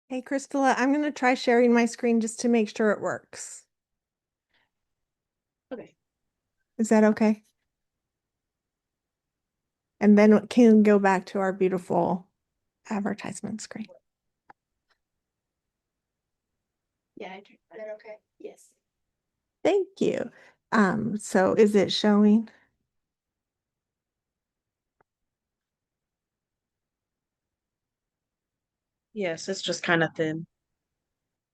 Hey, Crystala, I'm going to try sharing my screen just to make sure it works. Okay. Is that okay? And then we can go back to our beautiful advertisement screen. Yeah, I turned that. Okay. Yes. Thank you. So is it showing? Yes, it's just kind of thin.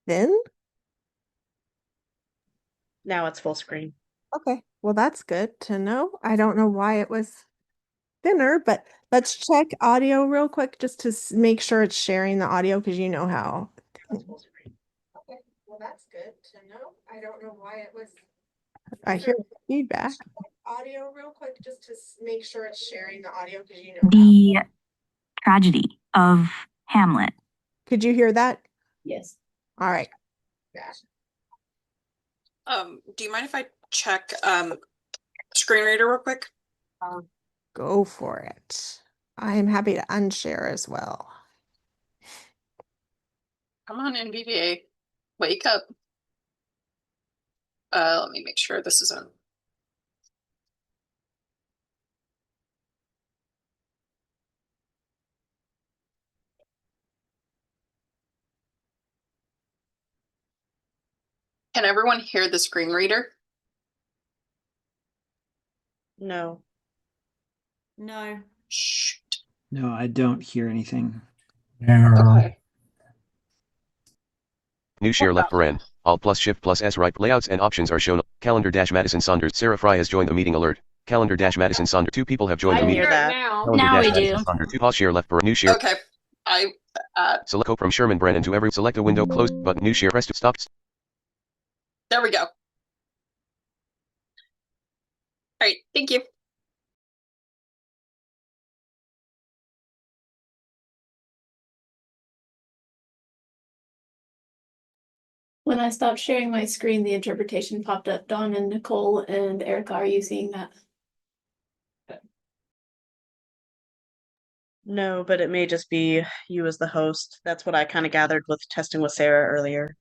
Then? Now it's full screen. Okay, well, that's good to know. I don't know why it was thinner, but let's check audio real quick just to make sure it's sharing the audio because you know how. It's full screen. Okay, well, that's good to know. I don't know why it was. I hear feedback. Audio real quick just to make sure it's sharing the audio because you know the tragedy of Hamlet. Could you hear that? Yes. All right. Do you mind if I check screen reader real quick? Go for it. I am happy to unshare as well. Come on, NVDA. Wake up. Let me make sure this is on. Can everyone hear the screen reader? No. No. Shoot. No, I don't hear anything. Okay. New share left paren. Alt plus shift plus S right. Layouts and options are shown. Calendar dash Madison Saunders. Sarah Fry has joined the meeting alert. Calendar dash Madison Saunders. 2 people have joined I the meeting. hear that. Calendar Now dash we Madison do. Saunders. 2 pause share left paren. New share. Okay. Select hope from Sherman Brennan to every select a window closed button. New share press to stop. There we go. All right. Thank you. When I stopped sharing my screen, the interpretation popped up. Dawn and Nicole and Erica, are you seeing that? No, but it may just be you as the host. That's what I kind of gathered with testing with Sarah earlier.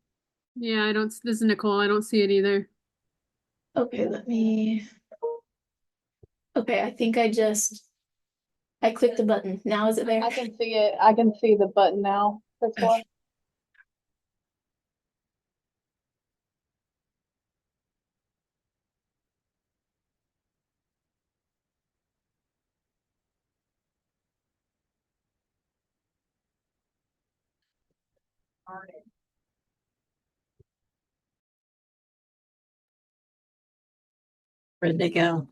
Yeah, I don't, this is Nicole. I don't see it either. Okay, let me. Okay, I think I clicked the button. Now is it there? I can see it. I can see the button now. That's why. Where'd they go?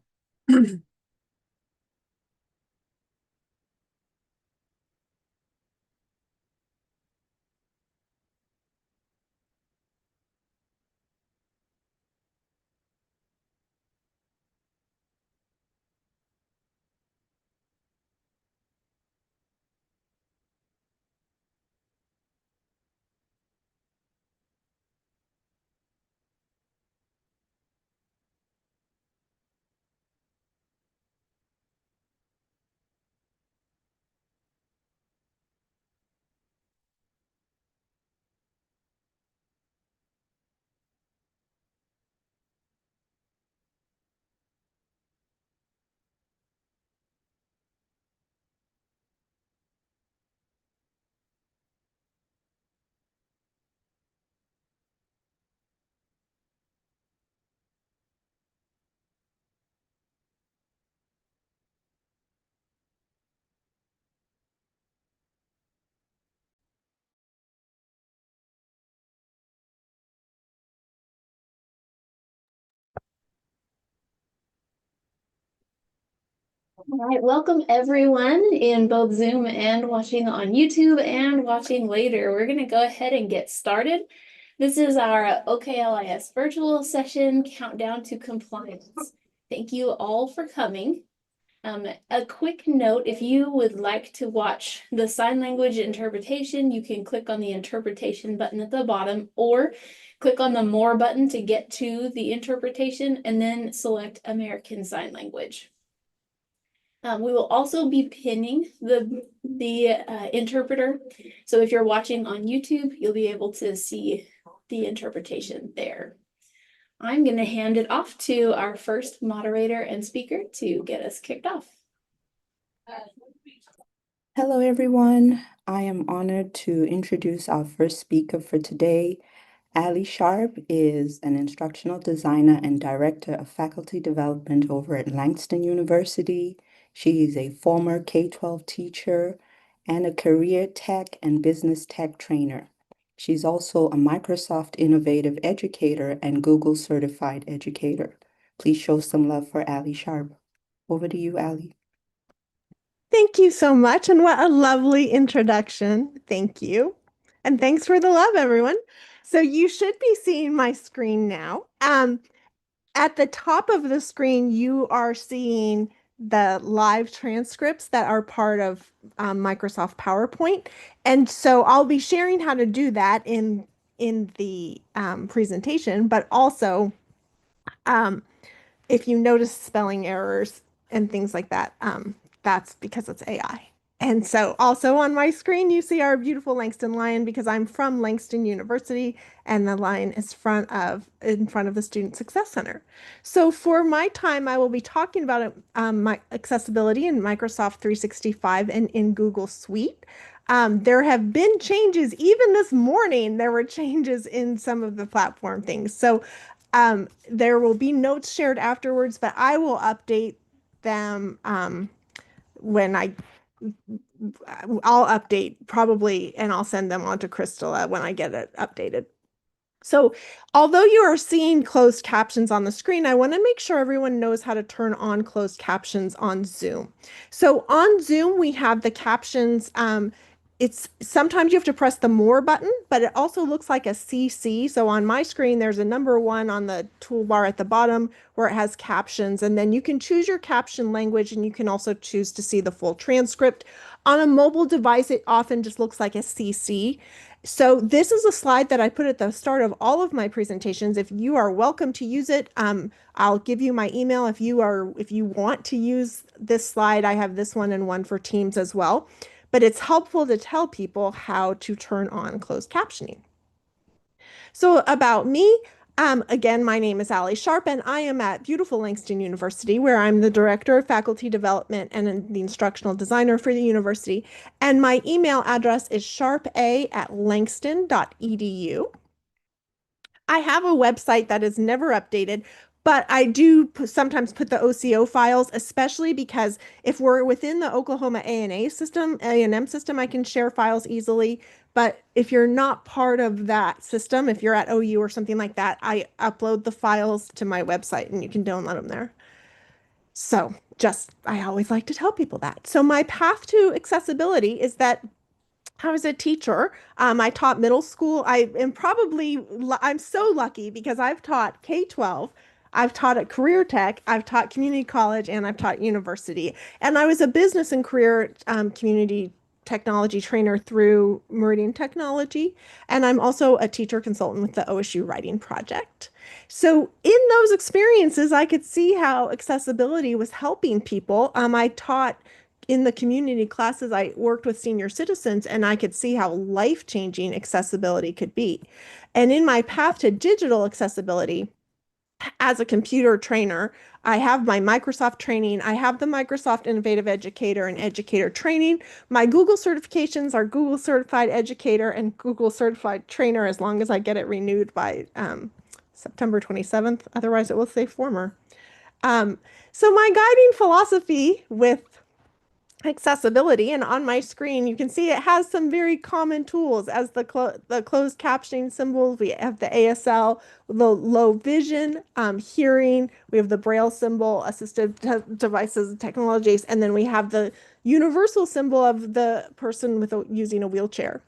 All right, welcome everyone in both Zoom and watching on YouTube and watching later. We're going to go ahead and get started. This is our OKLIS virtual session countdown to compliance. Thank you all for coming. A quick note, if you would like to watch the sign language interpretation, you can click on the interpretation button at the bottom or click on the more button to get to the interpretation and then select American Sign Language. We will also be pinning the interpreter. So if you're watching on YouTube, you'll be able to see the interpretation there. I'm going to hand it off to our first moderator and speaker to get us kicked off. Hello, everyone. I am honored to introduce our first speaker for today. Ali Sharp is an instructional designer and director of faculty development over at Langston University. She is a former K-12 teacher and a career tech and business tech trainer. She's also a Microsoft Innovative Educator and Google Certified Educator. Please show some love for Ali Sharp. Over to you, Ali. Thank you so much, and what a lovely introduction. Thank you. And thanks for the love, everyone. So you should be seeing my screen now. At the top of the screen, you are seeing the live transcripts that are part of Microsoft PowerPoint. And so I'll be sharing how to do that in the presentation, but also if you notice spelling errors and things like that, that's because it's AI. And so also on my screen, you see our beautiful Langston lion because I'm from Langston University and the lion is in front of the Student Success Center. So for my time, I will be talking about my accessibility in Microsoft 365 and in Google Suite. There have been changes, even this morning, there were changes in some of the platform things. So there will be notes shared afterwards, but I will update them when I'll update probably, and I'll send them on to Crystala when I get it updated. So although you are seeing closed captions on the screen, I want to make sure everyone knows how to turn on closed captions on Zoom. So on Zoom, we have the captions. It's sometimes you have to press the more button, but it also looks like a CC. So on my screen, there's a number 1 on the toolbar at the bottom where it has captions, and then you can choose your caption language, and you can also choose to see the full transcript. On a mobile device, it often just looks like a CC. So this is a slide that I put at the start of all of my presentations. If you are welcome to use it, I'll give you my email if you want to use this slide. I have this one and one for Teams as well. But it's helpful to tell people how to turn on closed captioning. So about me, again, my name is Ali Sharp, and I am at beautiful Langston University, where I'm the Director of Faculty Development and the Instructional Designer for the university. And my email address is sharpa@langston.edu. I have a website that is never updated, but I do sometimes put the OCO files, especially because if we're within the Oklahoma A&M system, I can share files easily. But if you're not part of that system, if you're at OU or something like that, I upload the files to my website and you can download them there. So I always like to tell people that. So my path to accessibility is that I was a teacher. I taught middle school. I'm so lucky because I've taught K-12, I've taught at career tech, I've taught community college, and I've taught university. And I was a business and career community technology trainer through Meridian Technology. And I'm also a teacher consultant with the OSU Writing Project. So in those experiences, I could see how accessibility was helping people. I taught in the community classes, I worked with senior citizens, and I could see how life-changing accessibility could be. And in my path to digital accessibility, as a computer trainer, I have my Microsoft training. I have the Microsoft Innovative Educator and Educator training. My Google certifications are Google Certified Educator and Google Certified Trainer, as long as I get it renewed by September 27th. Otherwise, it will say former. So my guiding philosophy with accessibility, and on my screen you can see it has some very common tools as the closed captioning symbols. We have the ASL, the low vision, hearing, we have the braille symbol, assistive devices, technologies, and then we have the universal symbol of the person using a wheelchair.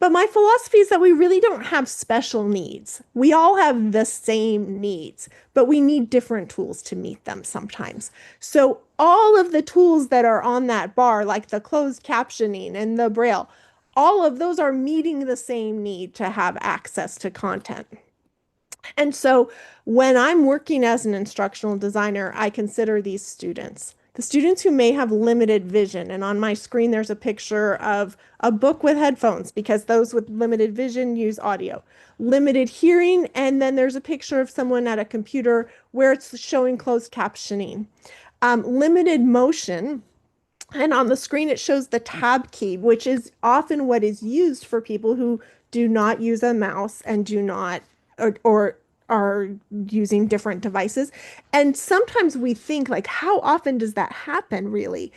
But my philosophy is that we really don't have special needs. We all have the same needs, but we need different tools to meet them sometimes. So all of the tools that are on that bar, like the closed captioning and the braille, all of those are meeting the same need to have access to content. And so when I'm working as an instructional designer, I consider these students. The students who may have limited vision, and on my screen there's a picture of a book with headphones because those with limited vision use audio. Limited hearing, and then there's a picture of someone at a computer where it's showing closed captioning. Limited motion, and on the screen it shows the tab key, which is often what is used for people who do not use a mouse and do not or are using different devices. And sometimes we think like, how often does that happen really?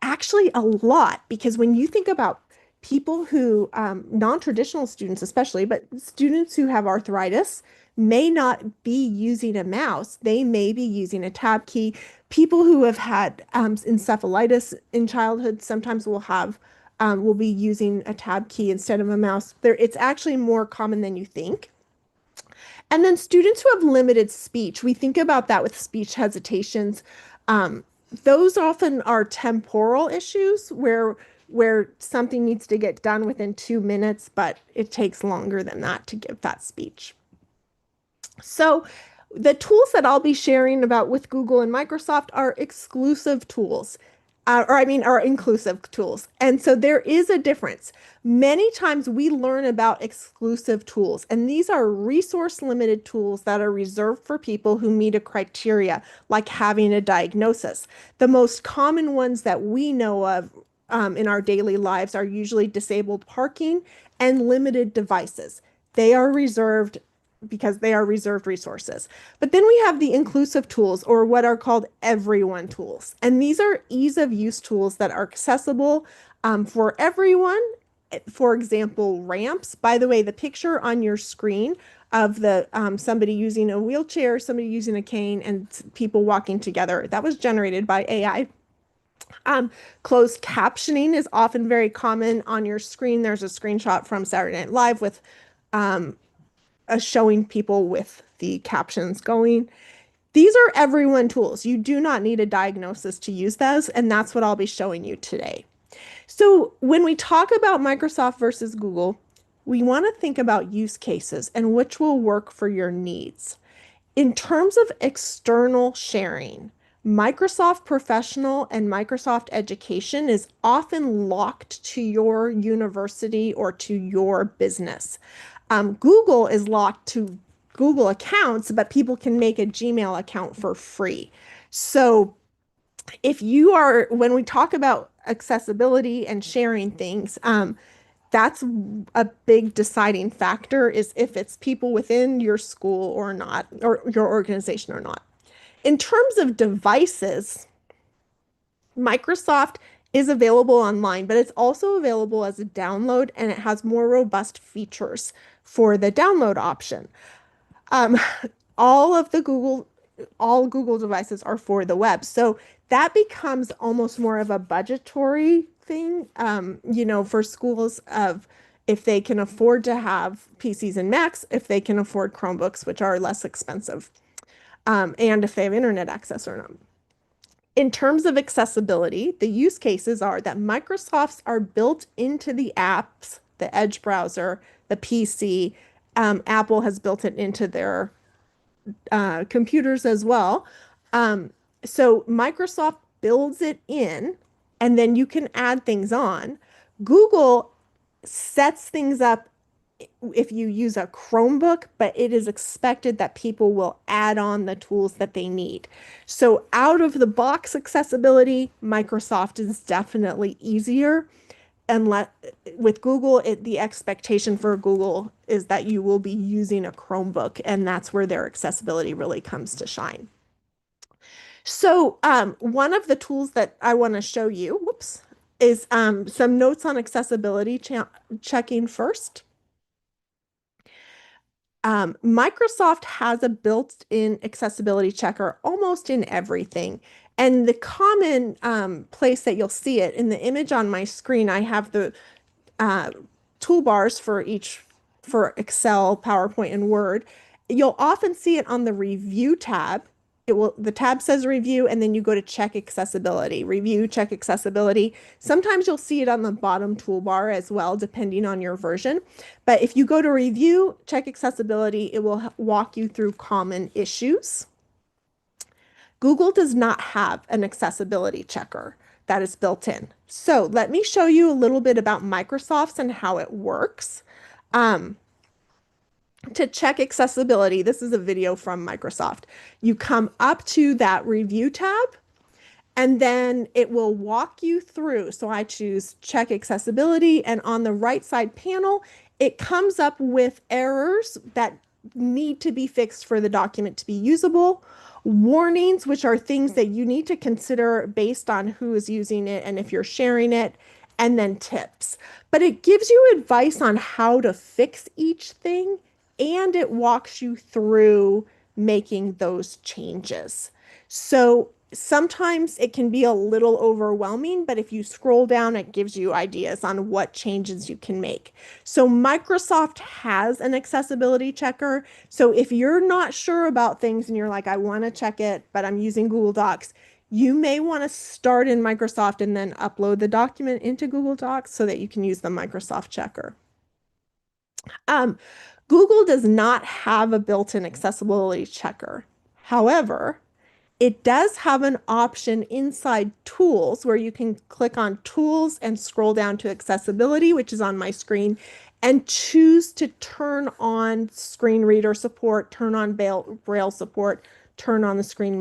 Actually, a lot, because when you think about people who, non-traditional students especially, but students who have arthritis may not be using a mouse. They may be using a tab key. People who have had encephalitis in childhood sometimes will be using a tab key instead of a mouse. It's actually more common than you think. And then students who have limited speech, we think about that with speech hesitations. Those often are temporal issues where something needs to get done within 2 minutes, but it takes longer than that to give that speech. So the tools that I'll be sharing about with Google and Microsoft are exclusive tools. Are inclusive tools. And so there is a difference. Many times we learn about exclusive tools, and these are resource limited tools that are reserved for people who meet a criteria, like having a diagnosis. The most common ones that we know of in our daily lives are usually disabled parking and limited devices. They are reserved because they are reserved resources. But then we have the inclusive tools, or what are called everyone tools. And these are ease of use tools that are accessible for everyone. For example, ramps. By the way, the picture on your screen of the somebody using a wheelchair, somebody using a cane, and people walking together, that was generated by AI. Closed captioning is often very common on your screen. There's a screenshot from Saturday Night Live with showing people with the captions going. These are everyone tools. You do not need a diagnosis to use those, and that's what I'll be showing you today. So when we talk about Microsoft versus Google, we want to think about use cases and which will work for your needs. In terms of external sharing, Microsoft Professional and Microsoft Education is often locked to your university or to your business. Google is locked to Google accounts, but people can make a Gmail account for free. So when we talk about accessibility and sharing things, that's a big deciding factor, is if it's people within your school or not, or your organization or not. In terms of devices, Microsoft is available online, but it's also available as a download, and it has more robust features for the download option. Um, all Google devices are for the web. So that becomes almost more of a budgetary thing, for schools, of if they can afford to have PCs and Macs, if they can afford Chromebooks, which are less expensive, and if they have internet access or not. In terms of accessibility, the use cases are that Microsoft's are built into the apps, the Edge browser, the PC. Apple has built it into their computers as well. So Microsoft builds it in, and then you can add things on. Google sets things up if you use a Chromebook, but it is expected that people will add on the tools that they need. So out of the box accessibility, Microsoft is definitely easier. And with Google, the expectation for Google is that you will be using a Chromebook, and that's where their accessibility really comes to shine. So one of the tools that I want to show you, is some notes on accessibility checking first. Microsoft has a built-in accessibility checker almost in everything. And the common place that you'll see it, in the image on my screen, I have the toolbars for Excel, PowerPoint, and Word. You'll often see it on the review tab. The tab says review, and then you go to check accessibility, review, check accessibility. Sometimes you'll see it on the bottom toolbar as well, depending on your version. But if you go to review, check accessibility, it will walk you through common issues. Google does not have an accessibility checker that is built in. So let me show you a little bit about Microsoft's and how it works. To check accessibility, this is a video from Microsoft. You come up to that review tab, and then it will walk you through. So I choose check accessibility, and on the right side panel, it comes up with errors that need to be fixed for the document to be usable, warnings, which are things that you need to consider based on who is using it and if you're sharing it, and then tips. But it gives you advice on how to fix each thing, and it walks you through making those changes. So sometimes it can be a little overwhelming, but if you scroll down, it gives you ideas on what changes you can make. So Microsoft has an accessibility checker. So if you're not sure about things and you're like, I want to check it, but I'm using Google Docs, you may want to start in Microsoft and then upload the document into Google Docs so that you can use the Microsoft checker. Google does not have a built-in accessibility checker. However, it does have an option inside Tools where you can click on Tools and scroll down to Accessibility, which is on my screen, and choose to turn on screen reader support, turn on Braille support, turn on the screen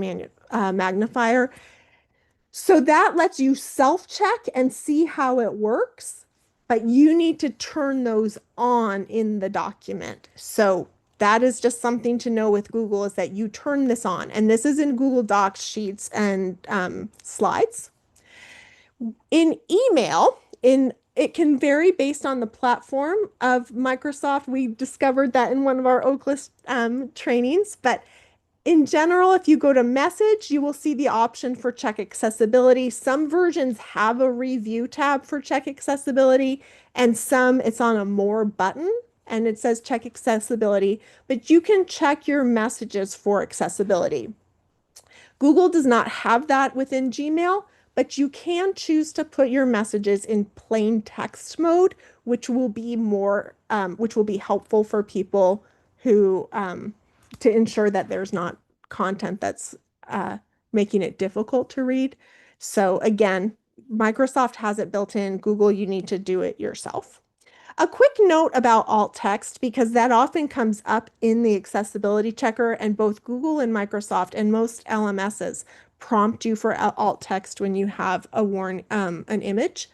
magnifier. So that lets you self-check and see how it works, but you need to turn those on in the document. So that is just something to know with Google, is that you turn this on. And this is in Google Docs, Sheets, and Slides. In email, it can vary based on the platform of Microsoft. We discovered that in one of our OKLIS trainings, but in general, if you go to Message, you will see the option for check accessibility. Some versions have a review tab for check accessibility, and some it's on a More button and it says check accessibility, but you can check your messages for accessibility. Google does not have that within Gmail, but you can choose to put your messages in plain text mode, which will be helpful for people who to ensure that there's not content that's making it difficult to read. So again, Microsoft has it built in. Google, you need to do it yourself. A quick note about alt text, because that often comes up in the accessibility checker, and both Google and Microsoft and most LMSs prompt you for alt text when you have an image.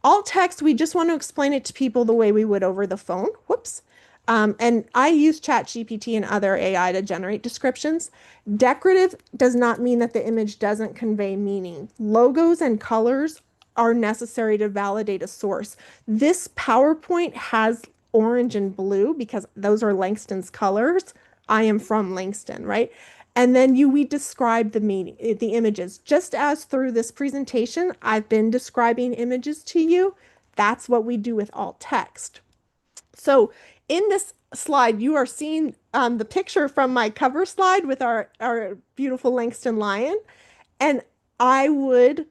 Alt text, we just want to explain it to people the way we would over the phone. Whoops. And I use ChatGPT and other AI to generate descriptions. Decorative does not mean that the image doesn't convey meaning. Logos and colors are necessary to validate a source. This PowerPoint has orange and blue because those are Langston's colors. I am from Langston, right? And then we describe the meaning, the images. Just as through this presentation, I've been describing images to you. That's what we do with alt text. So in this slide, you are seeing the picture from my cover slide with our beautiful Langston lion. And I would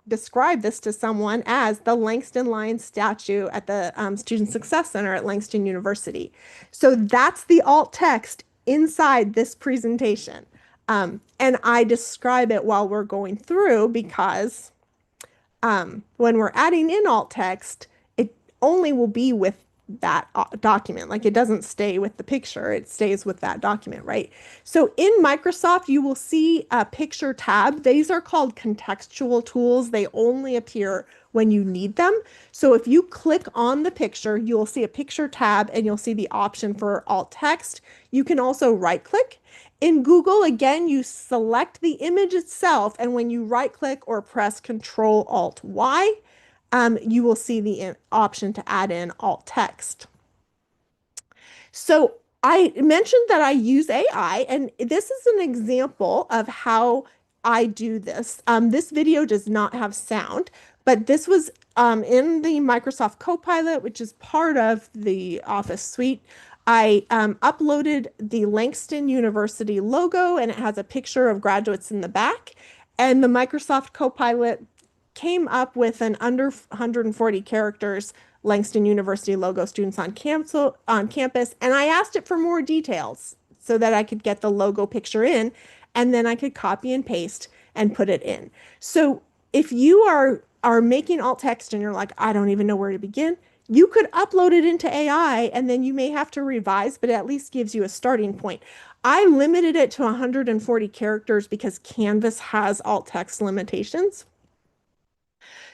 describe this to someone as the Langston Lion statue at the Student Success Center at Langston University. So that's the alt text inside this presentation. And I describe it while we're going through because when we're adding in alt text, it only will be with that document. Like it doesn't stay with the picture, it stays with that document, right? So in Microsoft, you will see a picture tab. These are called contextual tools. They only appear when you need them. So if you click on the picture, you'll see a picture tab and you'll see the option for alt text. You can also right click. In Google, again, you select the image itself, and when you right click or press Control Alt Y, you will see the option to add in alt text. So I mentioned that I use AI, and this is an example of how I do this. This video does not have sound, but this was in the Microsoft Copilot, which is part of the Office suite. I uploaded the Langston University logo, and it has a picture of graduates in the back. And the Microsoft Copilot came up with an under 140 characters Langston University logo, students on campus, and I asked it for more details so that I could get the logo picture in. and then I could copy and paste and put it in. So if you are making alt text and you're like, I don't even know where to begin, you could upload it into AI and then you may have to revise, but it at least gives you a starting point. I limited it to 140 characters because Canvas has alt text limitations.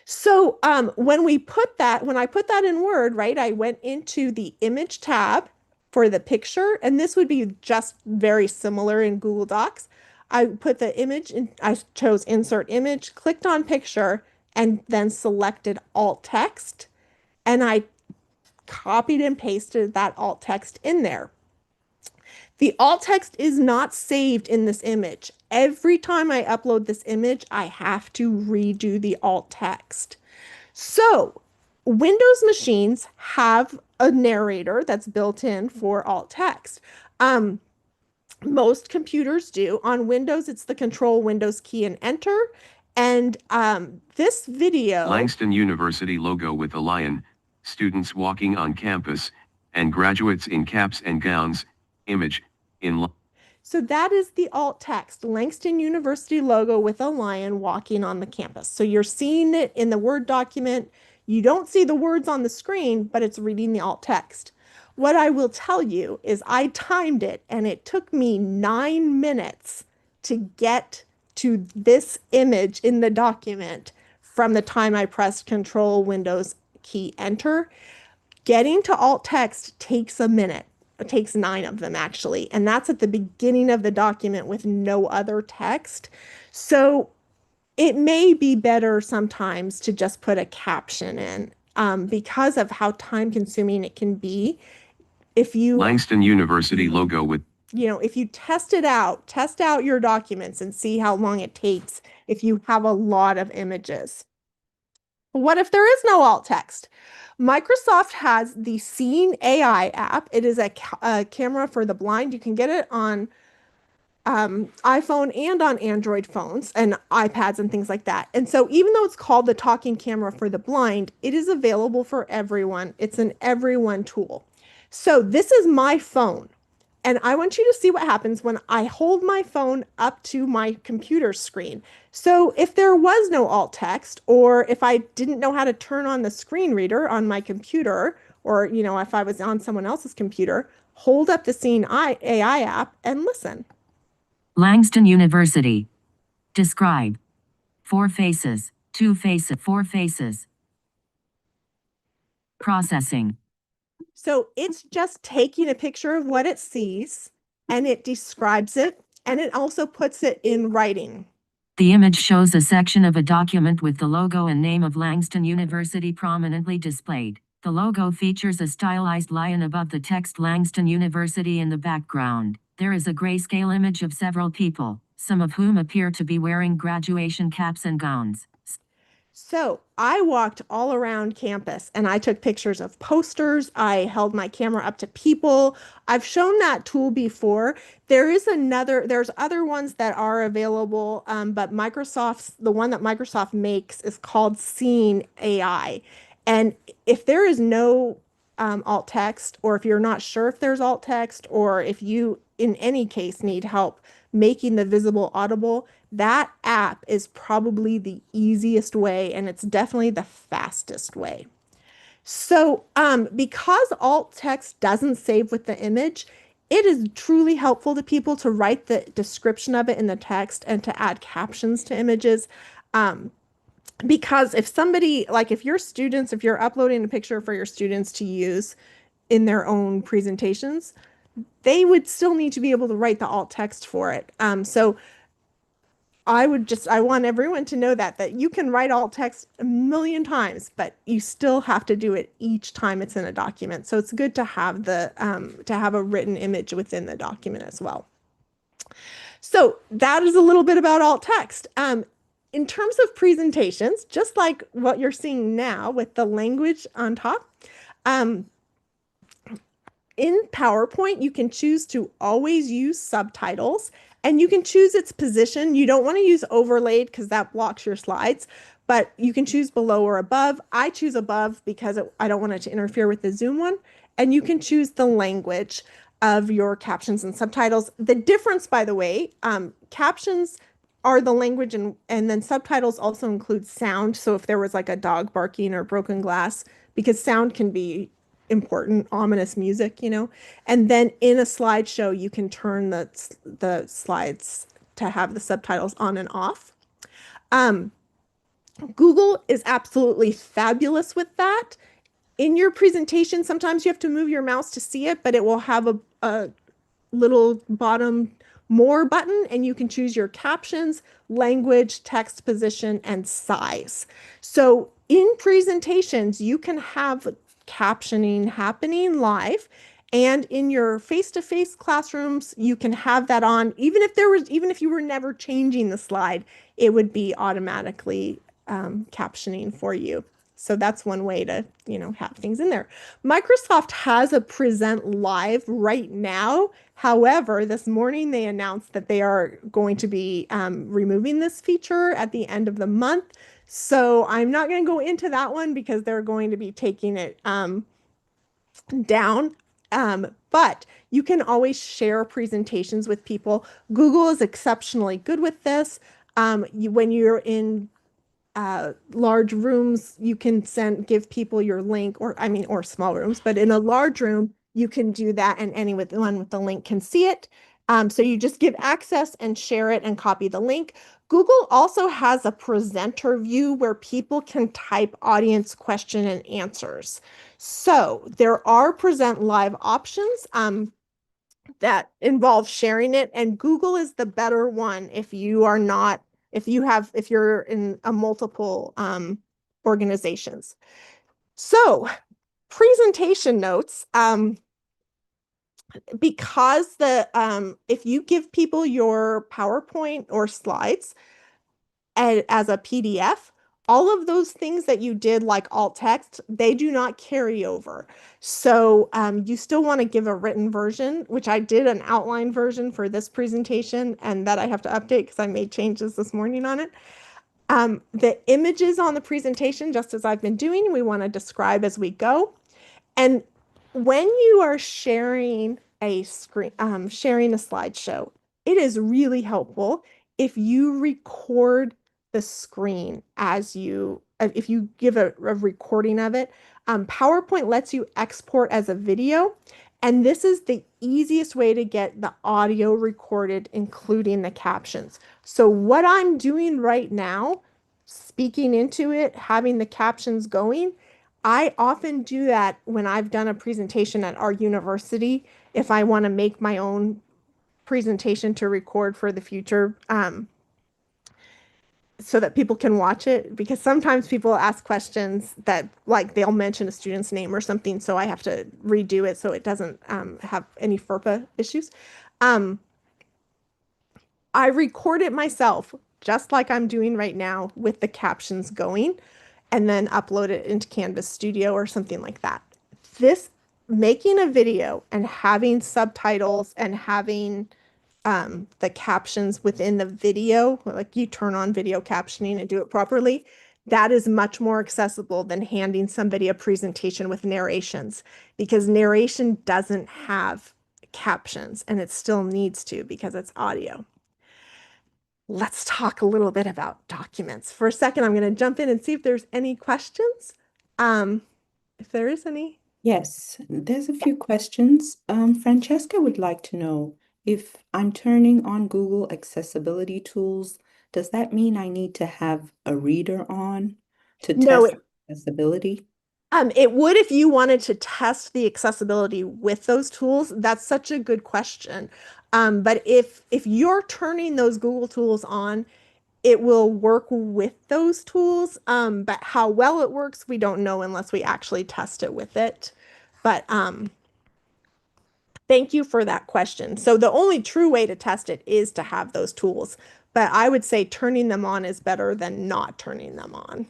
So when I put that in Word, right, I went into the image tab for the picture, and this would be just very similar in Google Docs. I put the image and I chose insert image, clicked on picture, and then selected alt text, and I copied and pasted that alt text in there. The alt text is not saved in this image. Every time I upload this image, I have to redo the alt text. So Windows machines have a narrator that's built in for alt text. Most computers do. On Windows, it's the Control Windows key and Enter. And this video. Langston University logo with a lion, students walking on campus, and graduates in caps and gowns, image, So that is the alt text, Langston University logo with a lion walking on the campus. So you're seeing it in the Word document. You don't see the words on the screen, but it's reading the alt text. What I will tell you is I timed it and it took me 9 minutes to get to this image in the document from the time I pressed Control Windows key Enter. Getting to alt text takes a minute. It takes 9 of them actually, and that's at the beginning of the document with no other text. So it may be better sometimes to just put a caption in because of how time consuming it can be. If you Langston University logo with, if you test out your documents and see how long it takes if you have a lot of images. What if there is no alt text? Microsoft has the Seeing AI app. It is a camera for the blind. You can get it on iPhone and on Android phones and iPads and things like that. And so even though it's called the talking camera for the blind, it is available for everyone. It's an everyone tool. So this is my phone. And I want you to see what happens when I hold my phone up to my computer screen. So if there was no alt text, or if I didn't know how to turn on the screen reader on my computer, or if I was on someone else's computer, hold up the Seeing AI app and listen. Langston University. Describe. 4 faces, 2 faces, 4 faces. Processing. So it's just taking a picture of what it sees and it describes it, and it also puts it in writing. The image shows a section of a document with the logo and name of Langston University prominently displayed. The logo features a stylized lion above the text Langston University in the background. There is a grayscale image of several people, some of whom appear to be wearing graduation caps and gowns. So I walked all around campus and I took pictures of posters. I held my camera up to people. I've shown that tool before. There's other ones that are available, but the one that Microsoft makes is called Seeing AI. And if there is no alt text, or if you're not sure if there's alt text, or if you in any case need help making the visible audible, that app is probably the easiest way, and it's definitely the fastest way. So because alt text doesn't save with the image, it is truly helpful to people to write the description of it in the text and to add captions to images. Because if you're uploading a picture for your students to use in their own presentations, they would still need to be able to write the alt text for it. So I want everyone to know that you can write alt text a million times, but you still have to do it each time it's in a document. So it's good to have a written image within the document as well. So that is a little bit about alt text. In terms of presentations, just like what you're seeing now with the language on top, in PowerPoint, you can choose to always use subtitles, and you can choose its position. You don't want to use overlaid because that blocks your slides, but you can choose below or above. I choose above because I don't want it to interfere with the Zoom one. And you can choose the language. of your captions and subtitles. The difference, by the way, captions are the language, and then subtitles also include sound. So if there was like a dog barking or broken glass, because sound can be important, ominous music, you know. And then in a slideshow, you can turn the slides to have the subtitles on and off. Google is absolutely fabulous with that. In your presentation, sometimes you have to move your mouse to see it, but it will have a little bottom more button, and you can choose your captions, language, text position, and size. So in presentations, you can have captioning happening live. And in your face-to-face classrooms, you can have that on. Even if you were never changing the slide, it would be automatically captioning for you. So that's one way to, have things in there. Microsoft has a present live right now. However, this morning they announced that they are going to be removing this feature at the end of the month. So I'm not going to go into that one because they're going to be taking it down. But you can always share presentations with people. Google is exceptionally good with this. When you're in large rooms, you can give people your link, or small rooms, but in a large room, you can do that, and anyone with the link can see it. So you just give access and share it and copy the link. Google also has a presenter view where people can type audience question and answers. So there are present live options that involve sharing it, and Google is the better one if you're in a multiple organizations. So presentation notes, because if you give people your PowerPoint or slides as a PDF, all of those things that you did, like alt text, they do not carry over. So you still want to give a written version, which I did an outline version for this presentation, and that I have to update because I made changes this morning on it. The images on the presentation, just as I've been doing, we want to describe as we go. And when you are sharing a slideshow, it is really helpful if you record the screen if you give a recording of it. PowerPoint lets you export as a video, and this is the easiest way to get the audio recorded, including the captions. So what I'm doing right now, speaking into it, having the captions going, I often do that when I've done a presentation at our university, if I want to make my own presentation to record for the future, so that people can watch it, because sometimes people ask questions that, like, they'll mention a student's name or something, so I have to redo it so it doesn't have any FERPA issues. I record it myself, just like I'm doing right now with the captions going, and then upload it into Canvas Studio or something like that. Making a video and having subtitles and having the captions within the video, like you turn on video captioning and do it properly, that is much more accessible than handing somebody a presentation with narrations, because narration doesn't have captions, and it still needs to because it's audio. Let's talk a little bit about documents. For a second, I'm going to jump in and see if there's any questions. If there is any. Yes, there's a few questions. Francesca would like to know, if I'm turning on Google accessibility tools, does that mean I need to have a reader on to No, test accessibility? It would if you wanted to test the accessibility with those tools. That's such a good question. But if you're turning those Google tools on, it will work with those tools. But how well it works, we don't know unless we actually test it with it. But thank you for that question. So the only true way to test it is to have those tools. But I would say turning them on is better than not turning them on,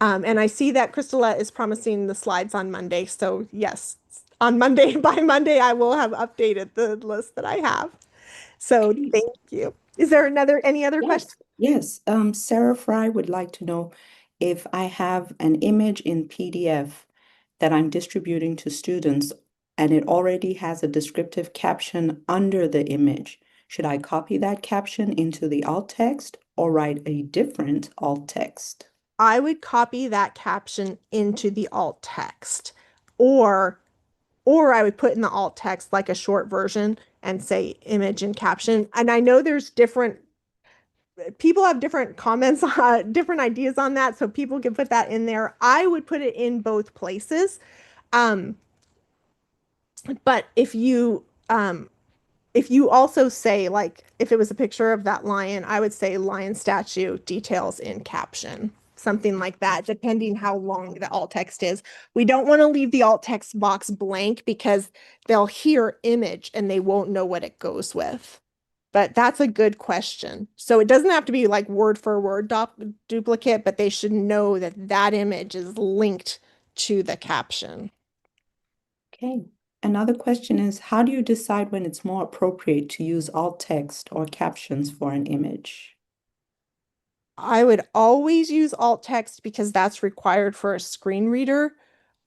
And I see that Crystallette is promising the slides on Monday. So yes, on Monday, by Monday, I will have updated the list that I have. So thank you. Is there any other questions? Yes. Sarah Fry would like to know if I have an image in PDF that I'm distributing to students. and it already has a descriptive caption under the image. Should I copy that caption into the alt text or write a different alt text? I would copy that caption into the alt text, or I would put in the alt text like a short version and say image and caption. And I know there's different people have different comments, different ideas on that, so people can put that in there. I would put it in both places. Um, but if you also say, like, if it was a picture of that lion, I would say lion statue details in caption, something like that, depending how long the alt text is. We don't want to leave the alt text box blank because they'll hear image and they won't know what it goes with. But that's a good question. So it doesn't have to be like word for word duplicate, but they should know that that image is linked to the caption. Okay. Another question is, how do you decide when it's more appropriate to use alt text or captions for an image? I would always use alt text because that's required for a screen reader.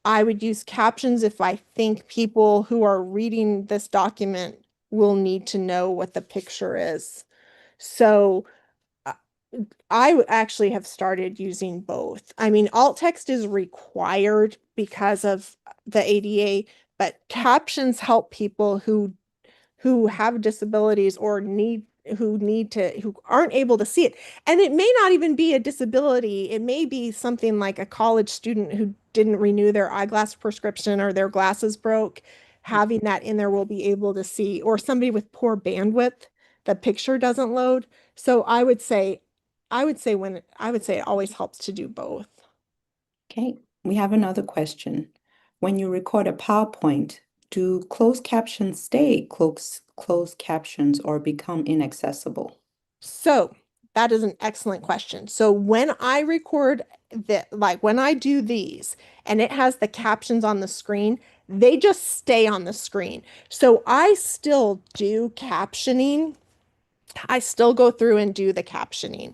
I would use captions if I think people who are reading this document will need to know what the picture is. So uh, I actually have started using both. I mean, alt text is required because of the ADA, but captions help people who have disabilities or who aren't able to see it. And it may not even be a disability. It may be something like a college student who didn't renew their eyeglass prescription or their glasses broke. Having that in there will be able to see, or somebody with poor bandwidth, the picture doesn't load. So I would say it always helps to do both. Okay, we have another question. When you record a PowerPoint, do closed captions stay closed captions or become inaccessible? So that is an excellent question. So when I record like when I do these and it has the captions on the screen, they just stay on the screen. So I still do captioning. I still go through and do the captioning.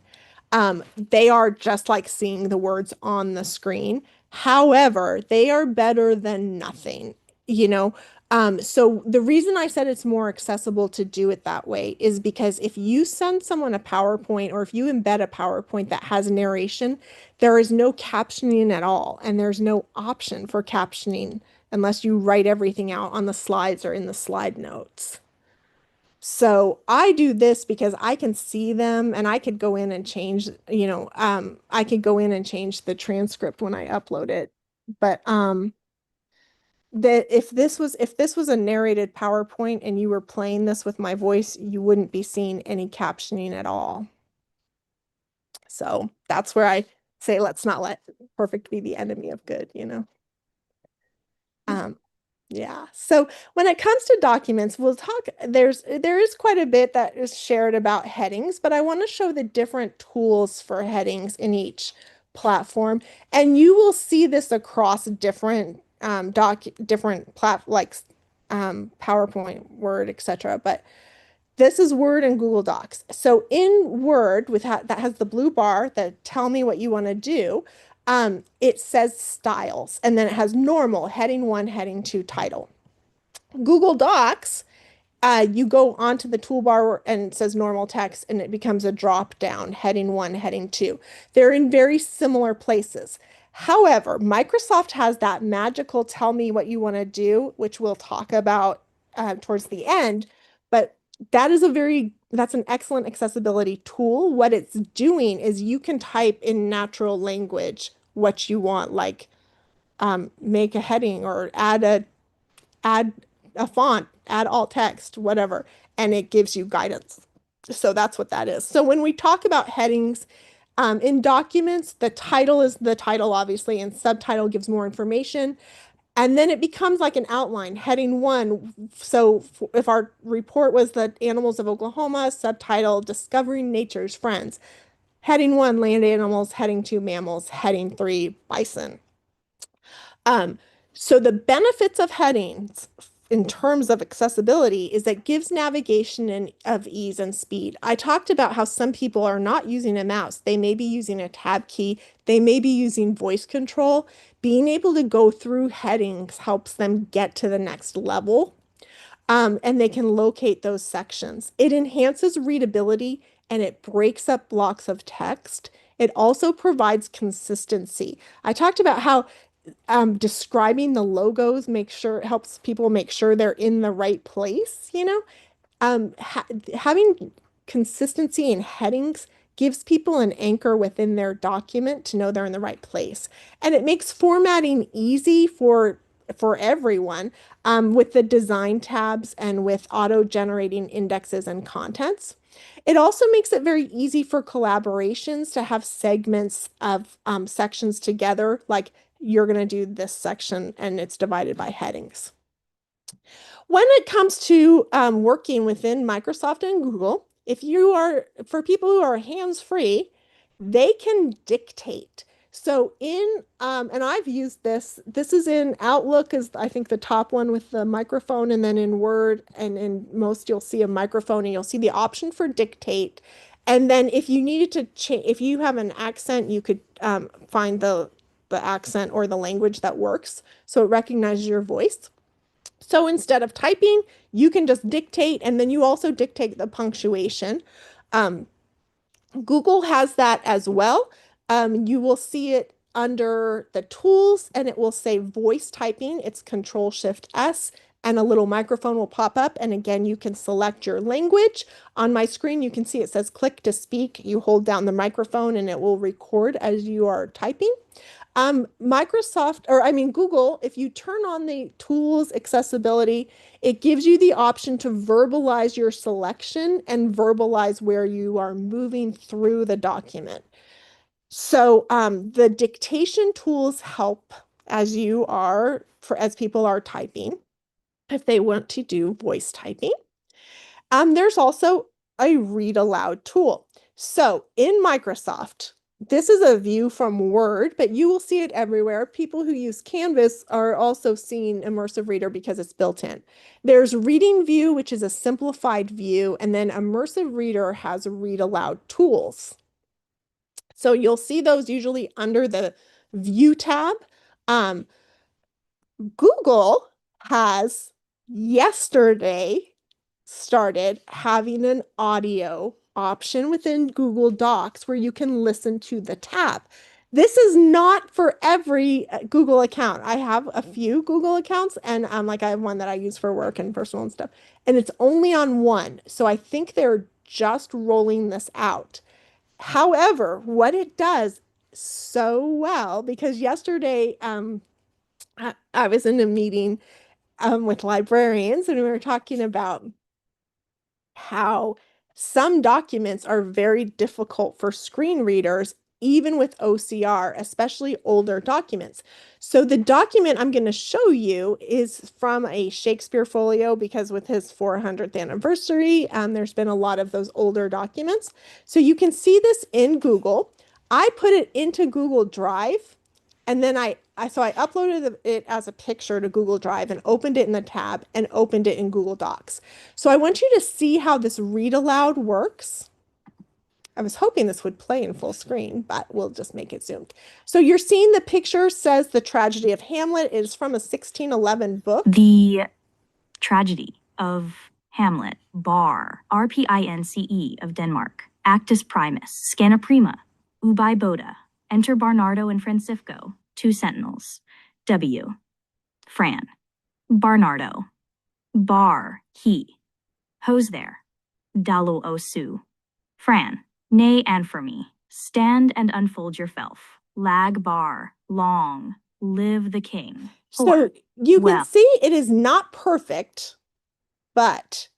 They are just like seeing the words on the screen. However, they are better than nothing, you know. So the reason I said it's more accessible to do it that way is because if you send someone a PowerPoint or if you embed a PowerPoint that has narration, there is no captioning at all, and there's no option for captioning unless you write everything out on the slides or in the slide notes. So I do this because I can see them and I could go in and change, I could go in and change the transcript when I upload it. But that if this was a narrated PowerPoint and you were playing this with my voice, you wouldn't be seeing any captioning at all. So that's where I say let's not let perfect be the enemy of good, you know. Um, Yeah. So when it comes to documents, we'll talk, there is quite a bit that is shared about headings, but I want to show the different tools for headings in each platform. And you will see this across different PowerPoint, Word, etc. But this is Word and Google Docs. So in Word that has the blue bar that tell me what you want to do. It says styles, and then it has normal, heading 1, heading 2, title. Google Docs, you go onto the toolbar and it says normal text, and it becomes a drop down, heading 1, heading 2. They're in very similar places. However, Microsoft has that magical tell me what you want to do, which we'll talk about towards the end. But that's an excellent accessibility tool. What it's doing is you can type in natural language what you want, like make a heading or add a font, add alt text, whatever, and it gives you guidance. So that's what that is. So when we talk about headings in documents, the title is the title, obviously, and subtitle gives more information. And then it becomes like an outline, heading 1. So if our report was the animals of Oklahoma, subtitle, discovering nature's friends. Heading 1, land animals. Heading 2, mammals. Heading 3, bison. So the benefits of headings in terms of accessibility is that gives navigation and of ease and speed. I talked about how some people are not using a mouse. They may be using a tab key. They may be using voice control being able to go through headings helps them get to the next level. And they can locate those sections. It enhances readability and it breaks up blocks of text. It also provides consistency. I talked about how describing the logos helps people make sure they're in the right place, having consistency in headings gives people an anchor within their document to know they're in the right place. And it makes formatting easy for everyone with the design tabs and with auto-generating indexes and contents. It also makes it very easy for collaborations to have segments of sections together, like you're going to do this section and it's divided by headings. When it comes to working within Microsoft and Google, for people who are hands-free, they can dictate. So and I've used this is in Outlook is I think the top one with the microphone, and then in Word and in most you'll see a microphone and you'll see the option for dictate. And then if you needed to change, if you have an accent, you could find the accent or the language that works. So it recognizes your voice. So instead of typing, you can just dictate, and then you also dictate the punctuation. Google has that as well. You will see it under the tools, and it will say voice typing. It's Control-Shift-S, and a little microphone will pop up. And again, you can select your language. On my screen, you can see it says click to speak. You hold down the microphone, and it will record as you are typing. Google, if you turn on the tools accessibility, it gives you the option to verbalize your selection and verbalize where you are moving through the document. So the dictation tools help as people are typing, if they want to do voice typing. There's also a read aloud tool. So in Microsoft, this is a view from Word, but you will see it everywhere. People who use Canvas are also seeing Immersive Reader because it's built in. There's Reading View, which is a simplified view, and then Immersive Reader has read aloud tools. So you'll see those usually under the View tab. Google has yesterday started having an audio option within Google Docs where you can listen to the tab. This is not for every Google account. I have a few Google accounts, and I have one that I use for work and personal and stuff, and it's only on one. So I think they're just rolling this out. However, what it does so well, because yesterday I was in a meeting with librarians, and we were talking about how some documents are very difficult for screen readers, even with OCR, especially older documents. So the document I'm going to show you is from a Shakespeare folio, because with his 400th anniversary, there's been a lot of those older documents. So you can see this in Google. I put it into Google Drive, and then I uploaded it as a picture to Google Drive and opened it in the tab and opened it in Google Docs. So I want you to see how this read aloud works. I was hoping this would play in full screen, but we'll just make it zoomed. So you're seeing the picture says The Tragedy of Hamlet. It is from a 1611 book. The Tragedy of Hamlet, Bar, Rpince of Denmark, Actus Primus, Scana Prima, Ubi Boda, Enter Barnardo and Francisco, 2 sentinels. W. Fran. Barnardo. Bar, he. Hose there. Dalu osu. Fran. Nay and for me. Stand and unfold your felf. Lag bar. Long. Live the king. So you can see it is not perfect, but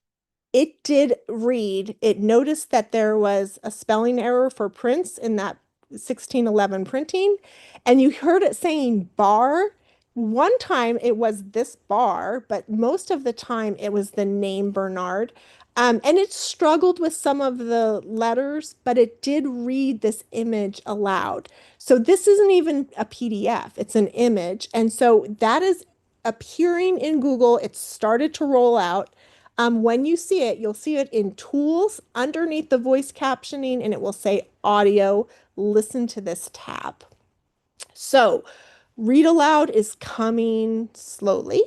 it did read. It noticed that there was a spelling error for Prince in that 1611 printing, and you heard it saying bar. One time it was this bar, but most of the time it was the name Bernard. And it struggled with some of the letters, but it did read this image aloud. So this isn't even a PDF, it's an image. And so that is appearing in Google. It started to roll out. When you see it, you'll see it in tools underneath the voice captioning, and it will say audio. Listen to this tab. So Read aloud is coming slowly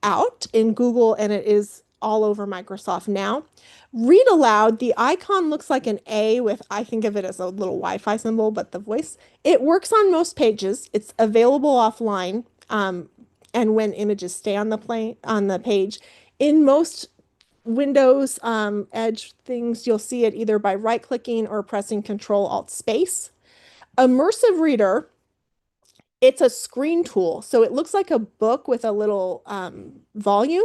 out in Google, and it is all over Microsoft now. Read aloud, the icon looks like an A with, I think of it as a little Wi-Fi symbol, but the voice, it works on most pages. It's available offline, and when images stay on the page. In most Windows Edge things, you'll see it either by right-clicking or pressing Control Alt Space. Immersive Reader, it's a screen tool, so it looks like a book with a little volume.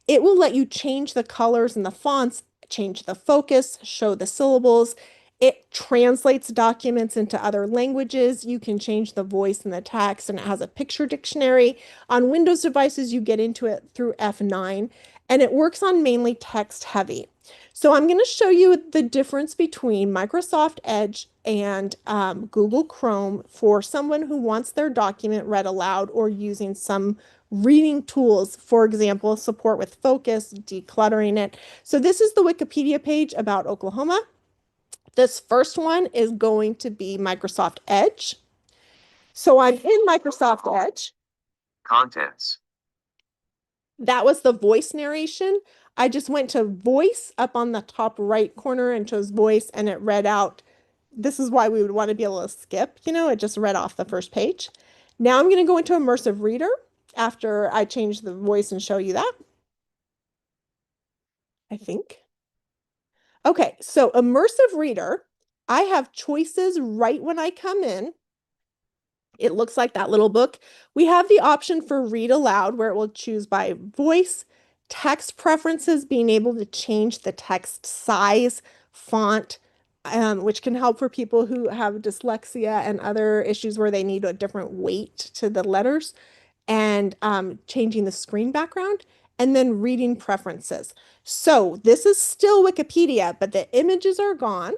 It will let you change the colors and the fonts, change the focus, show the syllables. It translates documents into other languages. You can change the voice and the text, and it has a picture dictionary. On Windows devices, you get into it through F9, and it works on mainly text heavy. So I'm going to show you the difference between Microsoft Edge and Google Chrome for someone who wants their document read aloud or using some reading tools, for example, support with focus, decluttering it. So this is the Wikipedia page about Oklahoma. This first one is going to be Microsoft Edge. So I'm in Microsoft Edge. Contents. That was the voice narration. I just went to voice up on the top right corner and chose voice, and it read out. This is why we would want to be able to skip, it just read off the first page. Now I'm going to go into Immersive Reader after I change the voice and show you that. I think. Okay, so Immersive Reader, I have choices right when I come in. It looks like that little book. We have the option for read aloud where it will choose by voice, text preferences, being able to change the text size, font, which can help for people who have dyslexia and other issues where they need a different weight to the letters, and changing the screen background, and then reading preferences. So this is still Wikipedia, but the images are gone.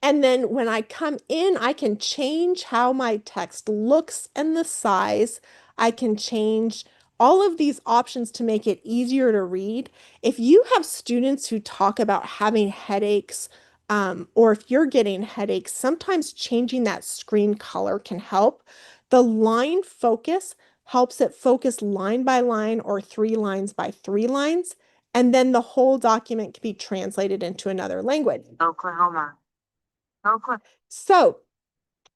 And then when I come in, I can change how my text looks and the size. I can change all of these options to make it easier to read. If you have students who talk about having headaches, or if you're getting headaches, sometimes changing that screen color can help. The line focus helps it focus line by line or 3 lines by 3 lines, and then the whole document can be translated into another language. Oklahoma. So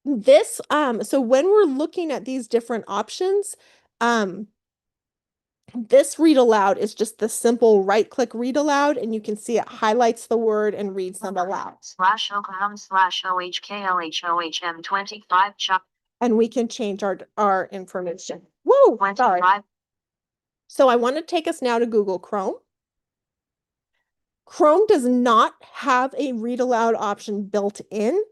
this, so when we're looking at these different options, this read aloud is just the simple right click read aloud, and you can see it highlights the word and reads them aloud. /Oklahoma/OHKLHOHM25 Chuck. And we can change our information. Whoa, sorry. So I want to take us now to Google Chrome. Chrome does not have a read aloud option built in.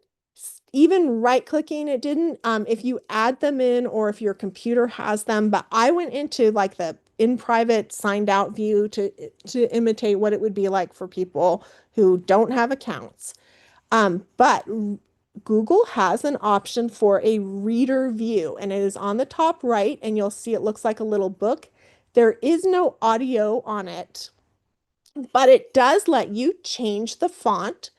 Even right clicking, it didn't. If you add them in or if your computer has them, but I went into like the in private signed out view to imitate what it would be like for people who don't have accounts. But Google has an option for a reader view, and it is on the top right, and you'll see it looks like a little book. There is no audio on it, but it does let you change the font,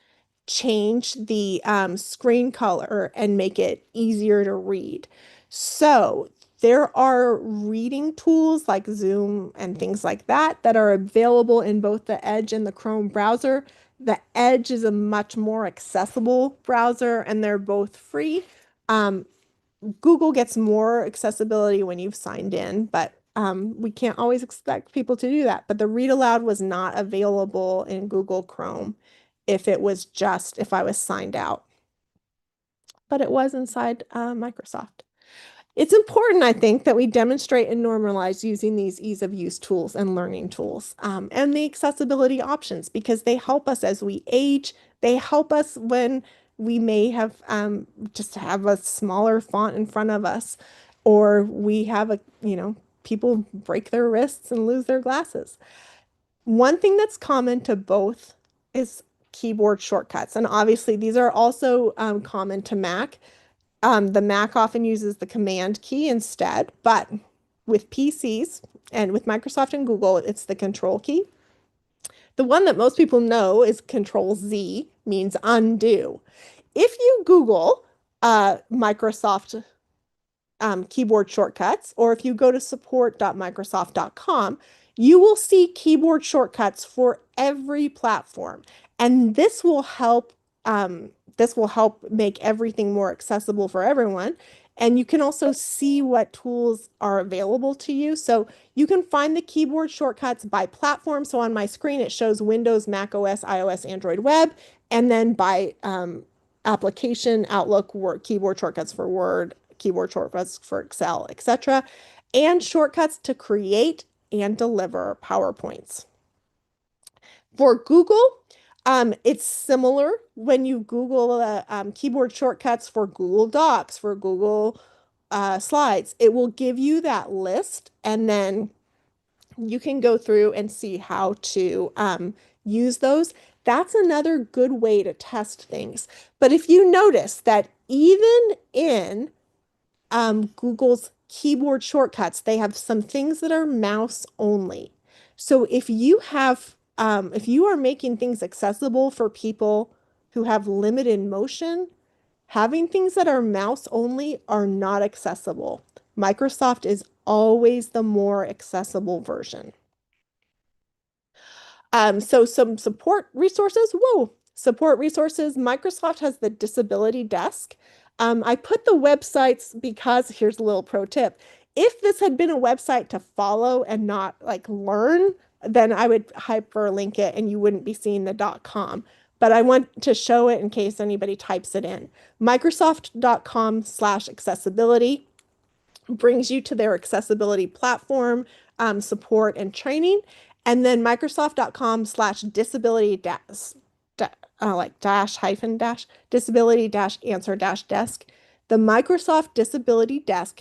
change the screen color, and make it easier to read. So there are reading tools like Zoom and things like that that are available in both the Edge and the Chrome browser. The Edge is a much more accessible browser, and they're both free. Google gets more accessibility when you've signed in, but we can't always expect people to do that. But the read aloud was not available in Google Chrome if I was signed out. But it was inside Microsoft. It's important, I think, that we demonstrate and normalize using these ease of use tools and learning tools, and the accessibility options, because they help us as we age. They help us when we may have just have a smaller font in front of us, or we have people break their wrists and lose their glasses. One thing that's common to both is keyboard shortcuts, and obviously these are also common to Mac. The Mac often uses the Command key instead, but with PCs and with Microsoft and Google, it's the Control key. The one that most people know is Control Z, means undo. If you Google Microsoft keyboard shortcuts, or if you go to support.microsoft.com, you will see keyboard shortcuts for every platform. And this will help make everything more accessible for everyone. And you can also see what tools are available to you. So you can find the keyboard shortcuts by platform. So on my screen, it shows Windows, Mac OS, iOS, Android Web, and then by application, Outlook, Word, keyboard shortcuts for Word, keyboard shortcuts for Excel, etc., and shortcuts to create and deliver PowerPoints. For Google, it's similar when you Google keyboard shortcuts for Google Docs, for Google Slides. It will give you that list, and then you can go through and see how to use those. That's another good way to test things. But if you notice that even in Google's keyboard shortcuts, they have some things that are mouse only. So if you are making things accessible for people who have limited motion, having things that are mouse only are not accessible. Microsoft is always the more accessible version. So some support resources. Whoa, support resources. Microsoft has the disability desk. I put the websites because here's a little pro tip. If this had been a website to follow and not like learn, then I would hyperlink it and you wouldn't be seeing the .com. But I want to show it in case anybody types it in. Microsoft.com/accessibility brings you to their accessibility platform, support and training. And then Microsoft.com/disability dash hyphen dash disability dash answer dash desk. The Microsoft Disability Desk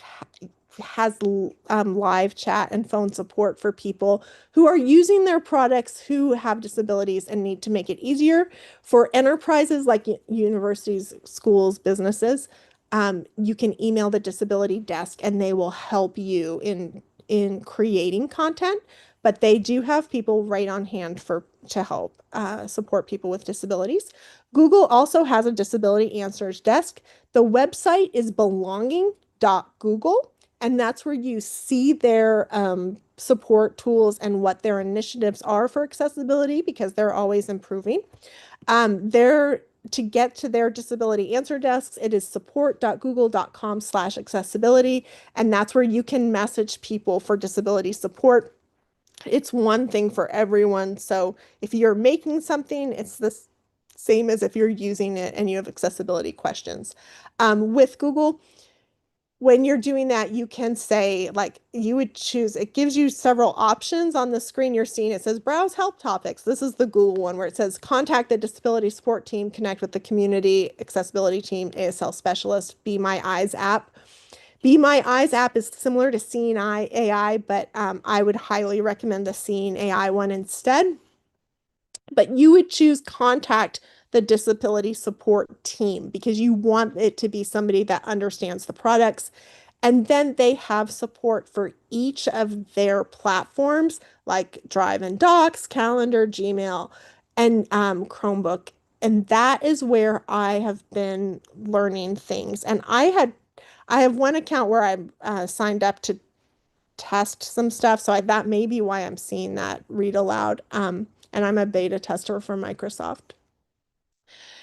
has live chat and phone support for people who are using their products who have disabilities and need to make it easier. For enterprises like universities, schools, businesses, you can email the disability desk and they will help you in creating content, but they do have people right on hand to help support people with disabilities. Google also has a disability answers desk. The website is belonging.google, and that's where you see their support tools and what their initiatives are for accessibility because they're always improving. To get to their disability answer desks, it is support.google.com/accessibility, and that's where you can message people for disability support. It's one thing for everyone. So if you're making something, it's the same as if you're using it and you have accessibility questions. With Google, when you're doing that, you can say, like, you would choose, it gives you several options on the screen you're seeing. It says browse help topics. This is the Google one where it says contact the disability support team, connect with the community accessibility team, ASL specialist, Be My Eyes app. Be My Eyes app is similar to Seeing Eye AI, but I would highly recommend the Seeing AI one instead. But you would choose contact the disability support team because you want it to be somebody that understands the products. And then they have support for each of their platforms like Drive and Docs, Calendar, Gmail, and Chromebook. And that is where I have been learning things. And I have one account where I signed up to test some stuff. So that may be why I'm seeing that read aloud. And I'm a beta tester for Microsoft.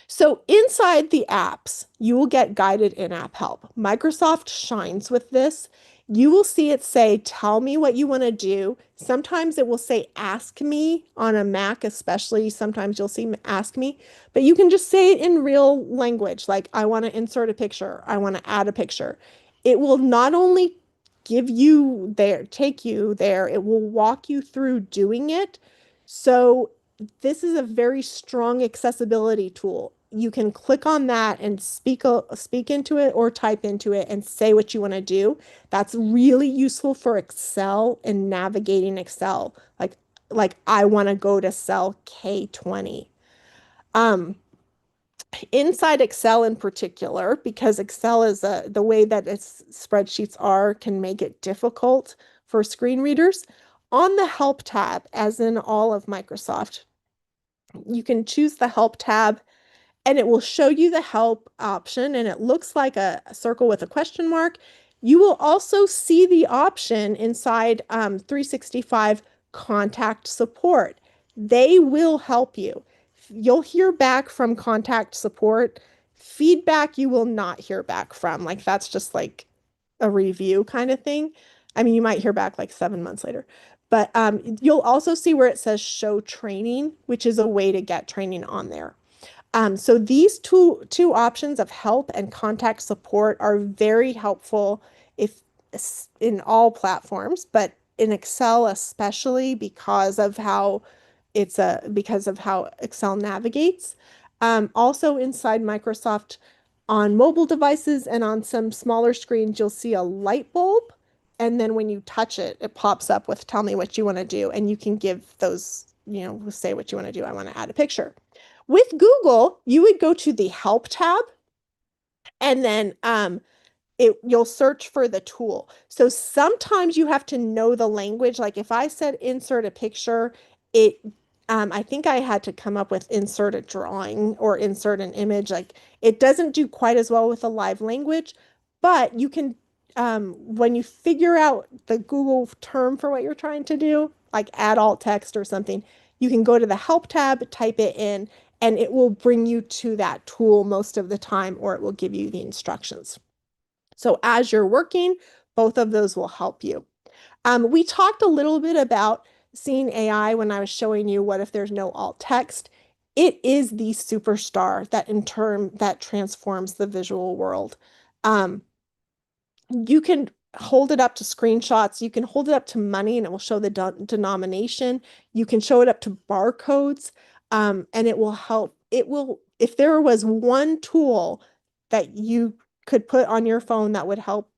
So inside the apps, you will get guided in-app help. Microsoft shines with this. You will see it say, tell me what you want to do. Sometimes it will say, ask me on a Mac, especially. Sometimes you'll see ask me, but you can just say it in real language. Like, I want to insert a picture. I want to add a picture. It will not only take you there, it will walk you through doing it. So this is a very strong accessibility tool. You can click on that and speak into it or type into it and say what you want to do. That's really useful for Excel and navigating Excel. Like I want to go to cell K20. Inside Excel in particular, because Excel is the way that its spreadsheets are can make it difficult for screen readers. On the Help tab, as in all of Microsoft, you can choose the Help tab and it will show you the help option, and it looks like a circle with a question mark. You will also see the option inside 365 contact support. They will help you. You'll hear back from contact support. Feedback you will not hear back from. Like that's just like a review kind of thing. I mean, you might hear back like 7 months later. But you'll also see where it says show training, which is a way to get training on there. So these two options of help and contact support are very helpful if in all platforms, but in Excel especially because of how Excel navigates. Also inside Microsoft on mobile devices and on some smaller screens, you'll see a light bulb. And then when you touch it, it pops up with tell me what you want to do. And you can give those, say what you want to do. I want to add a picture. With Google, you would go to the help tab and then you'll search for the tool. So sometimes you have to know the language. Like if I said insert a picture, I think I had to come up with insert a drawing or insert an image. Like it doesn't do quite as well with a live language, but you can, when you figure out the Google term for what you're trying to do, like add alt text or something, you can go to the help tab, type it in, and it will bring you to that tool most of the time, or it will give you the instructions. So as you're working, both of those will help you. We talked a little bit about seeing AI when I was showing you what if there's no alt text. It is the superstar that transforms the visual world. You can hold it up to screenshots. You can hold it up to money and it will show the denomination. You can show it up to barcodes, and it will help. If there was one tool that you could put on your phone that would help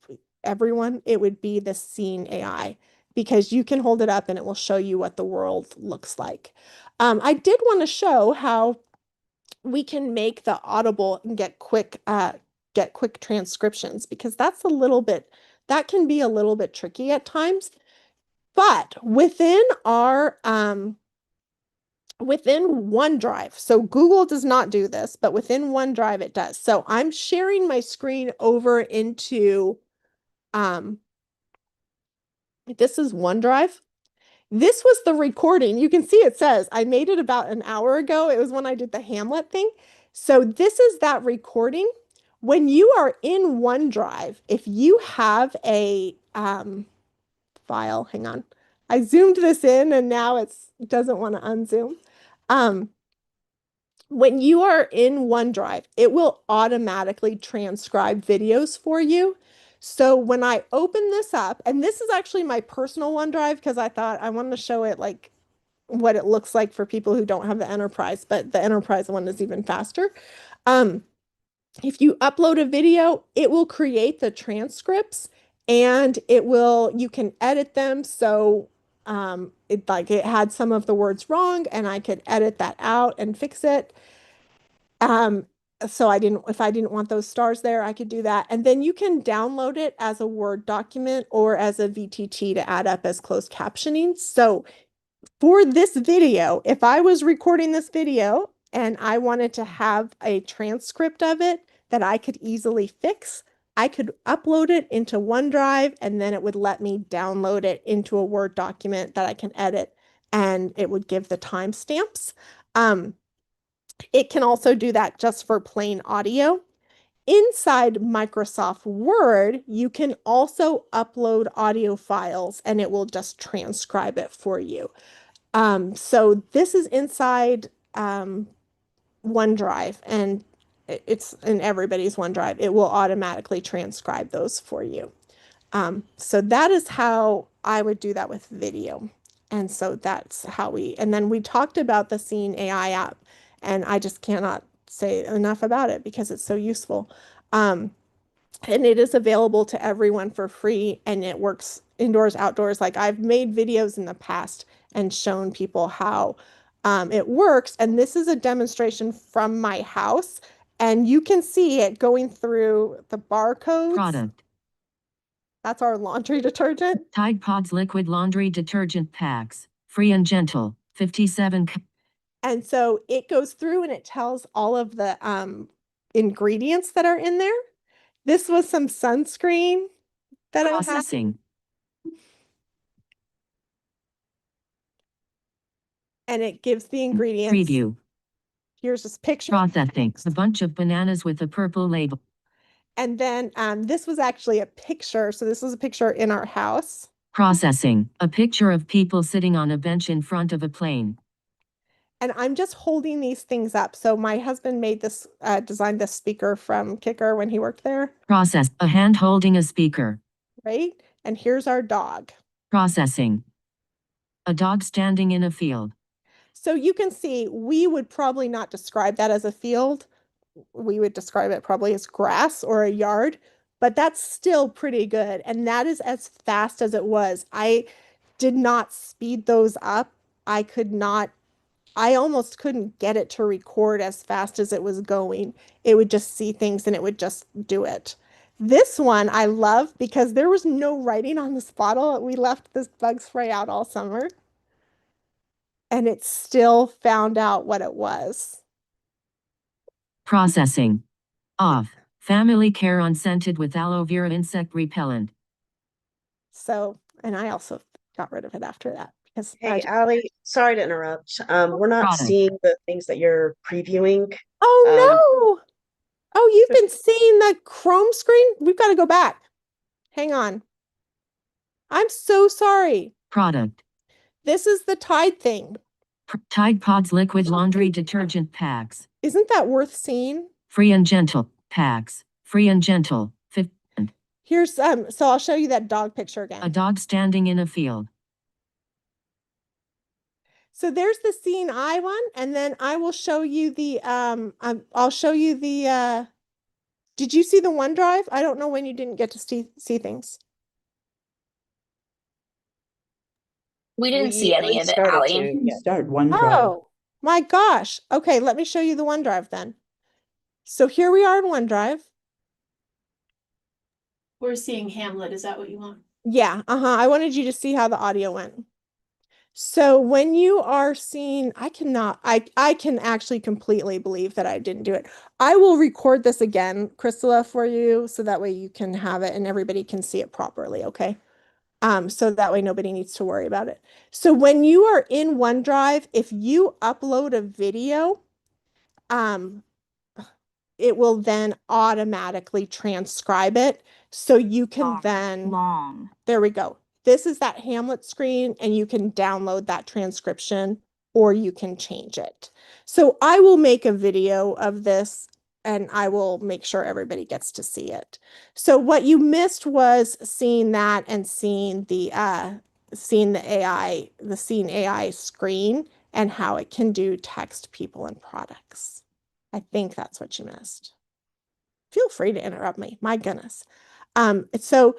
everyone, it would be the Scene AI because you can hold it up and it will show you what the world looks like. I did want to show how we can make the Audible and get quick transcriptions because that can be a little bit tricky at times. But within OneDrive, so Google does not do this, but within OneDrive it does. So I'm sharing my screen over into this is OneDrive. This was the recording. You can see it says I made it about an hour ago. It was when I did the Hamlet thing. So this is that recording. When you are in OneDrive, if you have a file, hang on. I zoomed this in and now it doesn't want to unzoom. When you are in OneDrive, it will automatically transcribe videos for you. So when I open this up, and this is actually my personal OneDrive because I thought I wanted to show it like what it looks like for people who don't have the enterprise, but the enterprise one is even faster. If you upload a video, it will create the transcripts and you can edit them. So it had some of the words wrong and I could edit that out and fix it. So if I didn't want those stars there, I could do that. And then you can download it as a Word document or as a VTT to add up as closed captioning. So for this video, if I was recording this video and I wanted to have a transcript of it that I could easily fix, I could upload it into OneDrive and then it would let me download it into a Word document that I can edit and it would give the timestamps. It can also do that just for plain audio. Inside Microsoft Word, you can also upload audio files and it will just transcribe it for you. So this is inside OneDrive and it's in everybody's OneDrive. It will automatically transcribe those for you. So that is how I would do that with video. And so that's how and then we talked about the Scene AI app and I just cannot say enough about it because it's so useful. And it is available to everyone for free and it works indoors, outdoors. Like I've made videos in the past and shown people how it works. And this is a demonstration from my house and you can see it going through the barcodes. Product. That's our laundry detergent. Tide Pods liquid laundry detergent packs. Free and gentle. 57. And so it goes through and it tells all of the ingredients that are in there. This was some sunscreen. that I'm having. Processing. And it gives the ingredients. Preview. Here's this picture. Processing. A bunch of bananas with a purple label. And then this was actually a picture. So this was a picture in our house. Processing. A picture of people sitting on a bench in front of a plane. And I'm just holding these things up. So my husband made this, designed this speaker from Kicker when he worked there. Process. A hand holding a speaker. Right? And here's our dog. Processing. A dog standing in a field. So you can see we would probably not describe that as a field. We would describe it probably as grass or a yard, but that's still pretty good. And that is as fast as it was. I did not speed those up. I almost couldn't get it to record as fast as it was going. It would just see things and it would just do it. This one I love because there was no writing on this bottle. We left this bug spray out all summer and it still found out what it was. Processing. Off. Family care unscented with aloe vera insect repellent. So, and I also got rid of it after that because Hey, Allie, sorry to interrupt. We're not Product. seeing the things that you're previewing. oh no. Oh, you've been seeing the Chrome screen? We've got to go back. Hang on. I'm so sorry. Product. This is the Tide thing. Tide Pods liquid laundry detergent packs. Isn't that worth seeing? Free and gentle packs. Free and gentle. 50. Here's so I'll show you that dog picture A again. dog standing in a field. So there's the seeing eye one, and then I will show you the I'll show you the did you see the OneDrive? I don't know when you didn't get to see things. We didn't see any we of it, started Allie. to, yeah. Start OneDrive. Oh my gosh. Okay, let me show you the OneDrive then. So here we are in OneDrive. We're seeing Hamlet. Is that what you want? Yeah, I wanted you to see how the audio went. So when you are seeing, I can actually completely believe that I didn't do it. I will record this again, Crystala, for you, so that way you can have it and everybody can see it properly, okay? So that way nobody needs to worry about it. So when you are in OneDrive, if you upload a video, it will then automatically transcribe it. So you can then, Long. there we go. This is that Hamlet screen and you can download that transcription or you can change it. So I will make a video of this and I will make sure everybody gets to see it. So what you missed was seeing that and seeing the AI, the Seeing AI screen and how it can do text, people, and products. I think that's what you missed. Feel free to interrupt me. My goodness. So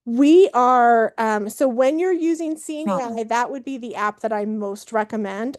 we are, so when you're using Seeing AI, that would be the app that I most recommend.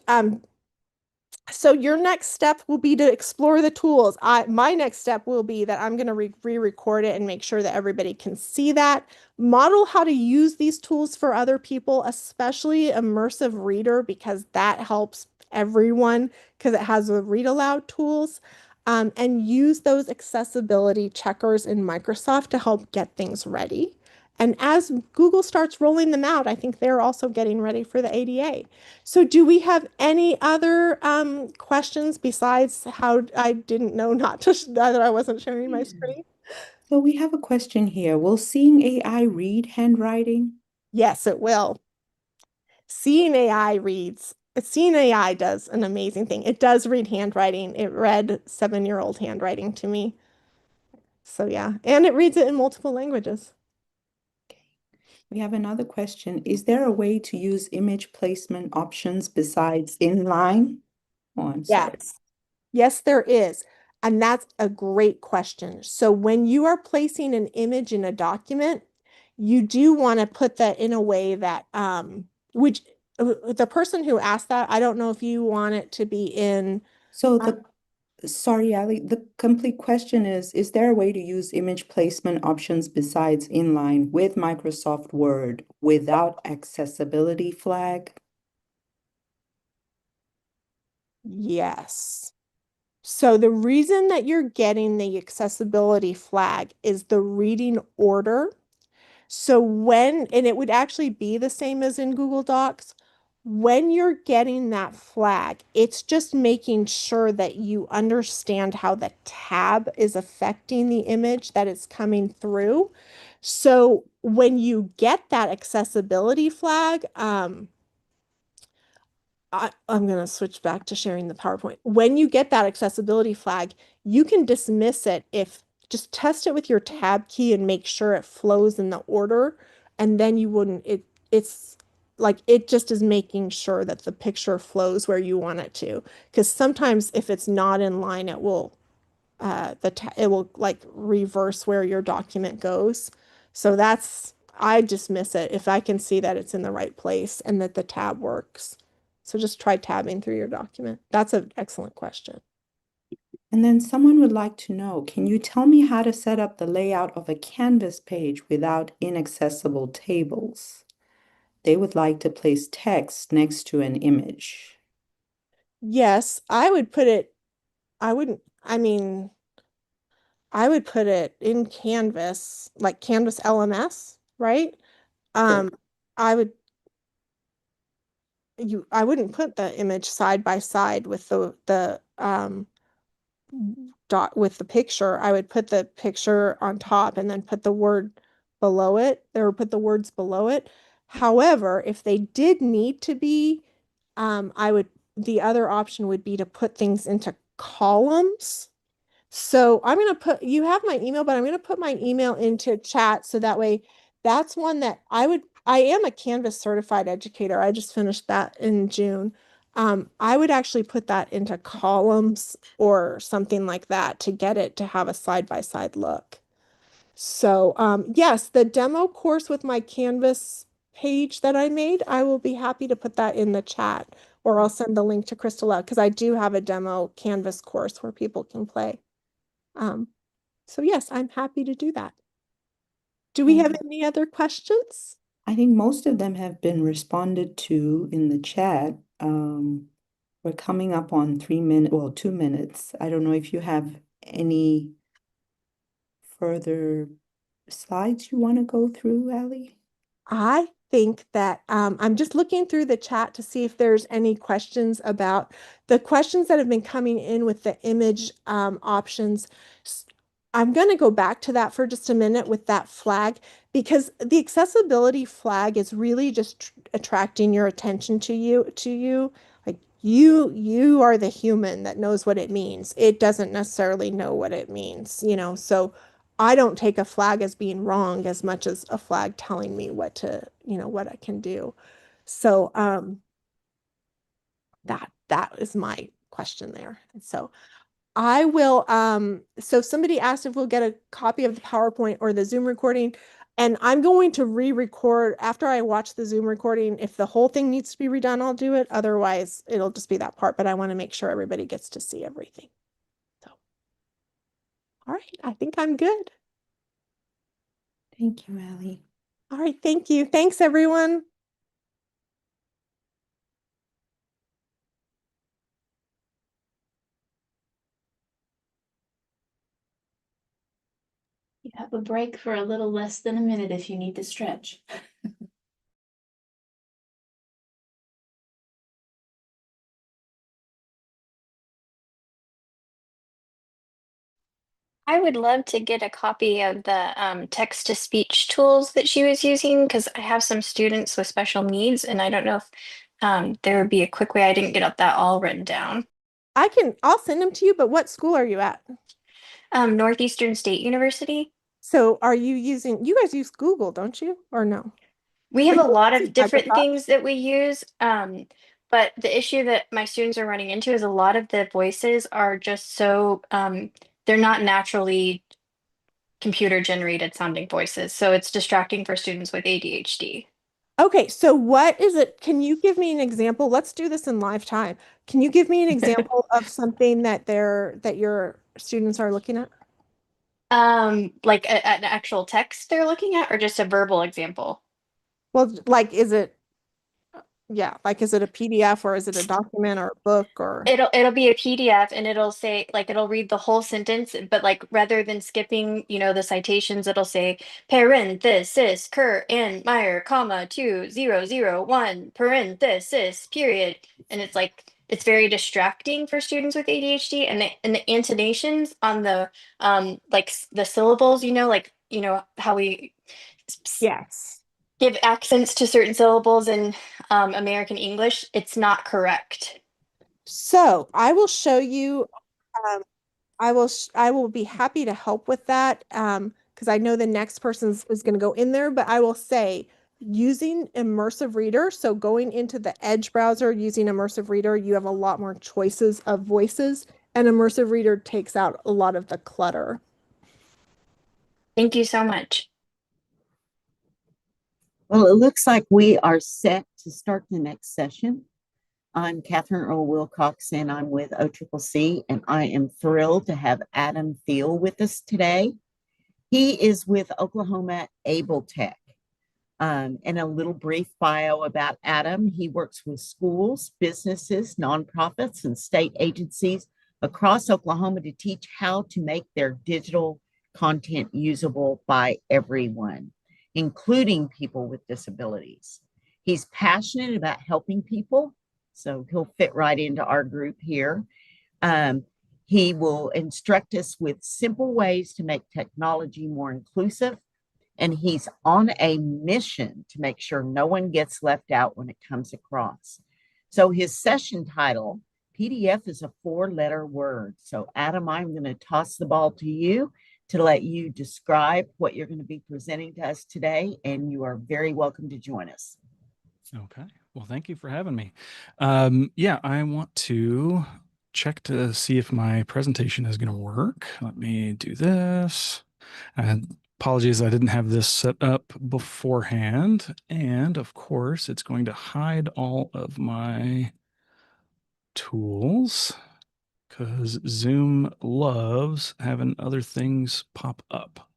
So your next step will be to explore the tools. My next step will be that I'm going to re-record it and make sure that everybody can see that. Model how to use these tools for other people, especially Immersive Reader, because that helps everyone because it has the read aloud tools. And use those accessibility checkers in Microsoft to help get things ready. And as Google starts rolling them out, I think they're also getting ready for the ADA. So do we have any other questions besides how I didn't know not to, that I wasn't sharing my screen? So we have a question here. Will Seeing AI read handwriting? Yes, it will. Seeing AI does an amazing thing. It does read handwriting. It read 7-year-old handwriting to me. So yeah, and it reads it in multiple languages. We have another question. Is there a way to use image placement options besides inline? Oh, I'm sorry. Yes. Yes, there is. And that's a great question. So when you are placing an image in a document, you do want to put that in a way that, which the person who asked that, I don't know if you want it to be in. So sorry, Ali, the complete question is there a way to use image placement options besides inline with Microsoft Word without accessibility flag? Yes. So the reason that you're getting the accessibility flag is the reading order So and it would actually be the same as in Google Docs. When you're getting that flag, it's just making sure that you understand how the tab is affecting the image that is coming through. So when you get that accessibility flag, I'm going to switch back to sharing the PowerPoint. When you get that accessibility flag, you can dismiss it if just test it with your tab key and make sure it flows in the order. And then you wouldn't, it's like it just is making sure that the picture flows where you want it to. Because sometimes if it's not in line, it will it will like reverse where your document goes. So I dismiss it if I can see that it's in the right place and that the tab works. So just try tabbing through your document. That's an excellent question. And then someone would like to know, can you tell me how to set up the layout of a Canvas page without inaccessible tables? They would like to place text next to an image. Yes, I would put it, I wouldn't, I mean, I would put it in Canvas, like Canvas LMS, right? Um, I would I wouldn't put the image side by side with the dot with the picture. I would put the picture on top and then put the word below it, or put the words below it. However, if they did need to be, the other option would be to put things into columns. So I'm going to you have my email, but I'm going to put my email into chat so that way that's one that I am a Canvas certified educator. I just finished that in June. I would actually put that into columns or something like that to get it to have a side-by-side look. So, yes, the demo course with my Canvas page that I made, I will be happy to put that in the chat, or I'll send the link to Crystal out because I do have a demo Canvas course where people can play. Um, so yes, I'm happy to do that. Do we have any other questions? I think most of them have been responded to in the chat. We're coming up on 3 minutes, well, 2 minutes. I don't know if you have any further slides you want to go through, Allie? I think that I'm just looking through the chat to see if there's any questions about the questions that have been coming in with the image options. I'm going to go back to that for just a minute with that flag because the accessibility flag is really just attracting your attention to you. Like you are the human that knows what it means. It doesn't necessarily know what it means, so I don't take a flag as being wrong as much as a flag telling me what what I can do. So that is my question there. And so I will so somebody asked if we'll get a copy of the PowerPoint or the Zoom recording, and I'm going to re-record after I watch the Zoom recording. If the whole thing needs to be redone, I'll do it. Otherwise, it'll just be that part, but I want to make sure everybody gets to see everything. So all right, I think I'm good. Thank you, Allie. All right, thank you. Thanks, everyone. You have a break for a little less than a minute if you need to stretch. I would love to get a copy of the text to speech tools that she was using because I have some students with special needs and I don't know if there would be a quick way. I didn't get that all written down. I'll send them to you, but what school are you at? Northeastern State University. So you guys use Google, don't you? Or no? We have Or a you lot use of different Microsoft? things that we use. But the issue that my students are running into is a lot of the voices are just so they're not naturally computer generated sounding voices. So it's distracting for students with ADHD. Okay, so what is it? Can you give me an example? Let's do this in live time. Can you give me an example of something that your students are looking at? Like an actual text they're looking at, or just a verbal example? Well, like, is it Yeah, like is it a PDF or is it a document or a book or? It'll be a PDF and it'll say like it'll read the whole sentence, but like rather than skipping, the citations, it'll say parenthesis Kerr and Meyer, comma 2001 parenthesis period. And it's like it's very distracting for students with ADHD and the intonations on the the syllables, how we Yes. give accents to certain syllables in American English, it's not correct. So I will show you. Um, I will be happy to help with that because I know the next person is going to go in there, but I will say using Immersive Reader, so going into the Edge browser using Immersive Reader, you have a lot more choices of voices, and Immersive Reader takes out a lot of the clutter. Thank you so much. Well, it looks like we are set to start the next session. I'm Catherine Earl Wilcox, and I'm with OCCC, and I am thrilled to have Adam Thiel with us today. He is with Oklahoma Able Tech. And a little brief bio about Adam. He works with schools, businesses, nonprofits, and state agencies across Oklahoma to teach how to make their digital content usable by everyone, including people with disabilities. He's passionate about helping people, so he'll fit right into our group here. He will instruct us with simple ways to make technology more inclusive, and he's on a mission to make sure no one gets left out when it comes across. So his session title, PDF is a 4-letter word. So Adam, I'm going to toss the ball to you to let you describe what you're going to be presenting to us today, and you are very welcome to join us. Okay, well, thank you for having me. Yeah, I want to check to see if my presentation is going to work. Let me do this. And apologies, I didn't have this set up beforehand. And of course, it's going to hide all of my tools because Zoom loves having other things pop up.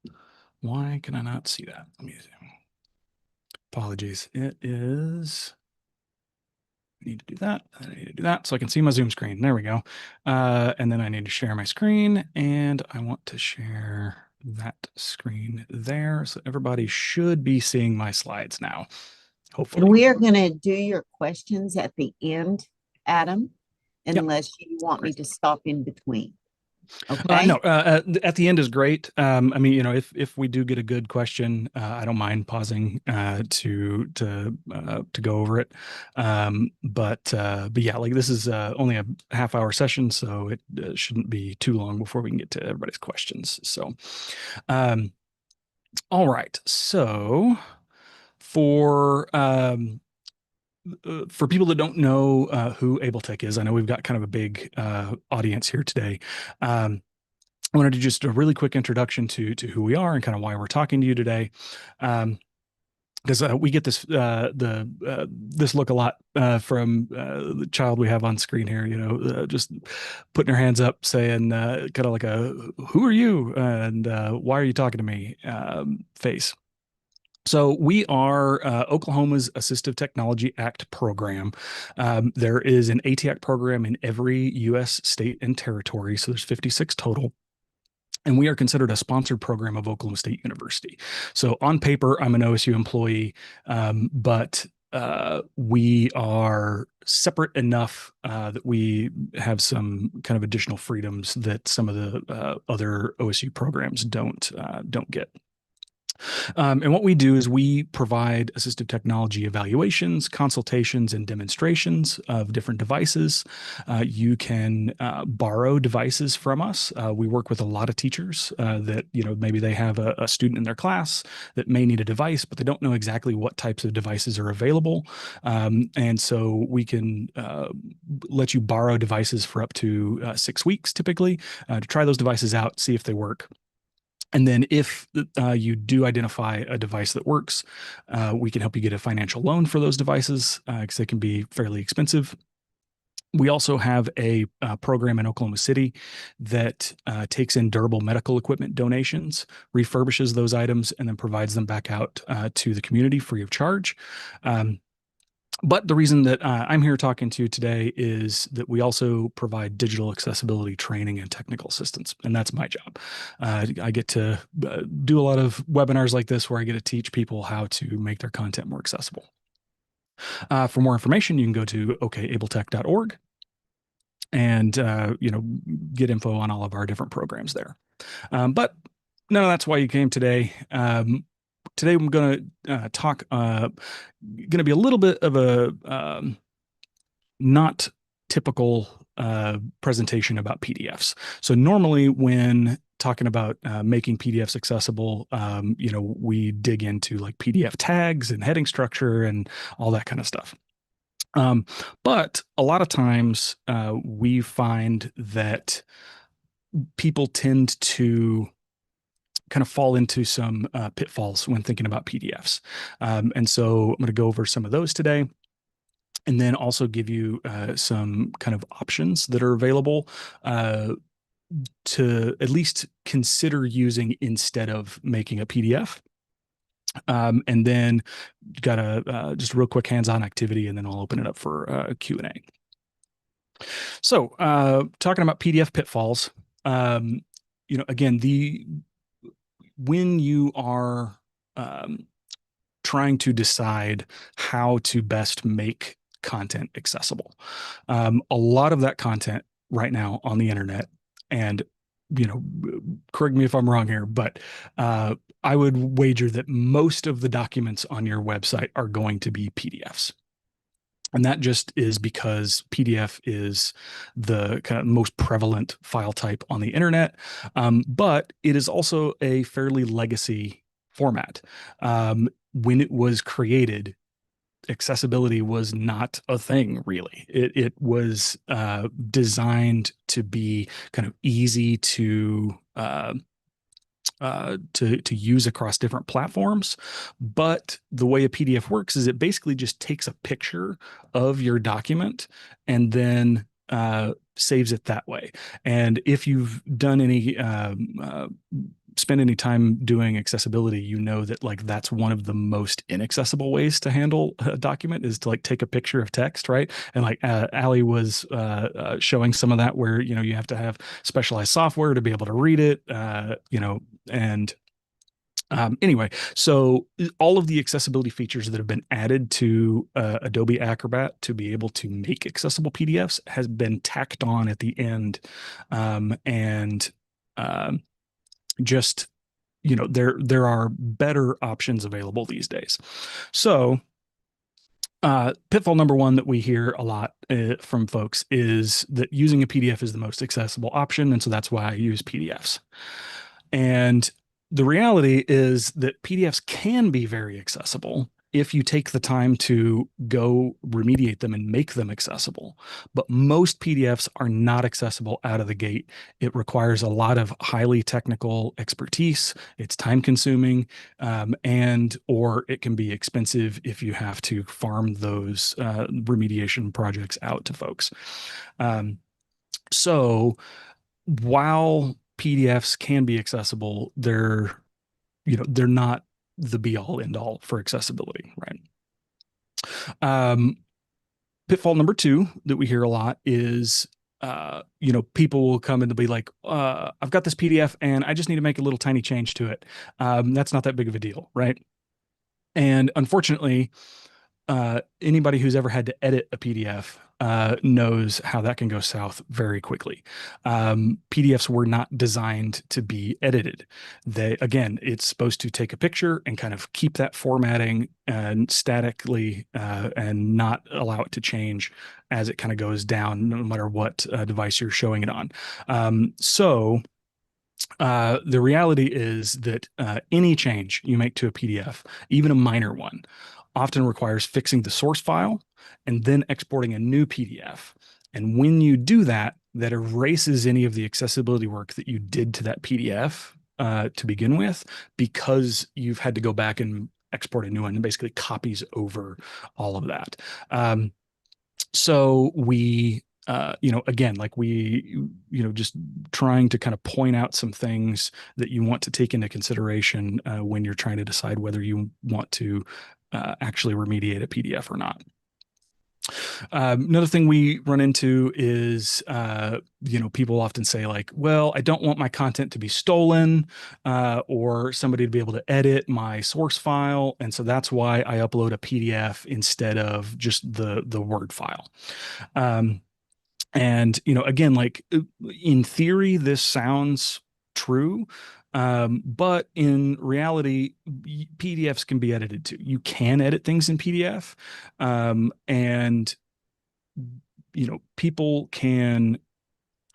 Why can I not see that? Let me see. Apologies. It is. I need to do that. I need to do that so I can see my Zoom screen. There we go. And then I need to share my screen, and I want to share that screen there. So everybody should be seeing my slides now, hopefully. And we are going to do your questions at the end, Adam, unless you want me to stop in between. Okay. No, at the end is great. I mean, if we do get a good question, I don't mind pausing to go over it. But yeah, like this is only a half-hour session, so it shouldn't be too long before we can get to everybody's questions. So, all right. So for people that don't know who AbleTech is, I know we've got kind of a big audience here today. I wanted to just a really quick introduction to who we are and kind of why we're talking to you today. Because we get this this look a lot from the child we have on screen here, just putting her hands up saying kind of like a "Who are you?" and "Why are you talking to me?" face. So we are Oklahoma's Assistive Technology Act program. There is an ATAC program in every U.S. state and territory, so there's 56 total. And we are considered a sponsored program of Oklahoma State University. So on paper, I'm an OSU employee, but we are separate enough that we have some kind of additional freedoms that some of the other OSU programs don't get. And what we do is we provide assistive technology evaluations, consultations, and demonstrations of different devices. You can borrow devices from us. We work with a lot of teachers that, maybe they have a student in their class that may need a device, but they don't know exactly what types of devices are available. And so we can let you borrow devices for up to 6 weeks, typically, to try those devices out, see if they work. And then if you do identify a device that works, we can help you get a financial loan for those devices because they can be fairly expensive. We also have a program in Oklahoma City that takes in durable medical equipment donations, refurbishes those items, and then provides them back out to the community free of charge. But the reason that I'm here talking to you today is that we also provide digital accessibility training and technical assistance, and that's my job. I get to do a lot of webinars like this where I get to teach people how to make their content more accessible. For more information, you can go to okabletech.org and get info on all of our different programs there. But no, that's why you came today. Today I'm going to talk, going to be a little bit of a not typical presentation about PDFs. So normally when talking about making PDFs accessible, we dig into like PDF tags and heading structure and all that kind of stuff. But a lot of times we find that people tend to kind of fall into some pitfalls when thinking about PDFs. And so I'm going to go over some of those today, and then also give you some kind of options that are available to at least consider using instead of making a PDF. And then got a just a real quick hands-on activity, and then I'll open it up for Q&A. So talking about PDF pitfalls, again, when you are trying to decide how to best make content accessible, a lot of that content right now on the internet, and correct me if I'm wrong here, but I would wager that most of the documents on your website are going to be PDFs. And that just is because PDF is the kind of most prevalent file type on the internet. But it is also a fairly legacy format. When it was created, accessibility was not a thing, really. It was designed to be kind of easy to use across different platforms. But the way a PDF works is it basically just takes a picture of your document and then saves it that way. And if you've done any spend any time doing accessibility, you know that like that's one of the most inaccessible ways to handle a document is to like take a picture of text, right? And like Allie was showing some of that where you have to have specialized software to be able to read it, and anyway, so all of the accessibility features that have been added to Adobe Acrobat to be able to make accessible PDFs has been tacked on at the end, and just there are better options available these days. So pitfall number one that we hear a lot from folks is that using a PDF is the most accessible option, and so that's why I use PDFs. And the reality is that PDFs can be very accessible if you take the time to go remediate them and make them accessible. But most PDFs are not accessible out of the gate. It requires a lot of highly technical expertise. It's time consuming, or it can be expensive if you have to farm those remediation projects out to folks. So while PDFs can be accessible, they're not the be all end all for accessibility, right? Pitfall number two that we hear a lot is, people will come and they'll be like, I've got this PDF and I just need to make a little tiny change to it. That's not that big of a deal, right? And unfortunately, anybody who's ever had to edit a PDF knows how that can go south very quickly. PDFs were not designed to be edited. Again, it's supposed to take a picture and kind of keep that formatting and statically and not allow it to change as it kind of goes down, no matter what device you're showing it on. So the reality is that any change you make to a PDF, even a minor one, often requires fixing the source file and then exporting a new PDF. And when you do that, that erases any of the accessibility work that you did to that PDF to begin with, because you've had to go back and export a new one and basically copies over all of that. So we again, like just trying to kind of point out some things that you want to take into consideration when you're trying to decide whether you want to actually remediate a PDF or not. Another thing we run into is, people often say like, well, I don't want my content to be stolen, or somebody to be able to edit my source file. And so that's why I upload a PDF instead of just the Word file. And, again, like in theory, this sounds true. But in reality, PDFs can be edited too. You can edit things in PDF. And people can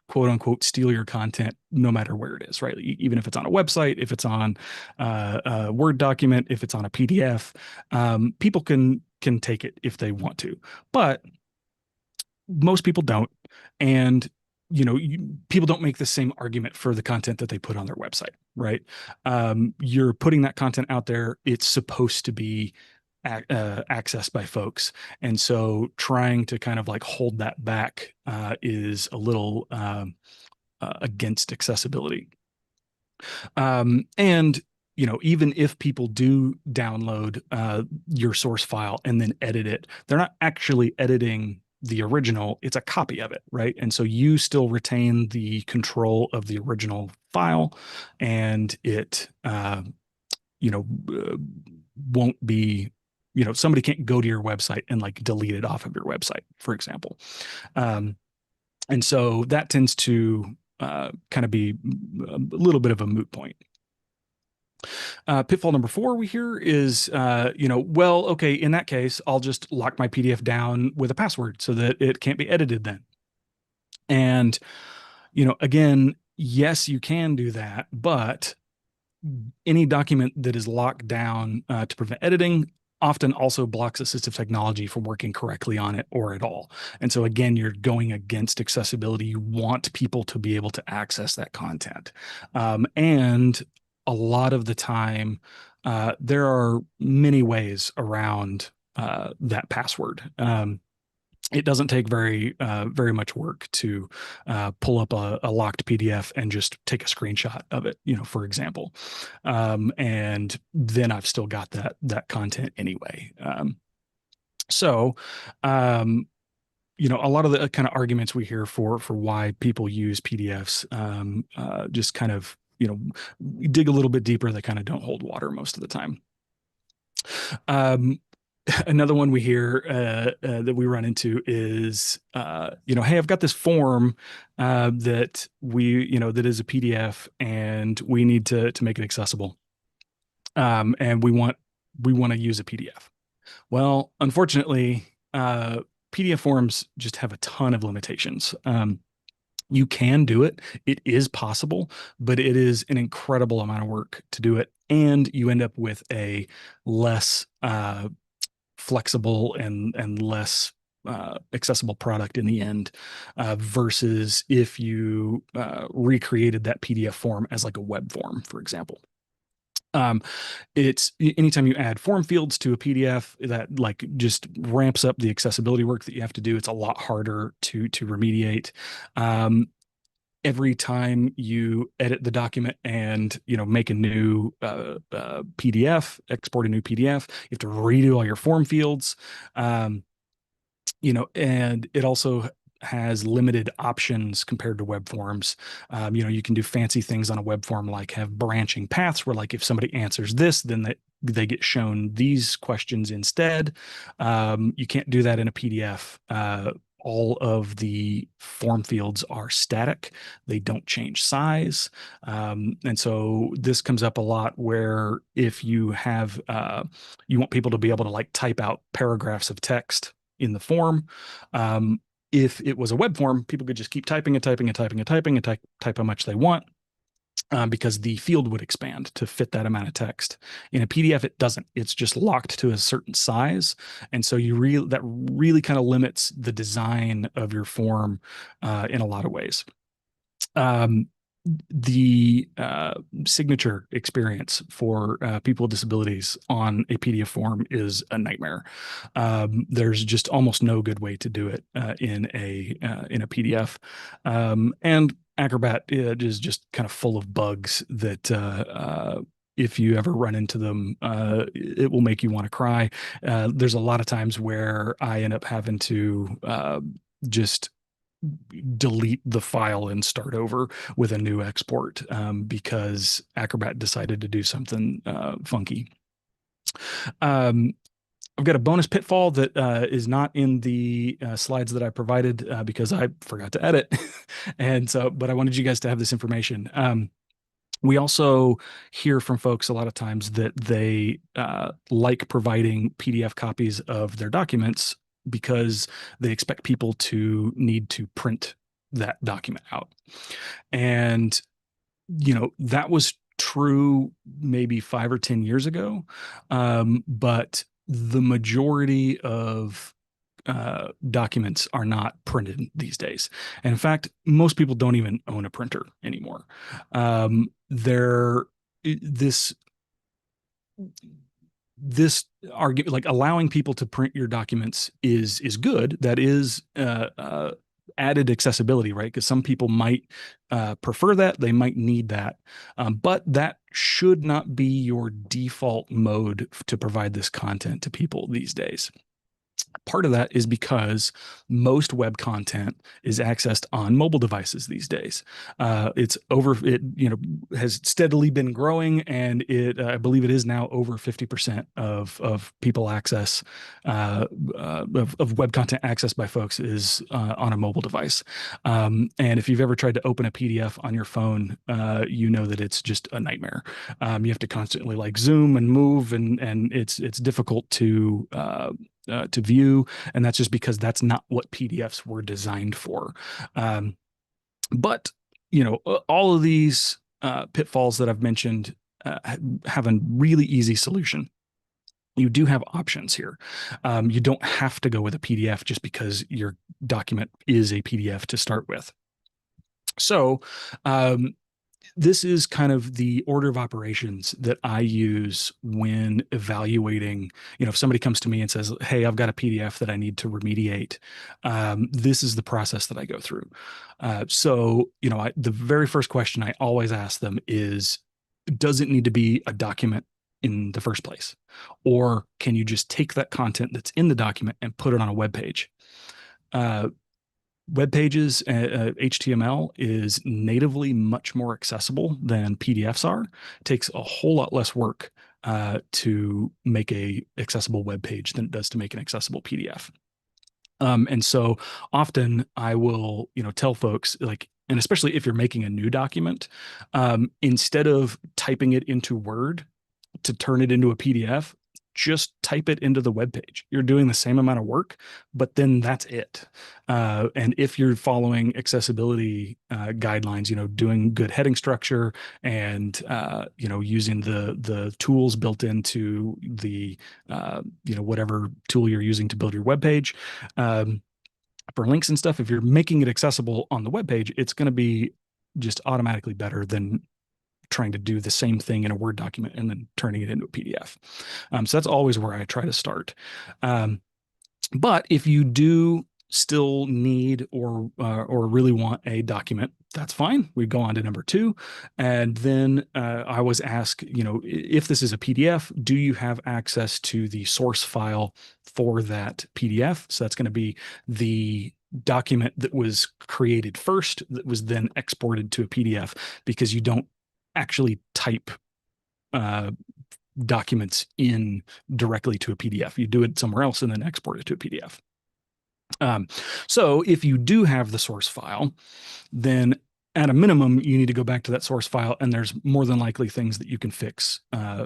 quote unquote steal your content no matter where it is, right? Even if it's on a website, if it's on a Word document, if it's on a PDF, people can take it if they want to, but most people don't. And people don't make the same argument for the content that they put on their website, right? You're putting that content out there. It's supposed to be accessed by folks. And so trying to kind of like hold that back is a little against accessibility. And even if people do download your source file and then edit it, they're not actually editing the original, it's a copy of it, right? And so you still retain the control of the original file, and it won't be, somebody can't go to your website and like delete it off of your website, for example. And so that tends to kind of be a little bit of a moot point. Pitfall number 4 we hear is, well, okay, in that case, I'll just lock my PDF down with a password so that it can't be edited then. And, again, yes, you can do that, but any document that is locked down to prevent editing often also blocks assistive technology from working correctly on it or at all. And so again, you're going against accessibility. You want people to be able to access that content. And a lot of the time, there are many ways around that password. It doesn't take very much work to pull up a locked PDF and just take a screenshot of it, for example. And then I've still got that content anyway. So a lot of the kind of arguments we hear for why people use PDFs just kind of, dig a little bit deeper. They kind of don't hold water most of the time. Another one we hear that we run into is, hey, I've got this form that that is a PDF, and we need to make it accessible, and we want to use a PDF. Well, unfortunately, PDF forms just have a ton of limitations. You can do it. It is possible, but it is an incredible amount of work to do it, and you end up with a less flexible and less accessible product in the end, versus if you recreated that PDF form as like a web form, for example. It's anytime you add form fields to a PDF, that like just ramps up the accessibility work that you have to do. It's a lot harder to remediate. Every time you edit the document and make a new PDF, export a new PDF, you have to redo all your form fields. And it also has limited options compared to web forms. You can do fancy things on a web form, like have branching paths where like if somebody answers this, then they get shown these questions instead. You can't do that in a PDF. All of the form fields are static. They don't change size. And so this comes up a lot where if you have, you want people to be able to like type out paragraphs of text in the form. If it was a web form, people could just keep typing and typing and typing and typing and type how much they want. Because the field would expand to fit that amount of text. In a PDF, it doesn't. It's just locked to a certain size, and so that really kind of limits the design of your form in a lot of ways. The signature experience for people with disabilities on a PDF form is a nightmare. There's just almost no good way to do it in a PDF, and Acrobat is just kind of full of bugs that if you ever run into them, it will make you want to cry. There's a lot of times where I end up having to just delete the file and start over with a new export because Acrobat decided to do something funky. I've got a bonus pitfall that is not in the slides that I provided because I forgot to edit. And so, but I wanted you guys to have this information. We also hear from folks a lot of times that they like providing PDF copies of their documents because they expect people to need to print that document out. And, that was true maybe 5 or 10 years ago. But the majority of documents are not printed these days. And in fact, most people don't even own a printer anymore. This argument, like allowing people to print your documents is good. That is added accessibility, right? Because some people might prefer that, they might need that, but that should not be your default mode to provide this content to people these days. Part of that is because most web content is accessed on mobile devices these days. It has steadily been growing, and I believe it is now over 50% of people access of web content accessed by folks is on a mobile device. And if you've ever tried to open a PDF on your phone, you know that it's just a nightmare. You have to constantly like zoom and move, and it's difficult to view, and that's just because that's not what PDFs were designed for. But all of these pitfalls that I've mentioned have a really easy solution. You do have options here. You don't have to go with a PDF just because your document is a PDF to start with. So this is kind of the order of operations that I use when evaluating, if somebody comes to me and says, hey, I've got a PDF that I need to remediate. This is the process that I go through. The very first question I always ask them is, does it need to be a document in the first place? Or can you just take that content that's in the document and put it on a web page? Web pages, HTML is natively much more accessible than PDFs are. It takes a whole lot less work to make a accessible web page than it does to make an accessible PDF. And so often I will, tell folks like, and especially if you're making a new document, instead of typing it into Word to turn it into a PDF, just type it into the web page. You're doing the same amount of work, but then that's it. And if you're following accessibility guidelines, doing good heading structure and using the tools built into the whatever tool you're using to build your web page, for links and stuff, if you're making it accessible on the web page, it's going to be just automatically better than trying to do the same thing in a Word document and then turning it into a PDF. So that's always where I try to start. But if you do still need or really want a document, that's fine. We go on to number 2. And then I always ask, if this is a PDF, do you have access to the source file for that PDF? So that's going to be the document that was created first, that was then exported to a PDF, because you don't actually type documents in directly to a PDF. You do it somewhere else and then export it to a PDF. So if you do have the source file, then at a minimum, you need to go back to that source file, and there's more than likely things that you can fix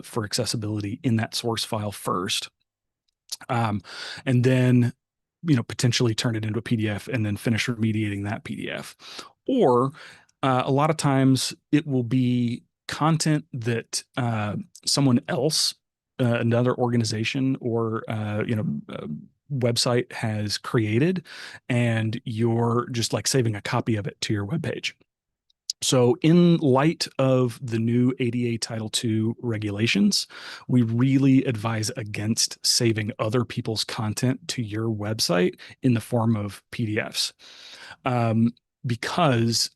for accessibility in that source file first. And then, potentially turn it into a PDF and then finish remediating that PDF. Or a lot of times it will be content that someone else, another organization or website has created, and you're just like saving a copy of it to your webpage. So in light of the new ADA Title II regulations, we really advise against saving other people's content to your website in the form of PDFs, because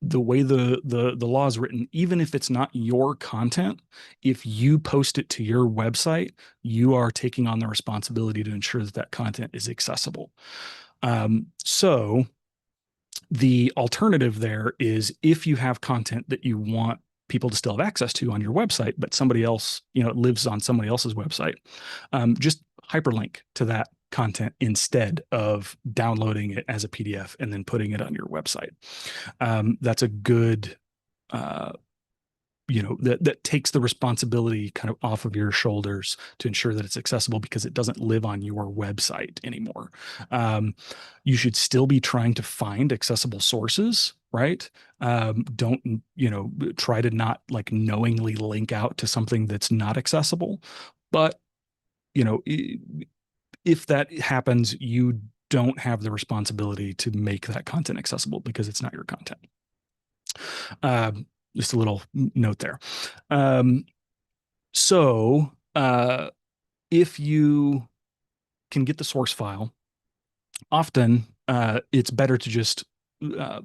the way the law is written, even if it's not your content, if you post it to your website, you are taking on the responsibility to ensure that that content is accessible. So the alternative there is, if you have content that you want people to still have access to on your website, but somebody else, it lives on somebody else's website, just hyperlink to that content instead of downloading it as a PDF and then putting it on your website. That's a good, that takes the responsibility kind of off of your shoulders to ensure that it's accessible, because it doesn't live on your website anymore. You should still be trying to find accessible sources, right? Don't, try to not like knowingly link out to something that's not accessible. But, if that happens, you don't have the responsibility to make that content accessible because it's not your content. Just a little note there. So if you can get the source file, often it's better to just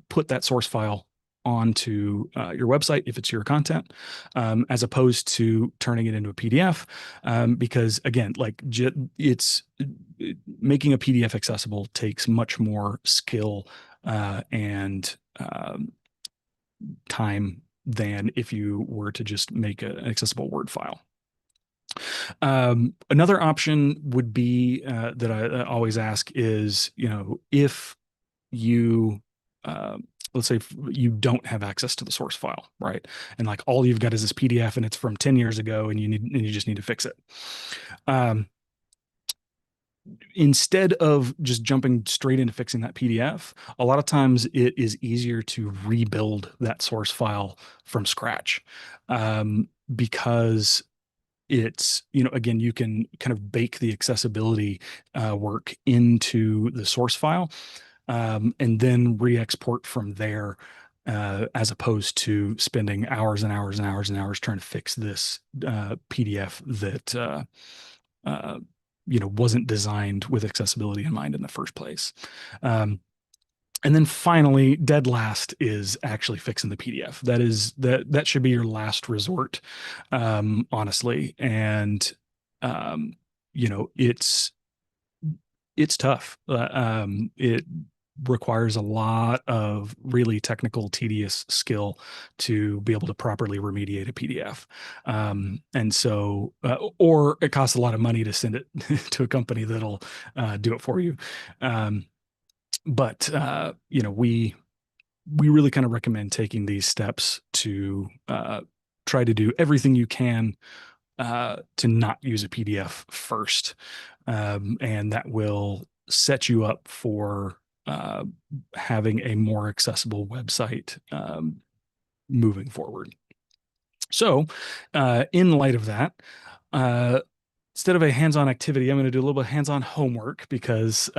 put that source file onto your website if it's your content, as opposed to turning it into a PDF, because again, like it's making a PDF accessible takes much more skill and time than if you were to just make an accessible Word file. Another option would be that I always ask is, if you let's say you don't have access to the source file, right? And like all you've got is this PDF and it's from 10 years ago and you just need to fix it. Instead of just jumping straight into fixing that PDF, a lot of times it is easier to rebuild that source file from scratch, because it's, again, you can kind of bake the accessibility work into the source file, and then re-export from there, as opposed to spending hours and hours and hours and hours trying to fix this PDF that wasn't designed with accessibility in mind in the first place. And then finally, dead last is actually fixing the PDF. That should be your last resort, honestly. And it's tough. It requires a lot of really technical, tedious skill to be able to properly remediate a PDF. And so, or it costs a lot of money to send it to a company that'll do it for you. But we really kind of recommend taking these steps to try to do everything you can to not use a PDF first. And that will set you up for having a more accessible website moving forward. So in light of that, instead of a hands-on activity, I'm going to do a little bit of hands-on homework, because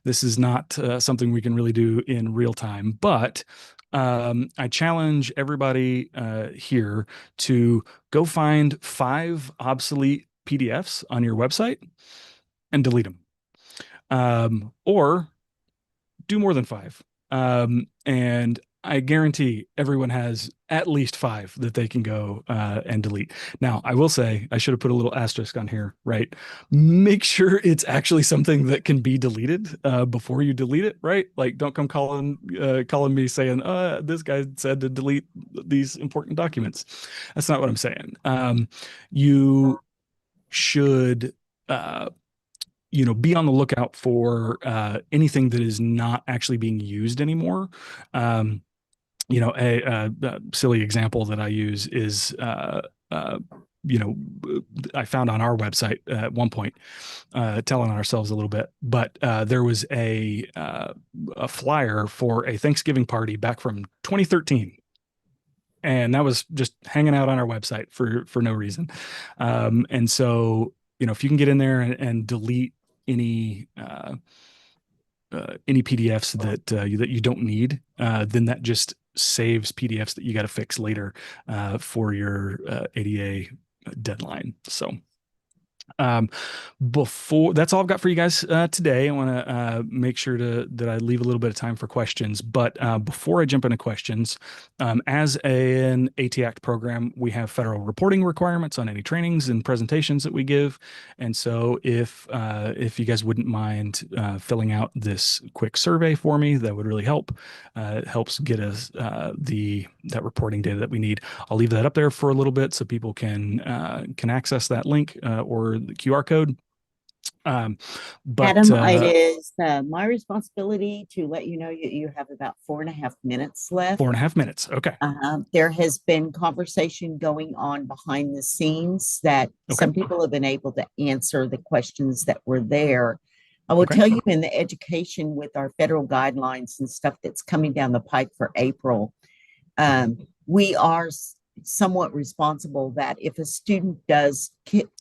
this is not something we can really do in real time. But I challenge everybody here to go find 5 obsolete PDFs on your website and delete them, or do more than 5. And I guarantee everyone has at least 5 that they can go and delete. Now, I will say, I should have put a little asterisk on here, right? Make sure it's actually something that can be deleted before you delete it, right? Like, don't come calling me saying, this guy said to delete these important documents. That's not what I'm saying. You should be on the lookout for anything that is not actually being used anymore. A silly example that I use is, I found on our website at one point, telling on ourselves a little bit, but there was a flyer for a Thanksgiving party back from 2013. And that was just hanging out on our website for no reason. And so, if you can get in there and delete any PDFs that you don't need, then that just saves PDFs that you got to fix later for your ADA deadline. So Um, before that's all I've got for you guys today. I want to make sure that I leave a little bit of time for questions. But before I jump into questions, as an AT Act program, we have federal reporting requirements on any trainings and presentations that we give. And so if you guys wouldn't mind filling out this quick survey for me, that would really help. It helps get us that reporting data that we need. I'll leave that up there for a little bit so people can access that link or the QR code. But Adam, it is my responsibility to let you know you have about 4.5 minutes left. 4.5 minutes. Okay. There has been conversation going on behind the scenes that some people have been able to answer the questions that were there. I will tell you, in the education with our federal guidelines and stuff that's coming down the pike for April, we are somewhat responsible that if a student does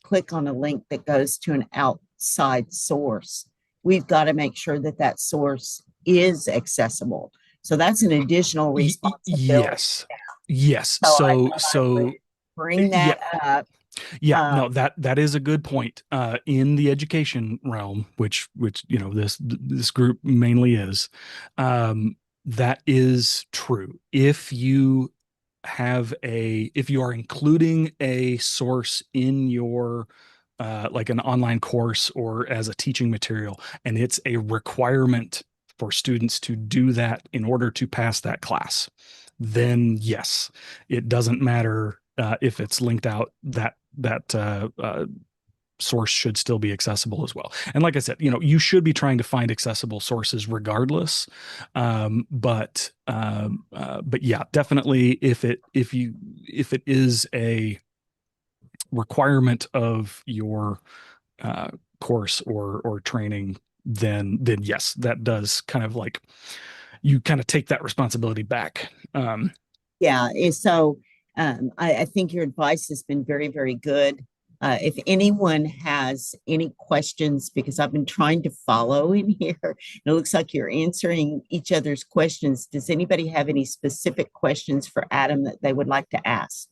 click on a link that goes to an outside source, we've got to make sure that that source is accessible. So that's an additional responsibility. Yes. So bring that up. Yeah, no, that is a good point. In the education realm, which this group mainly is, that is true. If you are including a source in your like an online course or as a teaching material, and it's a requirement for students to do that in order to pass that class, then yes, it doesn't matter if it's linked out, that source should still be accessible as well. And like I said, you should be trying to find accessible sources regardless. But yeah, definitely if it is a requirement of your course or training, then yes, that does kind of like you kind of take that responsibility back. Yeah. So I think your advice has been very, very good. If anyone has any questions, because I've been trying to follow in here, and it looks like you're answering each other's questions. Does anybody have any specific questions for Adam that they would like to ask?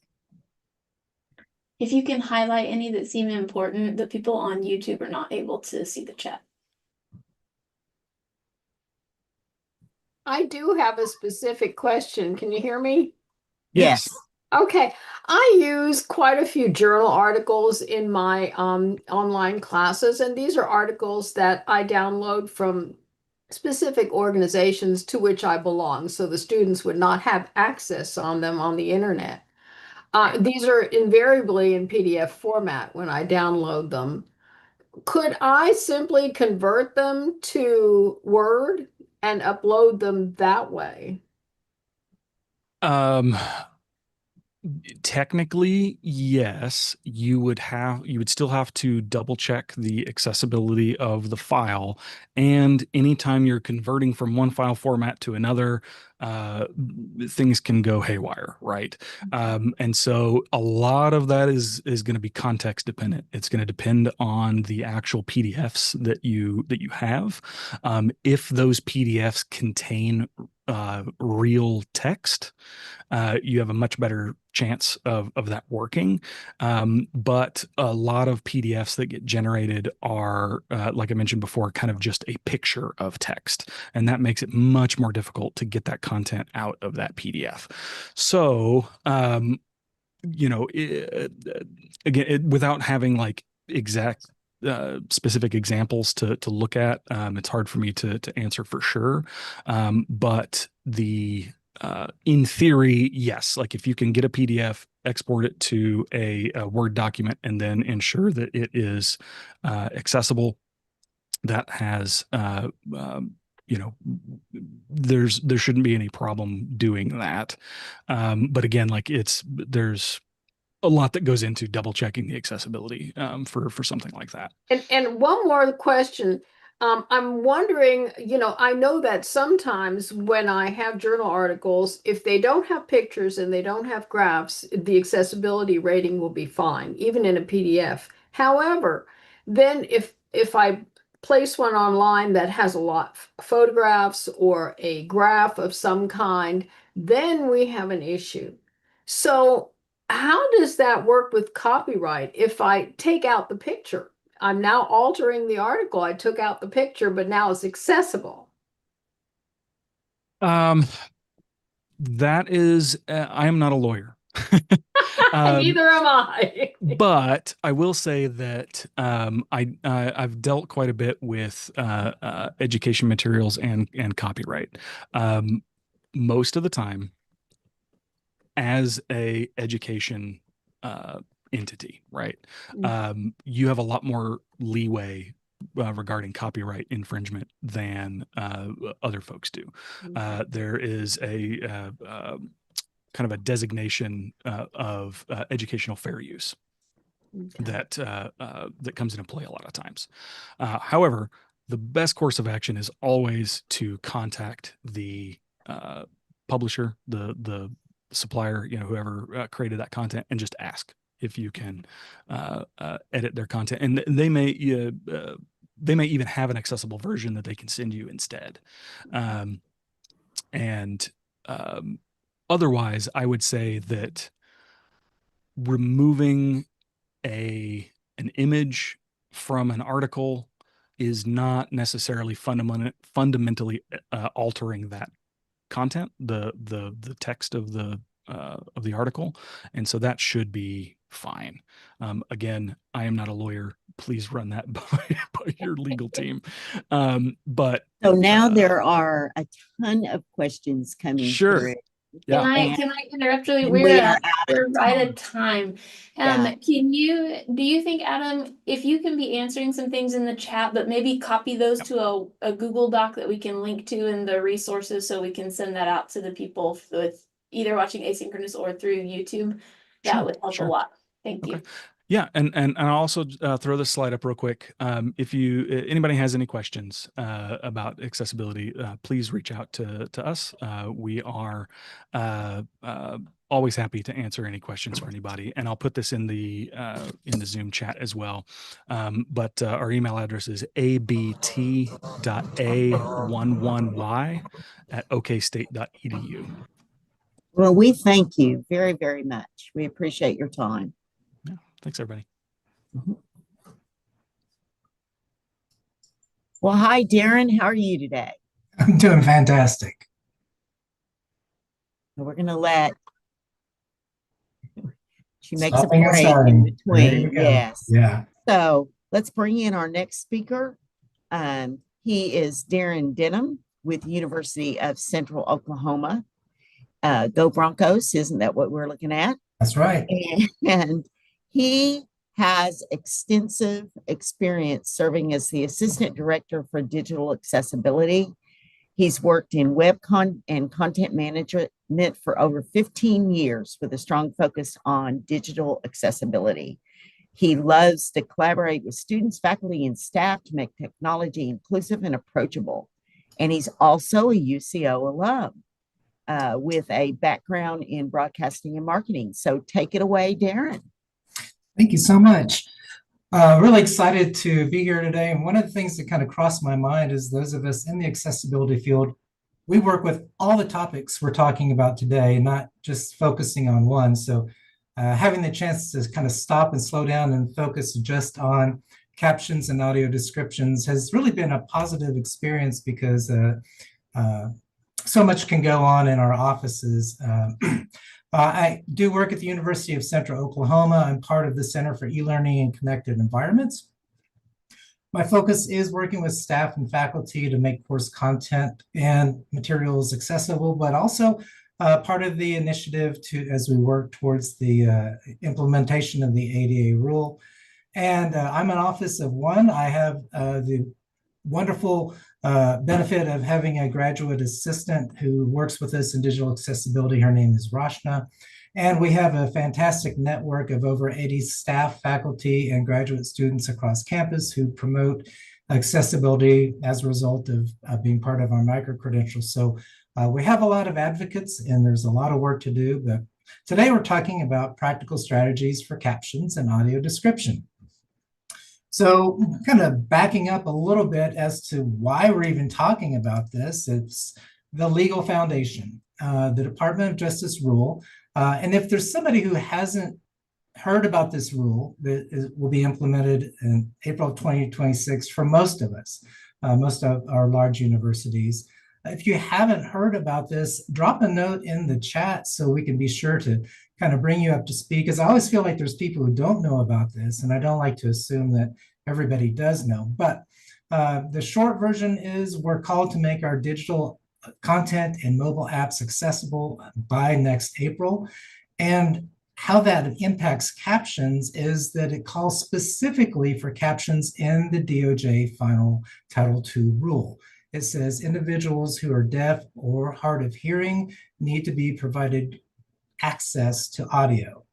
If you can highlight any that seem important, the people on YouTube are not able to see the chat. I do have a specific question. Can you hear me? Yes. Okay. I use quite a few journal articles in my online classes, and these are articles that I download from specific organizations to which I belong, so the students would not have access on them on the internet. These are invariably in PDF format when I download them. Could I simply convert them to Word and upload them that way? Technically, yes, you would still have to double check the accessibility of the file. And anytime you're converting from one file format to another, things can go haywire, right? And so a lot of that is going to be context dependent. It's going to depend on the actual PDFs that you have. If those PDFs contain real text, you have a much better chance of that working. But a lot of PDFs that get generated are, like I mentioned before, kind of just a picture of text. And that makes it much more difficult to get that content out of that PDF. So, again, without having like exact specific examples to look at, it's hard for me to answer for sure. But in theory, yes, like if you can get a PDF, export it to a Word document, and then ensure that it is accessible, that has there shouldn't be any problem doing that. But again, like there's a lot that goes into double checking the accessibility for something like that. And one more question. I'm wondering, I know that sometimes when I have journal articles, if they don't have pictures and they don't have graphs, the accessibility rating will be fine, even in a PDF. However, then if I place one online that has a lot of photographs or a graph of some kind, then we have an issue. So how does that work with copyright? If I take out the picture, I'm now altering the article. I took out the picture, but now it's accessible. That is, I am not a lawyer. Neither am I. But I will say that I've dealt quite a bit with education materials and copyright. Most of the time, as a education entity, right? You have a lot more leeway regarding copyright infringement than other folks do. There is a kind of a designation of educational fair use that that comes into play a lot of times. However, the best course of action is always to contact the publisher, the supplier, whoever created that content, and just ask if you can edit their content, and they may even have an accessible version that they can send you instead. Otherwise, I would say that removing an image from an article is not necessarily fundamentally altering that content, the text of the article, and so that should be fine. Again, I am not a lawyer. Please run that by your legal team. But so now there are a ton of questions coming sure. through. Yeah. Can I interrupt really? And We're right at time. Yeah. Do you think, Adam, if you can be answering some things in the chat, but maybe copy those to a Google Doc that we can link to in the resources so we can send that out to the people with either watching asynchronous or through YouTube? That would help a lot. Thank you. Yeah, and I'll also throw this slide up real quick. If anybody has any questions about accessibility, please reach out to us. We are always happy to answer any questions for anybody, and I'll put this in the Zoom chat as well. But our email address is abt.a11y@okstate.edu. Well, we thank you very, very much. We appreciate your time. Yeah, thanks, everybody. Well, hi, Darren. How are you today? I'm doing fantastic. We're going to let she makes Stopping a and break starting. in between. Yes. Yeah. So let's bring in our next speaker. He is Darren Denham with the University of Central Oklahoma. Go Broncos, isn't that what we're looking at? That's right. And he has extensive experience serving as the Assistant Director for Digital Accessibility. He's worked in web and content management for over 15 years with a strong focus on digital accessibility. He loves to collaborate with students, faculty, and staff to make technology inclusive and approachable. And he's also a UCO alum with a background in broadcasting and marketing. So take it away, Darren. Thank you so much. Really excited to be here today. And one of the things that kind of crossed my mind is those of us in the accessibility field, we work with all the topics we're talking about today, not just focusing on one. So having the chance to kind of stop and slow down and focus just on captions and audio descriptions has really been a positive experience because so much can go on in our offices. I do work at the University of Central Oklahoma. I'm part of the Center for E-Learning and Connected Environments. My focus is working with staff and faculty to make course content and materials accessible, but also part of the initiative as we work towards the implementation of the ADA rule. And I'm an office of one. I have the wonderful benefit of having a graduate assistant who works with us in digital accessibility. Her name is Rashna. And we have a fantastic network of over 80 staff, faculty, and graduate students across campus who promote accessibility as a result of being part of our micro-credentials. So we have a lot of advocates and there's a lot of work to do, but today we're talking about practical strategies for captions and audio description. So kind of backing up a little bit as to why we're even talking about this, it's the legal foundation. The Department of Justice rule And if there's somebody who hasn't heard about this rule that will be implemented in April of 2026 for most of us, most of our large universities. If you haven't heard about this, drop a note in the chat so we can be sure to kind of bring you up to speed, because I always feel like there's people who don't know about this, and I don't like to assume that everybody does know. But the short version is we're called to make our digital content and mobile apps accessible by next April. And how that impacts captions is that it calls specifically for captions in the DOJ final Title II rule. It says individuals who are deaf or hard of hearing need to be provided access to audio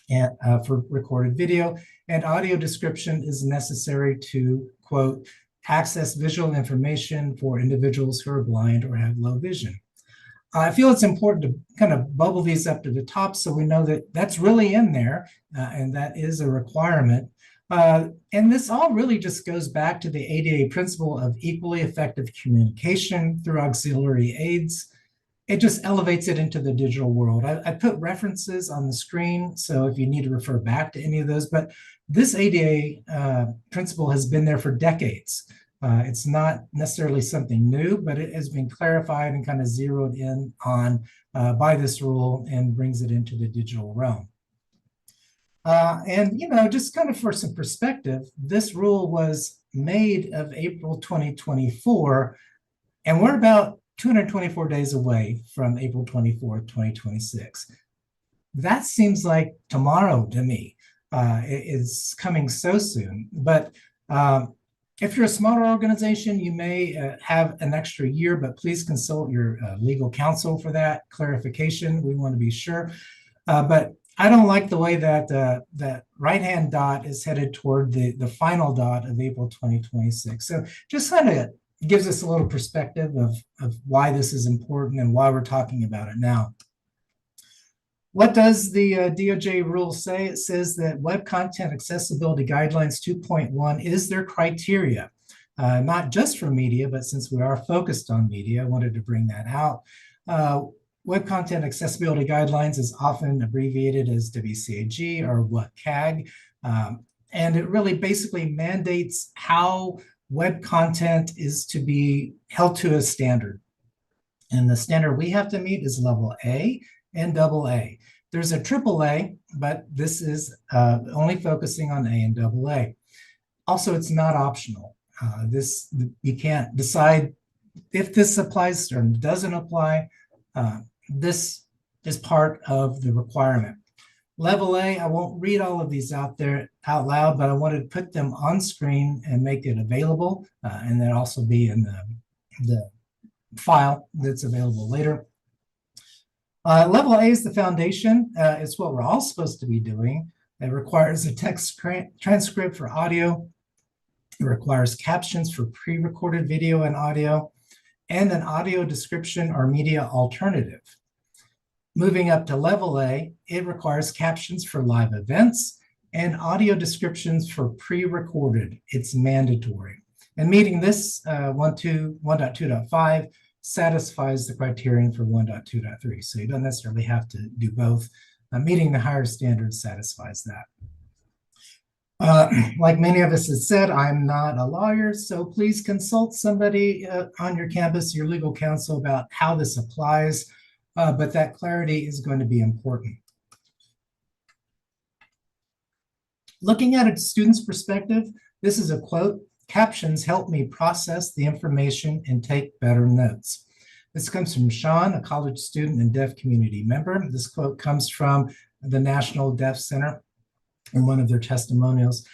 and for recorded video, and audio description is necessary to, quote, access visual information for individuals who are blind or have low vision. I feel it's important to kind of bubble these up to the top so we know that that's really in there, and that is a requirement. And this all really just goes back to the ADA principle of equally effective communication through auxiliary aids. It just elevates it into the digital world. I put references on the screen, so if you need to refer back to any of those, but this ADA principle has been there for decades. It's not necessarily something new, but it has been clarified and kind of zeroed in on by this rule and brings it into the digital realm. And, just kind of for some perspective, this rule was made of April 2024, and we're about 224 days away from April 24th, 2026. That seems like tomorrow to me. It's coming so soon, but if you're a smaller organization, you may have an extra year, but please consult your legal counsel for that clarification. We want to be sure. But I don't like the way that that right-hand dot is headed toward the final dot of April 2026. So just kind of gives us a little perspective of why this is important and why we're talking about it now. What does the DOJ rule say? It says that Web Content Accessibility Guidelines 2.1 is their criteria, not just for media, but since we are focused on media, I wanted to bring that out. Web Content Accessibility Guidelines is often abbreviated as WCAG or WCAG, and it really basically mandates how web content is to be held to a standard. And the standard we have to meet is level A and AA. There's a AAA, but this is only focusing on A and AA. Also, it's not optional. You can't decide if this applies or doesn't apply. This is part of the requirement. Level A, I won't read all of these out loud, but I wanted to put them on screen and make it available, and then also be in the file that's available later. Level A is the foundation. It's what we're all supposed to be doing. It requires a text transcript for audio. It requires captions for pre-recorded video and audio, and an audio description or media alternative. Moving up to level A, it requires captions for live events and audio descriptions for pre-recorded. It's mandatory. And meeting this 1.2.5 satisfies the criterion for 1.2.3. So you don't necessarily have to do both. Meeting the higher standards satisfies that. Like many of us have said, I'm not a lawyer, so please consult somebody on your campus, your legal counsel, about how this applies, but that clarity is going to be important. Looking at a student's perspective, this is a quote: "Captions help me process the information and take better notes." This comes from Sean, a college student and deaf community member. This quote comes from the National Deaf Center in one of their testimonials.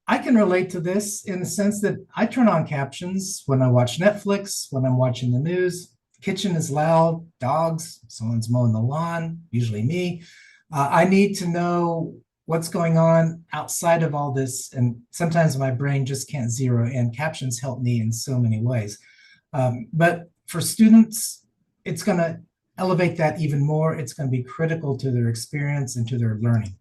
I can relate to this in the sense that I turn on captions when I watch Netflix, when I'm watching the news. Kitchen is loud, dogs, someone's mowing the lawn, usually me. I need to know what's going on outside of all this, and sometimes my brain just can't zero in. Captions help me in so many ways. But for students, it's going to elevate that even more. It's going to be critical to their experience and to their learning.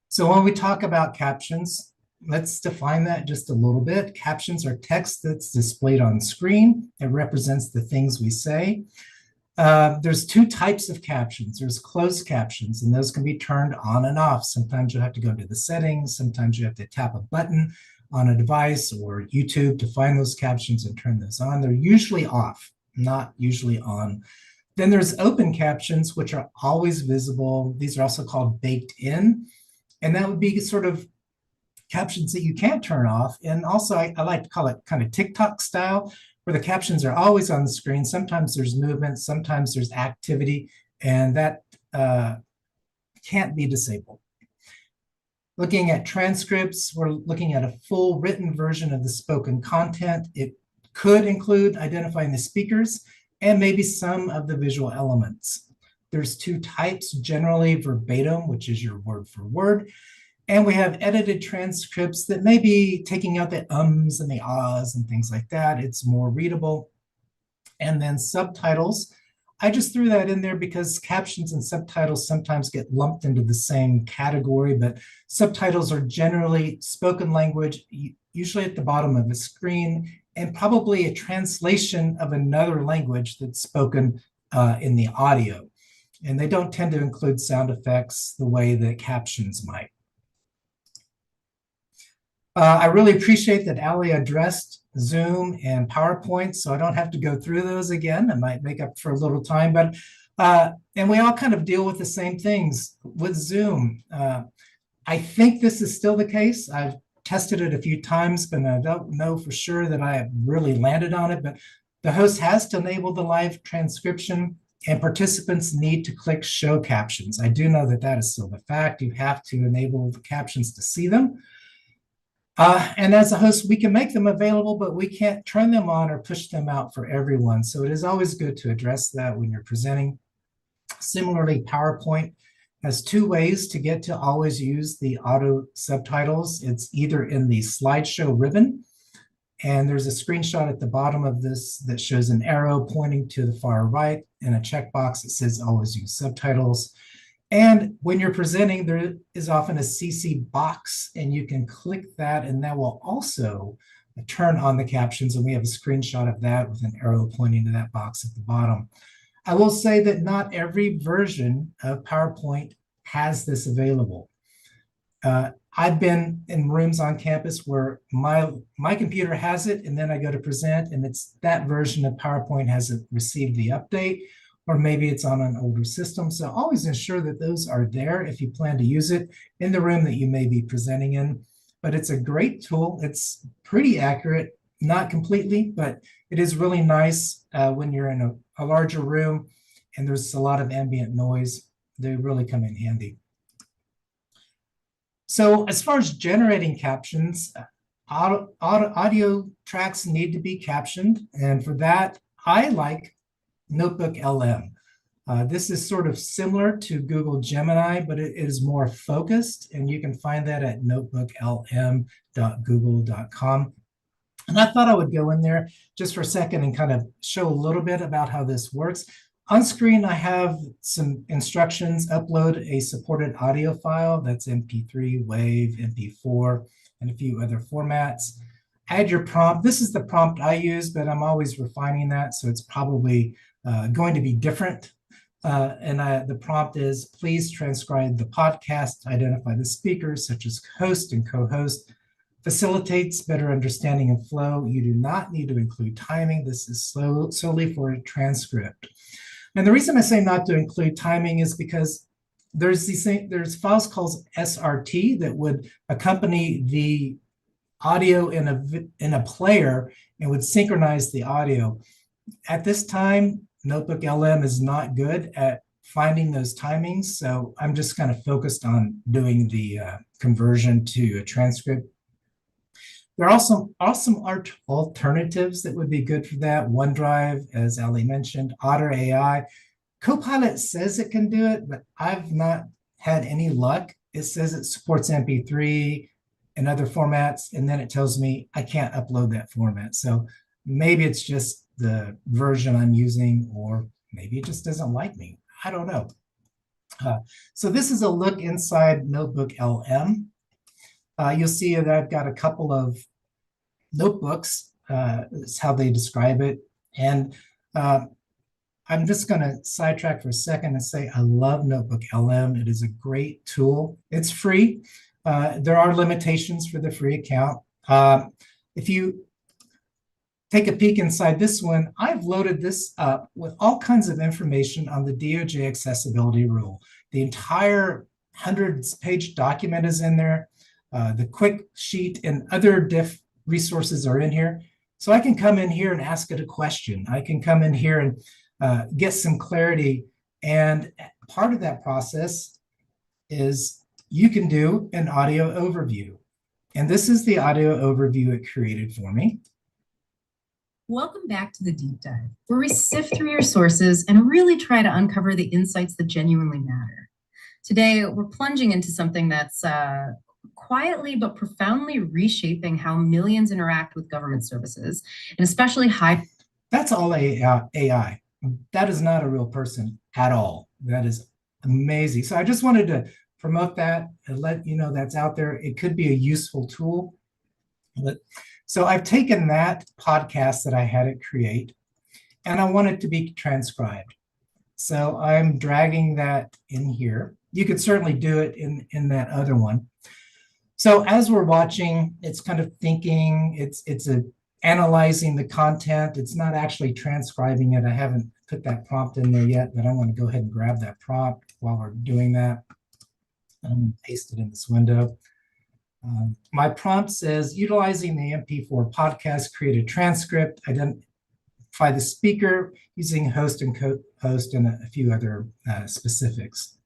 So when we talk about captions, let's define that just a little bit. Captions are text that's displayed on screen. It represents the things we say. There's two types of captions. There's closed captions, and those can be turned on and off. Sometimes you have to go to the settings. Sometimes you have to tap a button on a device or YouTube to find those captions and turn those on. They're usually off, not usually on. Then there's open captions, which are always visible. These are also called baked in. And that would be sort of captions that you can't turn off. And also, I like to call it kind of TikTok style, where the captions are always on the screen. Sometimes there's movement, sometimes there's activity, and that can't be disabled. Looking at transcripts, we're looking at a full written version of the spoken content. It could include identifying the speakers and maybe some of the visual elements. There's two types, generally verbatim, which is your word for word, and we have edited transcripts that may be taking out the ums and the ahs and things like that. It's more readable. And then subtitles. I just threw that in there because captions and subtitles sometimes get lumped into the same category, but subtitles are generally spoken language, usually at the bottom of a screen, and probably a translation of another language that's spoken in the audio. And they don't tend to include sound effects the way that captions might. I really appreciate that Ali addressed Zoom and PowerPoint, so I don't have to go through those again. I might make up for a little time, but and we all kind of deal with the same things with Zoom. I think this is still the case. I've tested it a few times, but I don't know for sure that I have really landed on it. But the host has to enable the live transcription, and participants need to click show captions. I do know that that is still the fact. You have to enable the captions to see them. And as a host, we can make them available, but we can't turn them on or push them out for everyone. So it is always good to address that when you're presenting. Similarly, PowerPoint has two ways to get to always use the auto subtitles. It's either in the slideshow ribbon, and there's a screenshot at the bottom of this that shows an arrow pointing to the far right and a checkbox that says always use subtitles. And when you're presenting, there is often a CC box, and you can click that, and that will also turn on the captions. And we have a screenshot of that with an arrow pointing to that box at the bottom. I will say that not every version of PowerPoint has this available. I've been in rooms on campus where my computer has it, and then I go to present, and it's that version of PowerPoint hasn't received the update, or maybe it's on an older system. So always ensure that those are there if you plan to use it in the room that you may be presenting in. But it's a great tool. It's pretty accurate, not completely, but it is really nice when you're in a larger room and there's a lot of ambient noise. They really come in handy. So as far as generating captions, audio tracks need to be captioned. And for that, I like Notebook LM. This is sort of similar to Google Gemini, but it is more focused, and you can find that at notebooklm.google.com. And I thought I would go in there just for a second and kind of show a little bit about how this works. On screen, I have some instructions. Upload a supported audio file. That's MP3, WAV, MP4, and a few other formats. Add your prompt. This is the prompt I use, but I'm always refining that, so it's probably going to be different. The prompt is, please transcribe the podcast, identify the speakers, such as host and co-host, facilitates better understanding and flow. You do not need to include timing. This is solely for a transcript. And the reason I say not to include timing is because there's files called SRT that would accompany the audio in a player and would synchronize the audio. At this time, Notebook LM is not good at finding those timings, so I'm just kind of focused on doing the conversion to a transcript. There are also awesome alternatives that would be good for that. OneDrive, as Ali mentioned, Otter AI. Copilot says it can do it, but I've not had any luck. It says it supports MP3 and other formats, and then it tells me I can't upload that format. So maybe it's just the version I'm using, or maybe it just doesn't like me. I don't know. So this is a look inside Notebook LM. You'll see that I've got a couple of notebooks. That's how they describe it. And I I'm just going to sidetrack for a second and say I love Notebook LM. It is a great tool. It's free. There are limitations for the free account. If you take a peek inside this one, I've loaded this up with all kinds of information on the DOJ accessibility rule. The entire 100-page document is in there. The quick sheet and other diff resources are in here. So I can come in here and ask it a question. I can come in here and get some clarity. And part of that process is you can do an audio overview. And this is the audio overview it created for me. Welcome back to the Deep Dive, where we sift through your sources and really try to uncover the insights that genuinely matter. Today, we're plunging into something that's quietly but profoundly reshaping how millions interact with government services, and especially high. That's all AI. That is not a real person at all. That is amazing. So I just wanted to promote that and let you know that's out there. It could be a useful tool. So I've taken that podcast that I had it create, and I want it to be transcribed. So I'm dragging that in here. You could certainly do it in that other one. So as we're watching, it's kind of thinking, it's analyzing the content. It's not actually transcribing it. I haven't put that prompt in there yet, but I'm going to go ahead and grab that prompt while we're doing that. I'm going to paste it in this window. My prompt says, utilizing the MP4 podcast, create a transcript, identify the speaker using host and co-host and a few other specifics.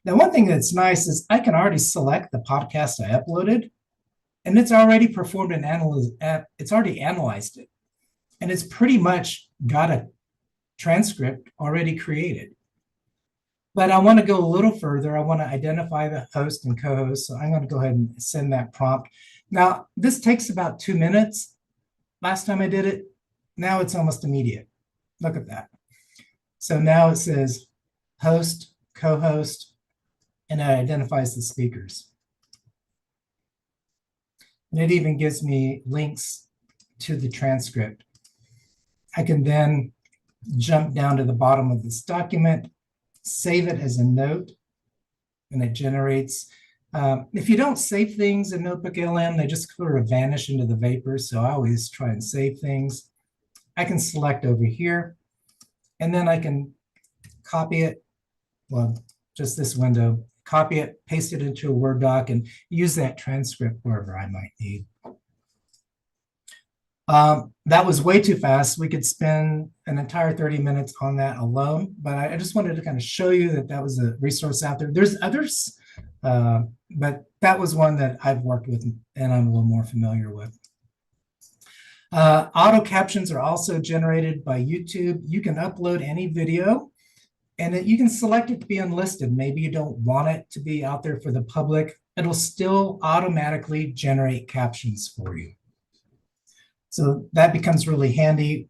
Now, one thing that's nice is I can already select the podcast I uploaded, and it's already performed an it's already analyzed it. And it's pretty much got a transcript already created. But I want to go a little further. I want to identify the host and co-host. So I'm going to go ahead and send that prompt. Now, this takes about 2 minutes. Last time I did it, now it's almost immediate. Look at that. So now it says host, co-host, and it identifies the speakers. And it even gives me links to the transcript. I can then jump down to the bottom of this document, save it as a note, and it generates. If you don't save things in Notebook LM, they just sort of vanish into the vapor. So I always try and save things. I can select over here, and then I can copy it. Well, just this window, copy it, paste it into a Word doc, and use that transcript wherever I might need. That was way too fast. We could spend an entire 30 minutes on that alone, but I just wanted to kind of show you that that was a resource out there. There's others, but that was one that I've worked with and I'm a little more familiar with. Auto captions are also generated by YouTube. You can upload any video and you can select it to be unlisted. Maybe you don't want it to be out there for the public. It'll still automatically generate captions for you. So that becomes really handy.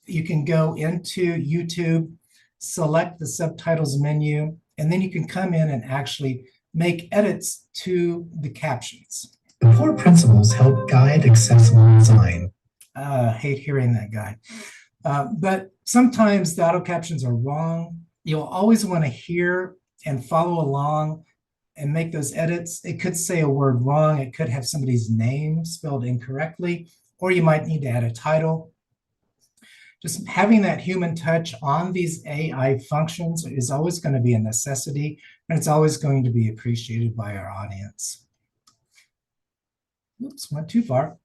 You can go into YouTube, select the subtitles menu, and then you can come in and actually make edits to the captions. The 4 principles help guide accessible design. I hate hearing that guy. But sometimes the auto captions are wrong. You'll always want to hear and follow along and make those edits. It could say a word wrong. It could have somebody's name spelled incorrectly, or you might need to add a title. Just having that human touch on these AI functions is always going to be a necessity, and it's always going to be appreciated by our audience. Oops, went too far.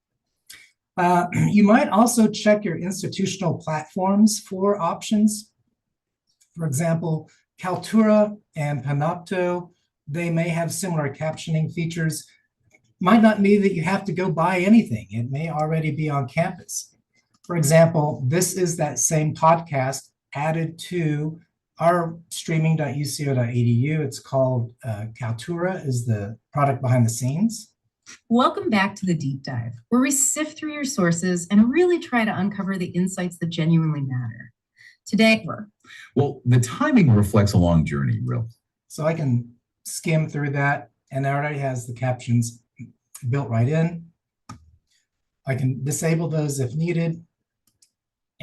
You might also check your institutional platforms for options. For example, Kaltura and Panopto, they may have similar captioning features. Might not mean that you have to go buy anything. It may already be on campus. For example, this is that same podcast added to our streaming.uco.edu. It's called Kaltura is the product behind the scenes. Welcome back to the Deep Dive, where we sift through your sources and really try to uncover the insights that genuinely matter. Today, well, the timing reflects a long journey, really. So I can skim through that, and it already has the captions built right in. I can disable those if needed.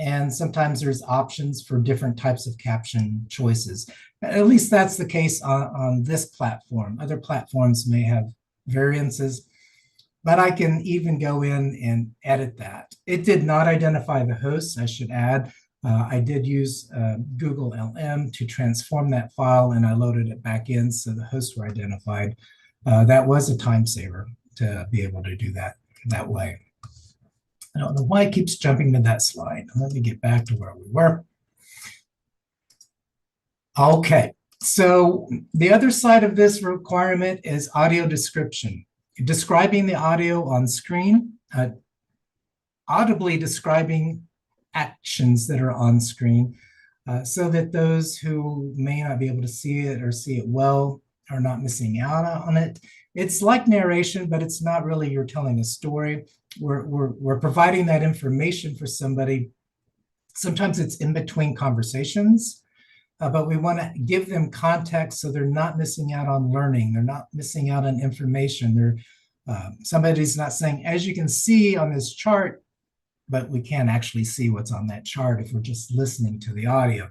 And sometimes there's options for different types of caption choices. At least that's the case on this platform. Other platforms may have variances, but I can even go in and edit that. It did not identify the hosts, I should add. I did use Google LM to transform that file, and I loaded it back in so the hosts were identified. That was a time saver to be able to do that way. I don't know why it keeps jumping to that slide. Let me get back to where we were. Okay, so the other side of this requirement is audio description. Describing the audio on screen, audibly describing actions that are on screen, so that those who may not be able to see it or see it well are not missing out on it. It's like narration, but it's not really you're telling a story. We're providing that information for somebody. Sometimes it's in between conversations, but we want to give them context so they're not missing out on learning. They're not missing out on information. Somebody's not saying, as you can see on this chart, but we can't actually see what's on that chart if we're just listening to the audio.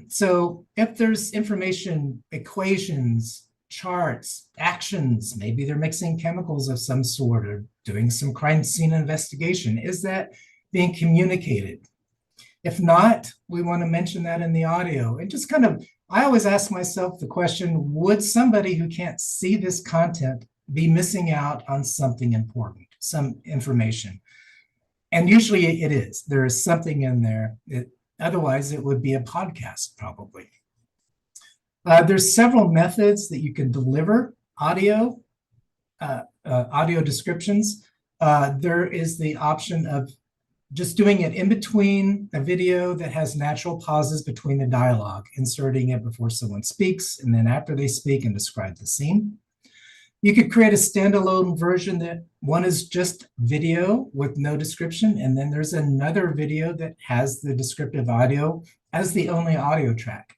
So if there's information, equations, charts, actions, maybe they're mixing chemicals of some sort or doing some crime scene investigation, is that being communicated? If not, we want to mention that in the audio. And just kind of, I always ask myself the question, would somebody who can't see this content be missing out on something important, some information? And usually it is. There is something in there. Otherwise, it would be a podcast, probably. There's several methods that you can deliver audio descriptions. There is the option of just doing it in between a video that has natural pauses between the dialogue, inserting it before someone speaks, and then after they speak and describe the scene. You could create a standalone version that one is just video with no description, and then there's another video that has the descriptive audio as the only audio track.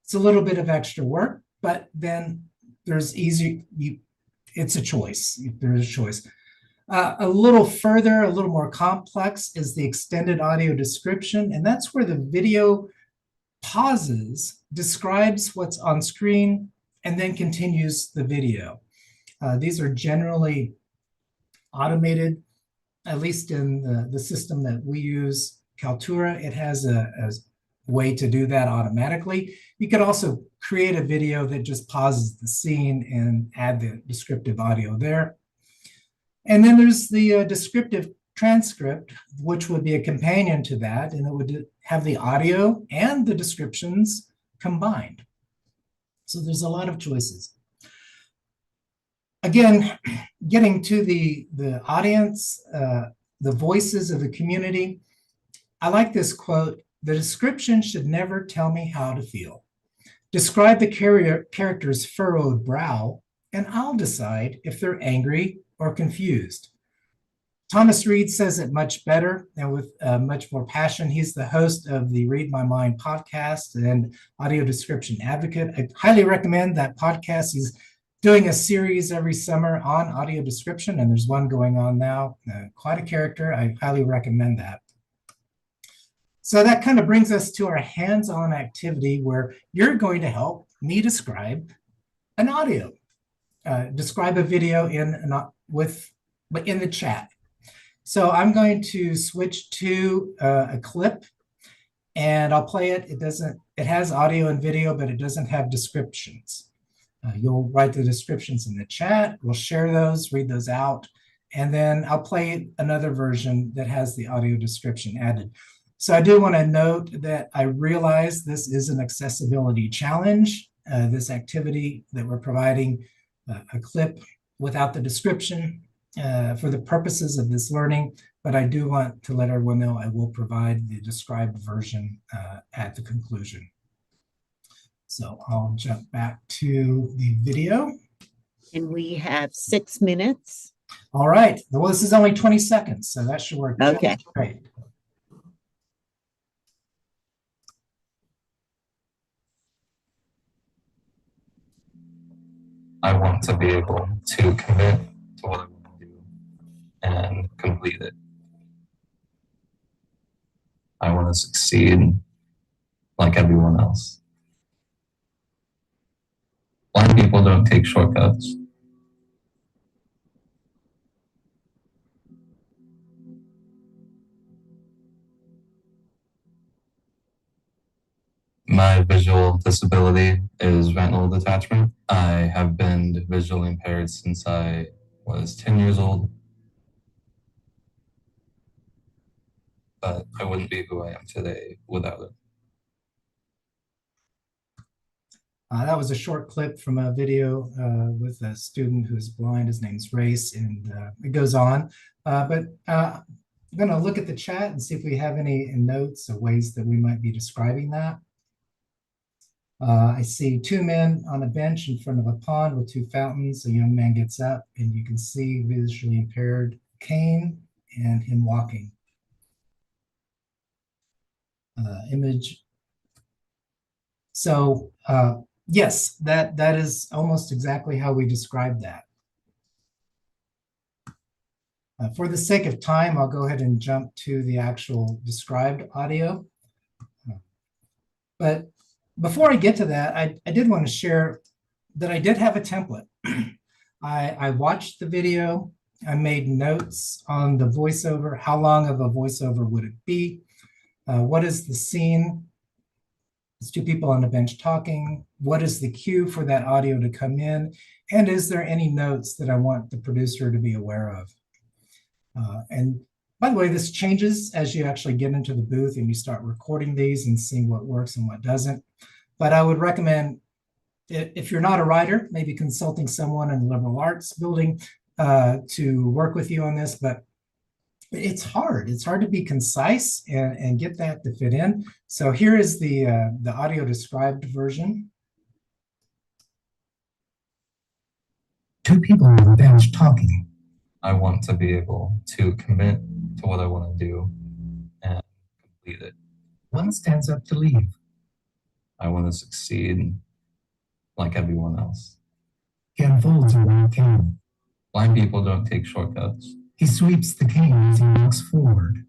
It's a little bit of extra work, but then there's it's a choice. There's a choice. A little further, a little more complex is the extended audio description, and that's where the video pauses, describes what's on screen, and then continues the video. These are generally automated, at least in the system that we use, Kaltura. It has a way to do that automatically. You could also create a video that just pauses the scene and add the descriptive audio there. And then there's the descriptive transcript, which would be a companion to that, and it would have the audio and the descriptions combined. So there's a lot of choices. Again, getting to the audience, the voices of the community, I like this quote: "The description should never tell me how to feel. Describe the character's furrowed brow, and I'll decide if they're angry or confused." Thomas Reed says it much better and with much more passion. He's the host of the Read My Mind podcast and audio description advocate. I highly recommend that podcast. He's doing a series every summer on audio description, and there's one going on now. Quite a character. I highly recommend that. So that kind of brings us to our hands-on activity where you're going to help me describe an audio, describe a video in the chat. So I'm going to switch to a clip, and I'll play it. It has audio and video, but it doesn't have descriptions. You'll write the descriptions in the chat. We'll share those, read those out, and then I'll play another version that has the audio description added. So I do want to note that I realize this is an accessibility challenge, this activity that we're providing a clip without the description for the purposes of this learning, but I do want to let everyone know I will provide the described version at the conclusion. So I'll jump back to the video. And we have 6 minutes. All right. Well, this is only 20 seconds, so that should work. Okay. Great. I want to be able to commit to what I want to do and complete it. I want to succeed like everyone else. Blind people don't take shortcuts. My visual disability is retinal detachment. I have been visually impaired since I was 10 years old, but I wouldn't be who I am today without it. That was a short clip from a video with a student who's blind. His name's Race, and it goes on. But I'm going to look at the chat and see if we have any notes or ways that we might be describing that. I see two men on a bench in front of a pond with two fountains. A young man gets up, and you can see visually impaired cane and him walking. Image. So yes, that is almost exactly how we describe that. For the sake of time, I'll go ahead and jump to the actual described audio. But before I get to that, I did want to share that I did have a template. I watched the video. I made notes on the voiceover. How long of a voiceover would it be? What is the scene? It's two people on a bench talking. What is the cue for that audio to come in? And is there any notes that I want the producer to be aware of? And by the way, this changes as you actually get into the booth and you start recording these and seeing what works and what doesn't. But I would recommend, if you're not a writer, maybe consulting someone in the liberal arts building to work with you on this. But it's hard. It's hard to be concise and get that to fit in. So here is the audio described version. Two people on the bench talking. I want to be able to commit to what I want to do and complete it. One stands up to leave. I want to succeed like everyone else. He unfolds a round cane. Blind people don't take shortcuts. He sweeps the cane as he walks forward.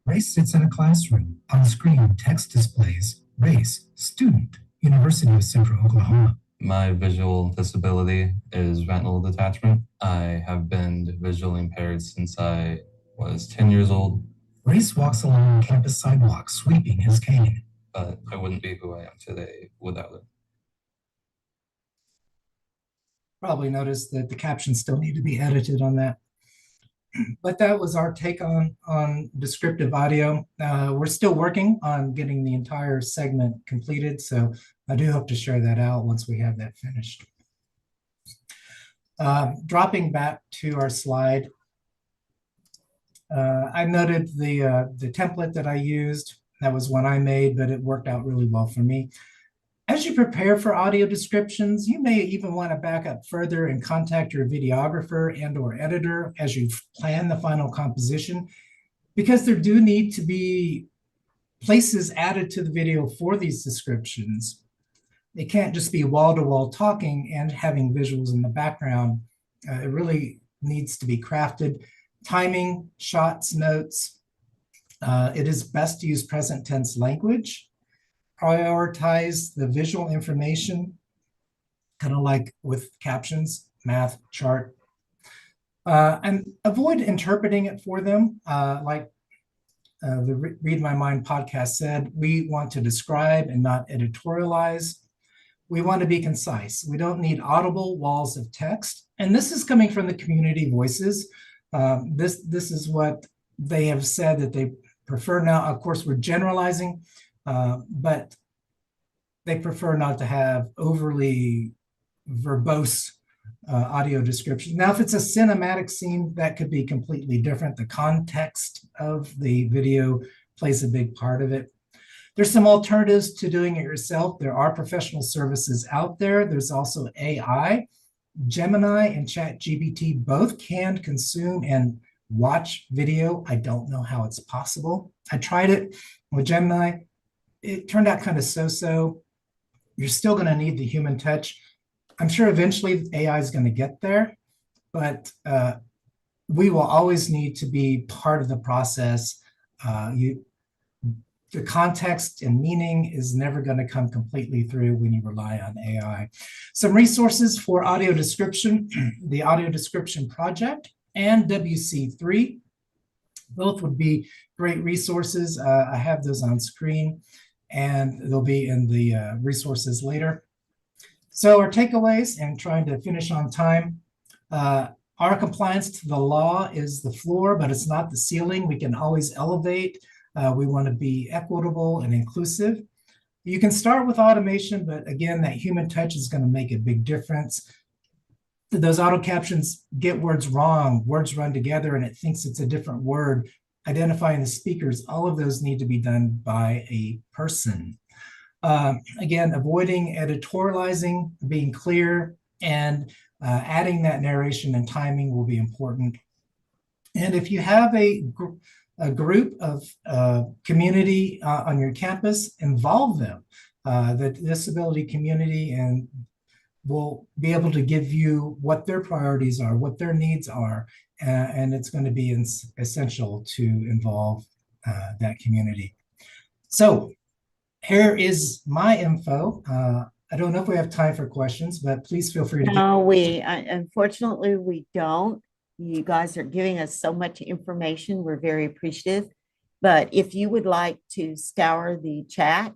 Race sits in a classroom. On the screen, text displays Race, student, University of Central Oklahoma. My visual disability is retinal detachment. I have been visually impaired since I was 10 years old. Race walks along the campus sidewalk, sweeping his cane. But I wouldn't be who I am today without it. Probably noticed that the captions still need to be edited on that. But that was our take on descriptive audio. We're still working on getting the entire segment completed, so I do hope to share that out once we have that finished. Dropping back to our slide, I noted the template that I used. That was one I made, but it worked out really well for me. As you prepare for audio descriptions, you may even want to back up further and contact your videographer and/or editor as you plan the final composition, because there do need to be places added to the video for these descriptions. It can't just be wall-to-wall talking and having visuals in the background. It really needs to be crafted. Timing, shots, notes. It is best to use present tense language. Prioritize the visual information, kind of like with captions, math, chart, and avoid interpreting it for them. Like the Read My Mind podcast said, we want to describe and not editorialize. We want to be concise. We don't need audible walls of text. And this is coming from the community voices. This is what they have said that they prefer. Now, of course, we're generalizing, but they prefer not to have overly verbose audio description. Now, if it's a cinematic scene, that could be completely different. The context of the video plays a big part of it. There's some alternatives to doing it yourself. There are professional services out there. There's also AI. Gemini and ChatGPT both can consume and watch video. I don't know how it's possible. I tried it with Gemini. It turned out kind of so-so. You're still going to need the human touch. I'm sure eventually AI is going to get there, but we will always need to be part of the process. the context and meaning is never going to come completely through when you rely on AI. Some resources for audio description, the Audio Description Project and WC3. Both would be great resources. I have those on screen and they'll be in the resources later. So our takeaways, and trying to finish on time, our compliance to the law is the floor, but it's not the ceiling. We can always elevate. We want to be equitable and inclusive. You can start with automation, but again, that human touch is going to make a big difference. Those auto captions get words wrong, words run together and it thinks it's a different word. Identifying the speakers, all of those need to be done by a person. Again, avoiding editorializing, being clear, and adding that narration and timing will be important. And if you have a group of community on your campus, involve them, the disability community, and will be able to give you what their priorities are, what their needs are, and it's going to be essential to involve that community. So here is my info. I don't know if we have time for questions, but please feel free to. No, unfortunately we don't. You guys are giving us so much information. We're very appreciative. But if you would like to scour the chat,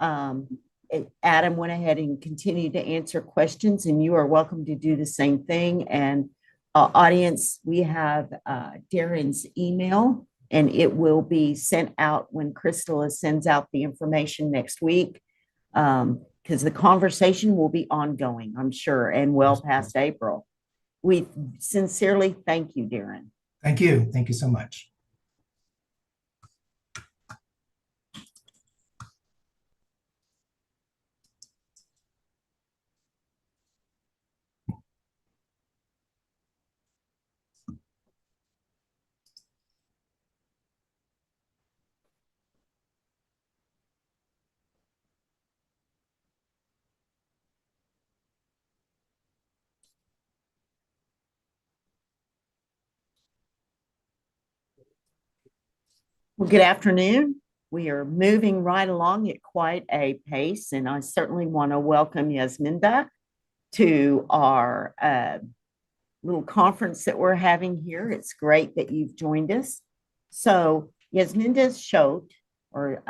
Adam went ahead and continued to answer questions, and you are welcome to do the same thing. And audience, we have Darren's email, and it will be sent out when Crystal sends out the information next week, because the conversation will be ongoing, I'm sure, and well past April. We sincerely thank you, Darren. Thank you. Thank you so much. Well, good afternoon. We are moving right along at quite a pace, and I certainly want to welcome Yasminda to our little conference that we're having here. It's great that you've joined us. So Yasminda Schott, or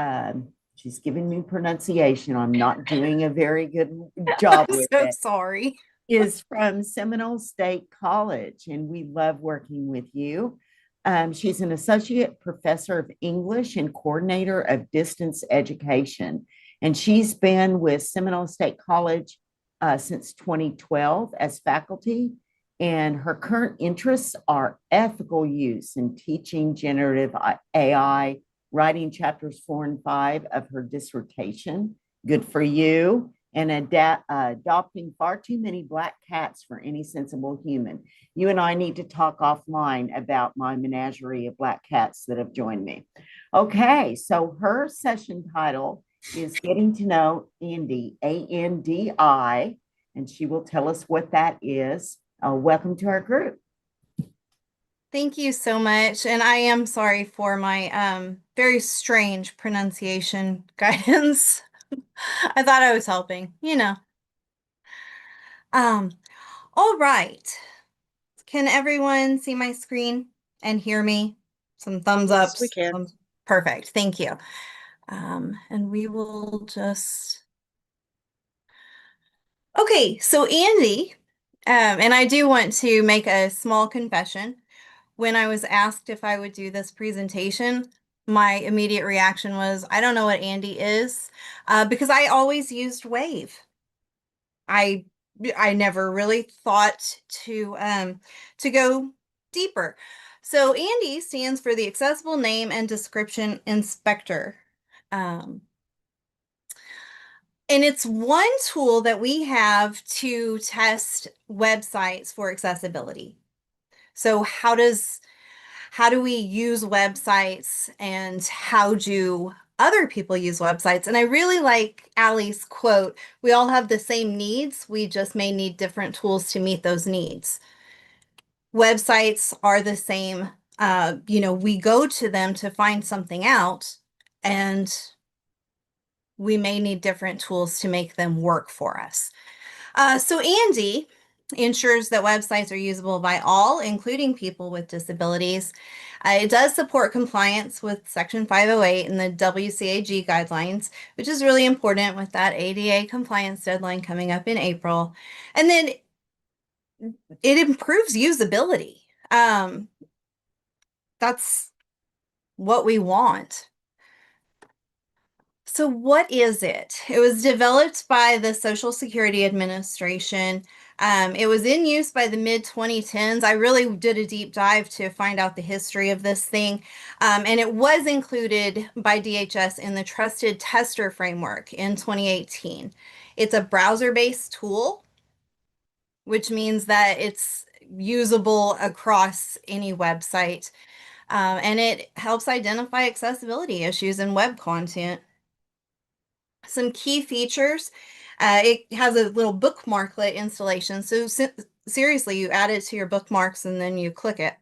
she's giving me pronunciation. I'm not doing a very good job with so it. sorry. Is from Seminole State College, and we love working with you. She's an associate professor of English and coordinator of distance education. And she's been with Seminole State College since 2012 as faculty. And her current interests are ethical use in teaching generative AI, writing chapters 4 and 5 of her dissertation. Good for you. And adopting far too many black cats for any sensible human. You and I need to talk offline about my menagerie of black cats that have joined me. Okay, so her session title is Getting to Know Andi, A-N-D-I, and she will tell us what that is. Welcome to our group. Thank you so much. And I am sorry for my very strange pronunciation guidance. I thought I was helping, you know. All right. Can everyone see my screen and hear me? Some thumbs Yes, ups. we can. Perfect. Thank you. And we will just. Okay, so Andi, and I do want to make a small confession. When I was asked if I would do this presentation, my immediate reaction was, I don't know what Andi is, because I always used Wave. I never really thought to go deeper. So Andi stands for the Accessible Name and Description Inspector. And it's one tool that we have to test websites for accessibility. So how do we use websites and how do other people use websites? And I really like Allie's quote, we all have the same needs, we just may need different tools to meet those needs. Websites are the same. We go to them to find something out. and we may need different tools to make them work for us. So Andy ensures that websites are usable by all, including people with disabilities. It does support compliance with Section 508 and the WCAG guidelines, which is really important with that ADA compliance deadline coming up in April. And then it improves usability. That's what we want. So what is it? It was developed by the Social Security Administration. It was in use by the mid-2010s. I really did a deep dive to find out the history of this thing. And it was included by DHS in the Trusted Tester Framework in 2018. It's a browser-based tool, which means that it's usable across any website. And it helps identify accessibility issues in web content. Some key features. It has a little bookmarklet installation. So seriously, you add it to your bookmarks and then you click it.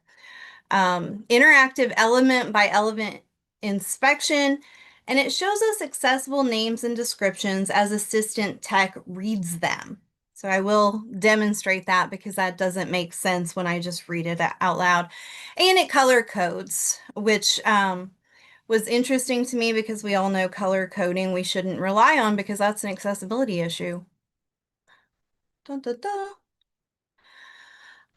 Interactive element by element inspection. And it shows us accessible names and descriptions as assistant tech reads them. So I will demonstrate that because that doesn't make sense when I just read it out loud. And it color codes, which was interesting to me because we all know color coding we shouldn't rely on because that's an accessibility issue. Dun, dun,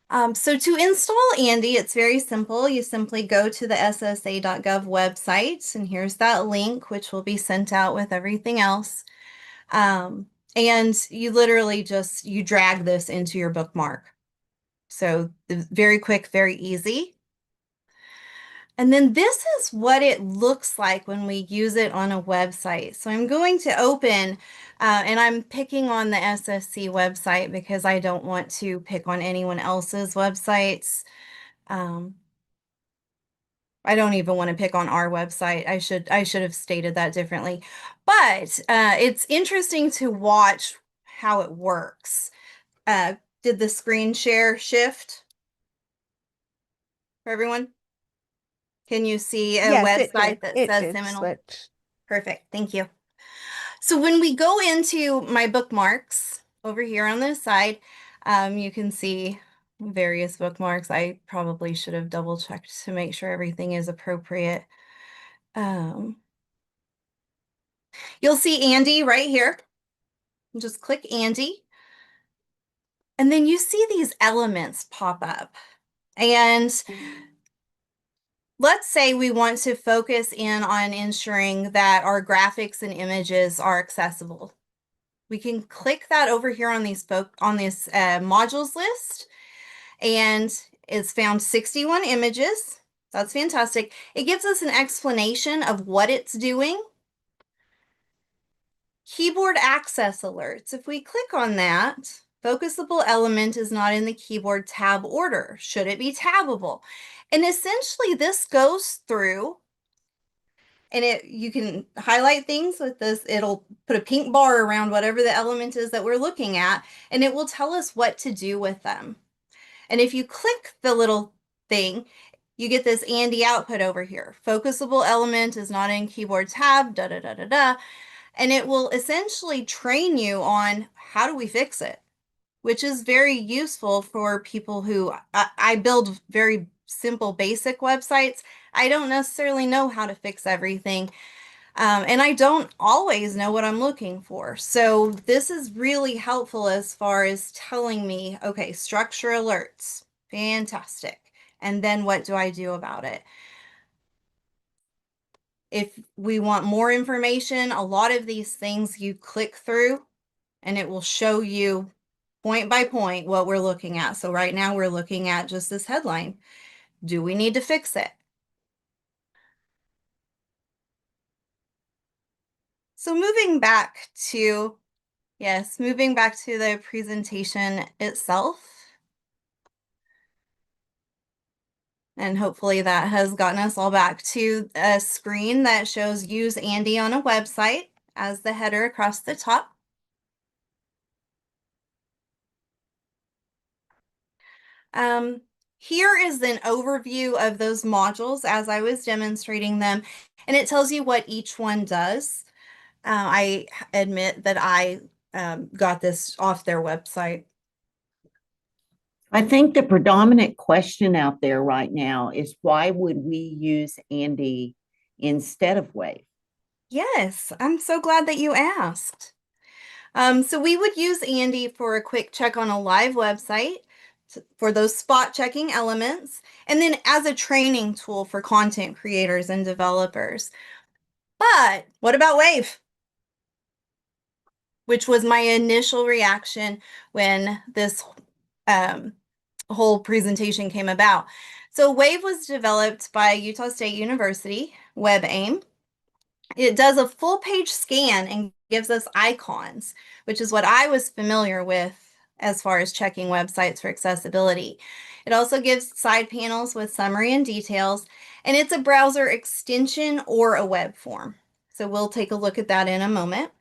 dun. So to install Andy, it's very simple. You simply go to the ssa.gov website, and here's that link, which will be sent out with everything else. And you literally just, you drag this into your bookmark. So very quick, very easy. And then this is what it looks like when we use it on a website. So I'm going to open, and I'm picking on the SSC website because I don't want to pick on anyone else's websites. I don't even want to pick on our website. I should have stated that differently. But it's interesting to watch how it works. Did the screen share shift for everyone? Can you see a Yes, it website did. that It says did Seminole? switch. Perfect. Thank you. So when we go into my bookmarks over here on this side, you can see various bookmarks. I probably should have double checked to make sure everything is appropriate. You'll see Andy right here. Just click Andy. And then you see these elements pop up. And let's say we want to focus in on ensuring that our graphics and images are accessible. We can click that over here on this modules list, and it's found 61 images. That's fantastic. It gives us an explanation of what it's doing. Keyboard access alerts. If we click on that, focusable element is not in the keyboard tab order. Should it be tabbable? And essentially this goes through, and you can highlight things with this. It'll put a pink bar around whatever the element is that we're looking at, and it will tell us what to do with them. And if you click the little thing, you get this Andy output over here. Focusable element is not in keyboard tab, da da da da da. And it will essentially train you on how do we fix it, which is very useful for people who I build very simple, basic websites. I don't necessarily know how to fix everything. And I don't always know what I'm looking for. So this is really helpful as far as telling me, okay, structure alerts, fantastic. And then what do I do about it? If we want more information, a lot of these things you click through and it will show you point by point what we're looking at. So right now we're looking at just this headline. Do we need to fix it? So moving back to the presentation itself. And hopefully that has gotten us all back to a screen that shows use Andy on a website as the header across the top. Here is an overview of those modules as I was demonstrating them, and it tells you what each one does. I admit that I got this off their website. I think the predominant question out there right now is why would we use Andy instead of Wave? Yes, I'm so glad that you asked. So we would use Andy for a quick check on a live website for those spot checking elements, and then as a training tool for content creators and developers. But what about Wave? Which was my initial reaction when this whole presentation came about. So Wave was developed by Utah State University, WebAIM. It does a full page scan and gives us icons, which is what I was familiar with as far as checking websites for accessibility. It also gives side panels with summary and details, and it's a browser extension or a web form. So we'll take a look at that in a moment.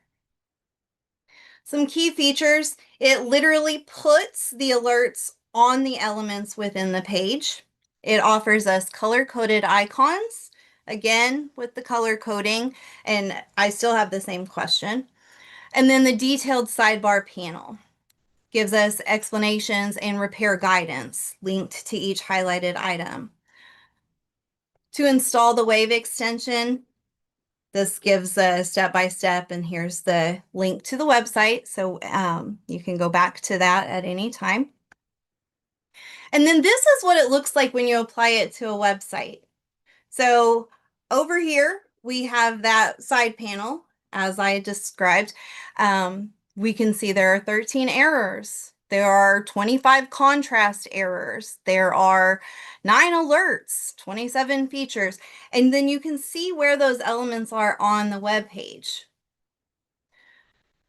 Some key features, it literally puts the alerts on the elements within the page. It offers us color-coded icons, again, with the color coding, and I still have the same question. And then the detailed sidebar panel gives us explanations and repair guidance linked to each highlighted item. To install the Wave extension, this gives a step-by-step, and here's the link to the website, so you can go back to that at any time. And then this is what it looks like when you apply it to a website. So over here, we have that side panel, as I described. We can see there are 13 errors. There are 25 contrast errors. There are 9 alerts, 27 features. And then you can see where those elements are on the web page.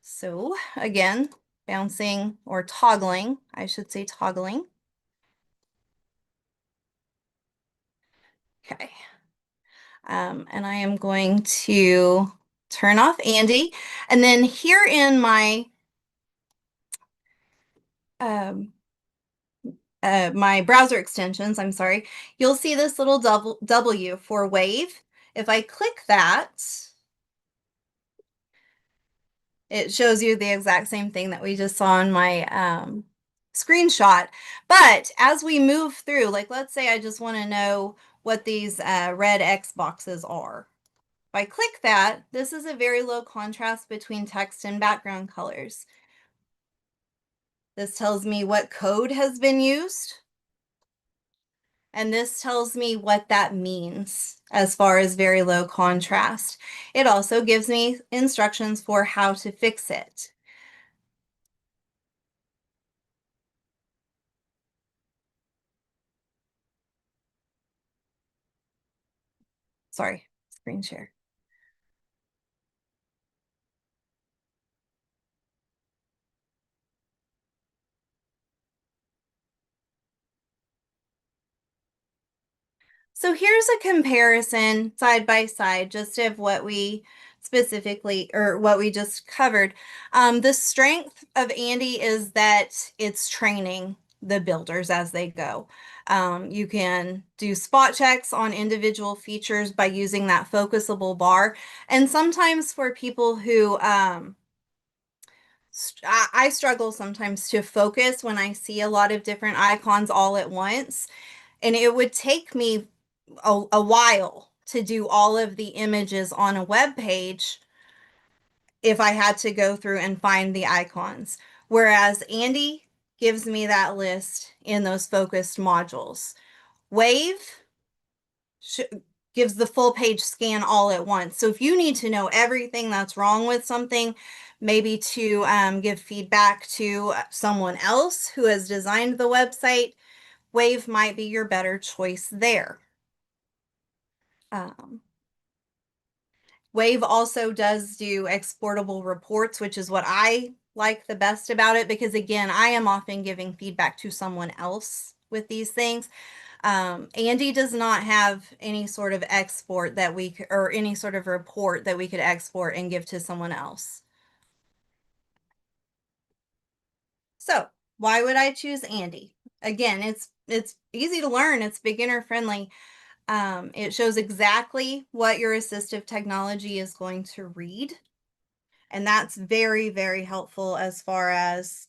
So again, bouncing or toggling, I should say toggling. Okay. And I am going to turn off Andy. And then here in my my browser extensions, I'm sorry, you'll see this little W for Wave. If I click that, it shows you the exact same thing that we just saw in my screenshot. But as we move through, like let's say I just want to know what these red X boxes are. If I click that, this is a very low contrast between text and background colors. This tells me what code has been used. And this tells me what that means as far as very low contrast. It also gives me instructions for how to fix it. Sorry, screen share. So here's a comparison side by side, just of what we specifically, or what we just covered. The strength of Andy is that it's training the builders as they go. You can do spot checks on individual features by using that focusable bar. And sometimes for people who, I struggle sometimes to focus when I see a lot of different icons all at once. And it would take me a while to do all of the images on a web page if I had to go through and find the icons. Whereas Andy gives me that list in those focused modules. Wave gives the full page scan all at once. So if you need to know everything that's wrong with something, maybe to give feedback to someone else who has designed the website, Wave might be your better choice there. Wave also does do exportable reports, which is what I like the best about it, because again, I am often giving feedback to someone else with these things. Andy does not have any sort of export that we could, or any sort of report that we could export and give to someone else. So why would I choose Andy? again, it's easy to learn. It's beginner friendly. It shows exactly what your assistive technology is going to read. And that's very, very helpful as far as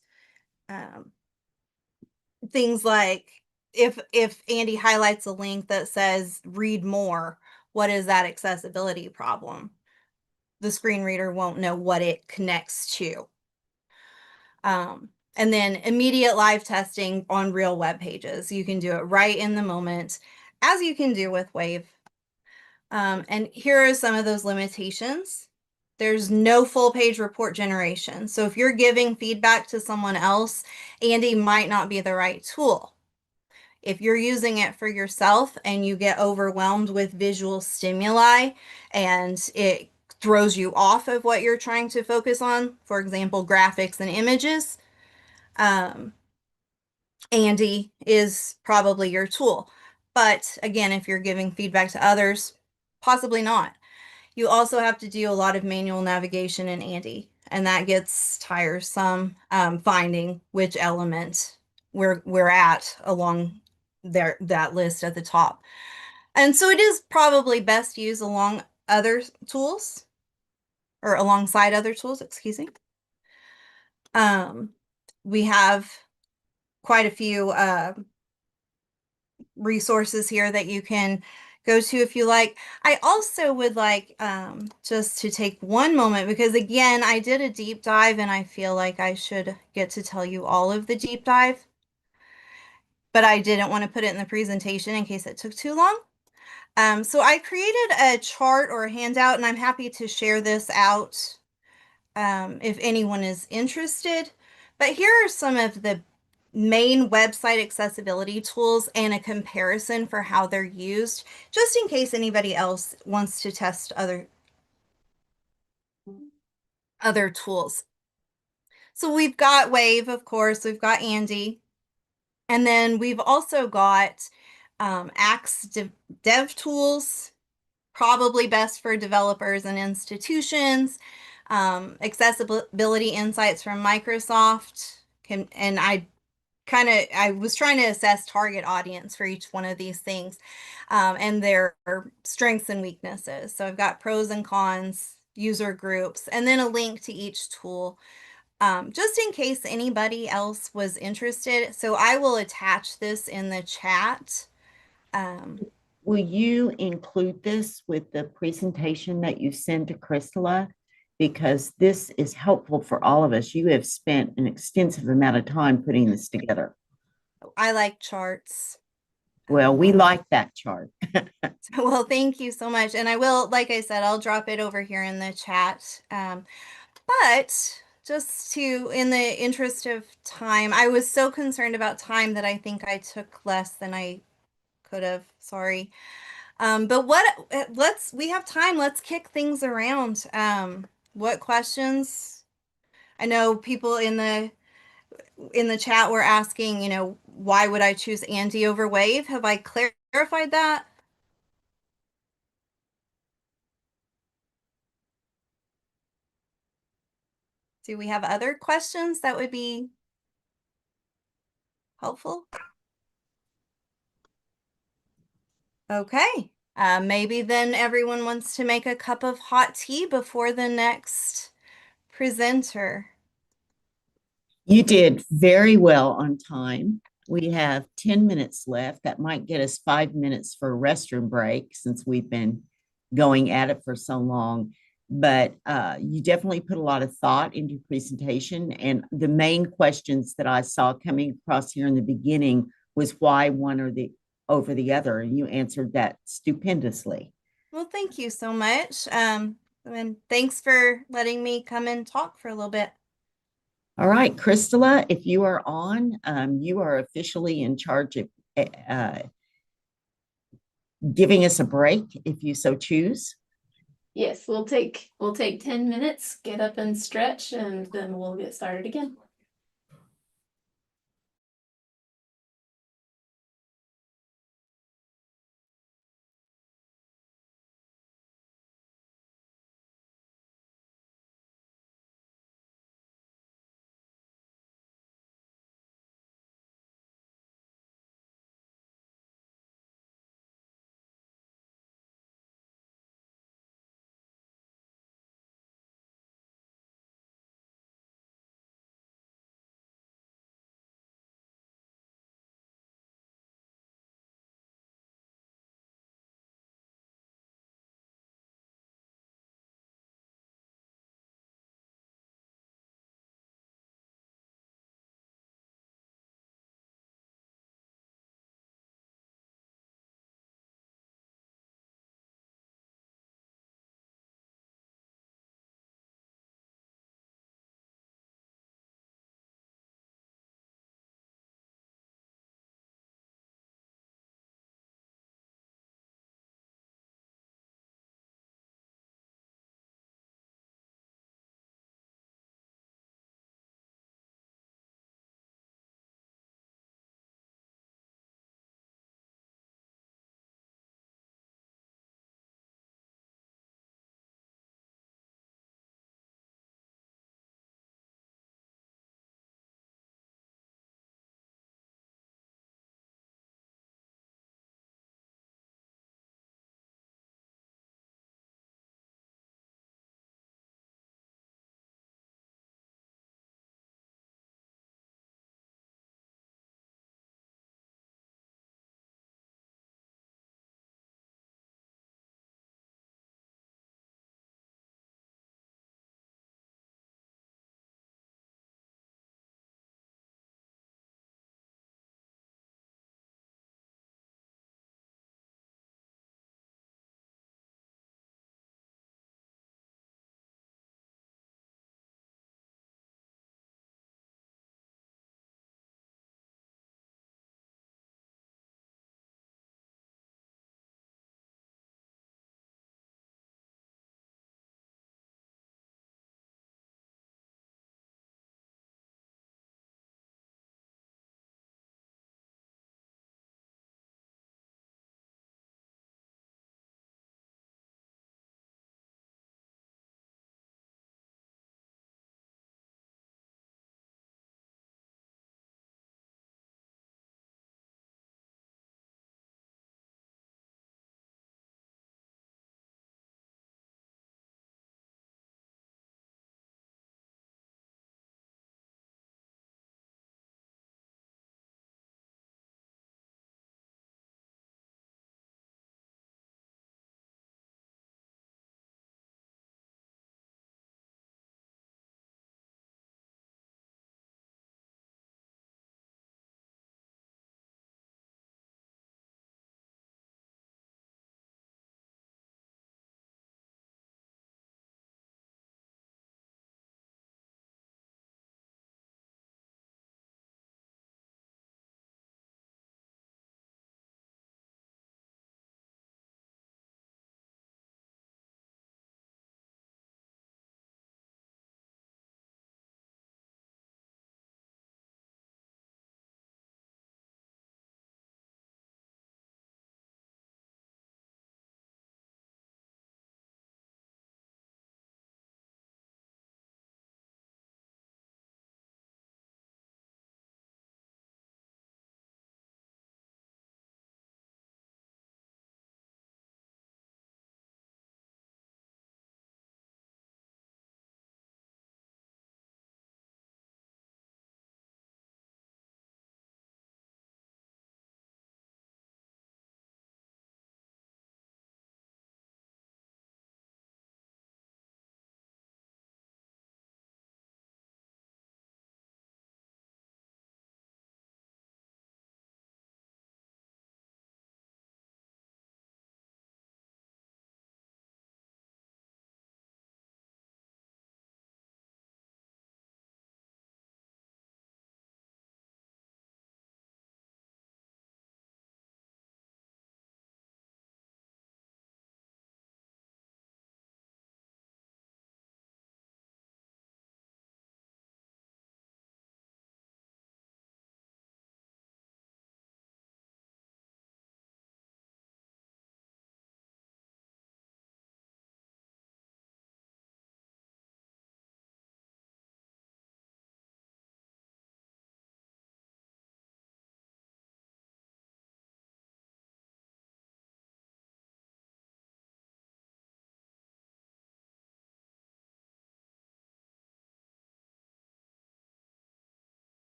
things like if Andy highlights a link that says read more, what is that accessibility problem? The screen reader won't know what it connects to. And then immediate live testing on real web pages. You can do it right in the moment, as you can do with Wave. And here are some of those limitations. There's no full page report generation. So if you're giving feedback to someone else, Andy might not be the right tool. If you're using it for yourself and you get overwhelmed with visual stimuli and it throws you off of what you're trying to focus on, for example, graphics and images, Andy is probably your tool. But again, if you're giving feedback to others, possibly not. You also have to do a lot of manual navigation in Andy, and that gets tiresome, finding which element we're at along that list at the top. And so it is probably best used along other tools or alongside other tools, excuse me. We have quite a few resources here that you can go to if you like. I also would like just to take one moment because again, I did a deep dive and I feel like I should get to tell you all of the deep dive, but I didn't want to put it in the presentation in case it took too long. So I created a chart or a handout and I'm happy to share this out if anyone is interested. But here are some of the main website accessibility tools and a comparison for how they're used, just in case anybody else wants to test other tools. So we've got Wave, of course, we've got Andy, and then we've also got Axe Dev Tools, probably best for developers and institutions. Accessibility Insights from Microsoft and I was trying to assess target audience for each one of these things and their strengths and weaknesses. So I've got pros and cons, user groups, and then a link to each tool just in case anybody else was interested. So I will attach this in the chat. Will you include this with the presentation that you send to Crystala? Because this is helpful for all of us. You have spent an extensive amount of time putting this together. I like charts. Well, we like that chart. Well, thank you so much. And I will, like I said, I'll drop it over here in the chat. But just to, in the interest of time, I was so concerned about time that I think I took less than I could have. Sorry. But we have time. Let's kick things around. What questions? I know people in the chat were asking, why would I choose Andy over Wave? Have I clarified that? Do we have other questions that would be helpful? Okay. Maybe then everyone wants to make a cup of hot tea before the next presenter. You did very well on time. We have 10 minutes left. That might get us 5 minutes for a restroom break since we've been going at it for so long. But you definitely put a lot of thought into your presentation. And the main questions that I saw coming across here in the beginning was why one or the over the other. And you answered that stupendously. Well, thank you so much. And thanks for letting me come and talk for a little bit. All right, Crystala, if you are on, you are officially in charge of giving us a break if you so choose. Yes, we'll take 10 minutes, get up and stretch, and then we'll get started again.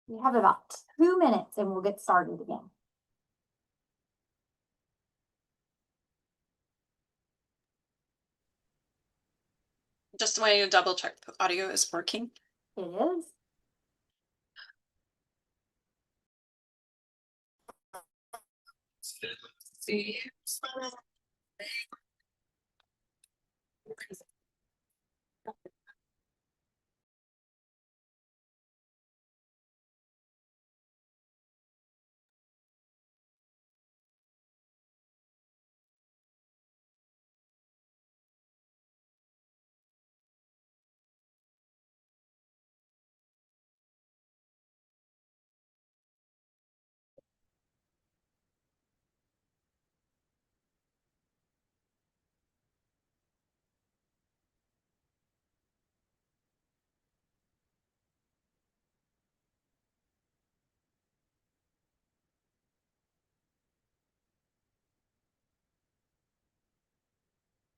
We have about 2 minutes and we'll get started again. Just want to double check the audio is working. It is. Let's see.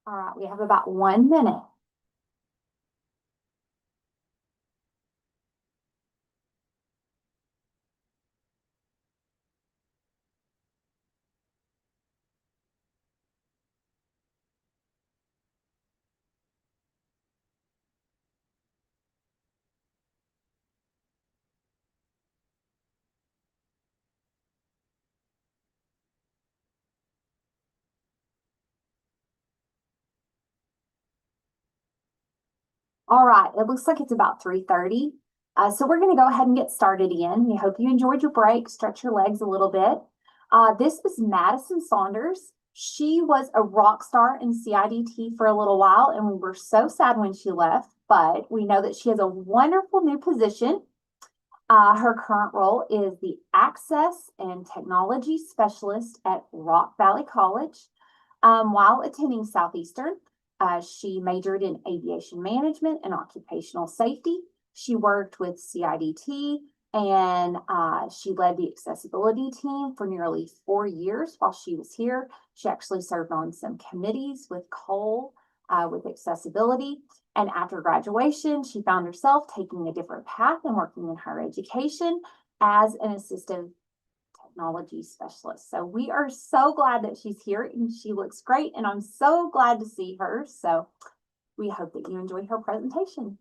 All right, we have about 1 minute. All right, it looks like it's about 3:30. So we're going to go ahead and get started again. We hope you enjoyed your break, stretch your legs a little bit. This is Madison Saunders. She was a rock star in CIDT for a little while, and we were so sad when she left, but we know that she has a wonderful new position. Her current role is the Access and Technology Specialist at Rock Valley College. While attending Southeastern, she majored in aviation management and occupational safety. She worked with CIDT and she led the accessibility team for nearly 4 years while she was here. She actually served on some committees with Cole with accessibility. And after graduation, she found herself taking a different path and working in higher education as an assistive technology specialist. So we are so glad that she's here and she looks great. And I'm so glad to see her. So we hope that you enjoy her presentation.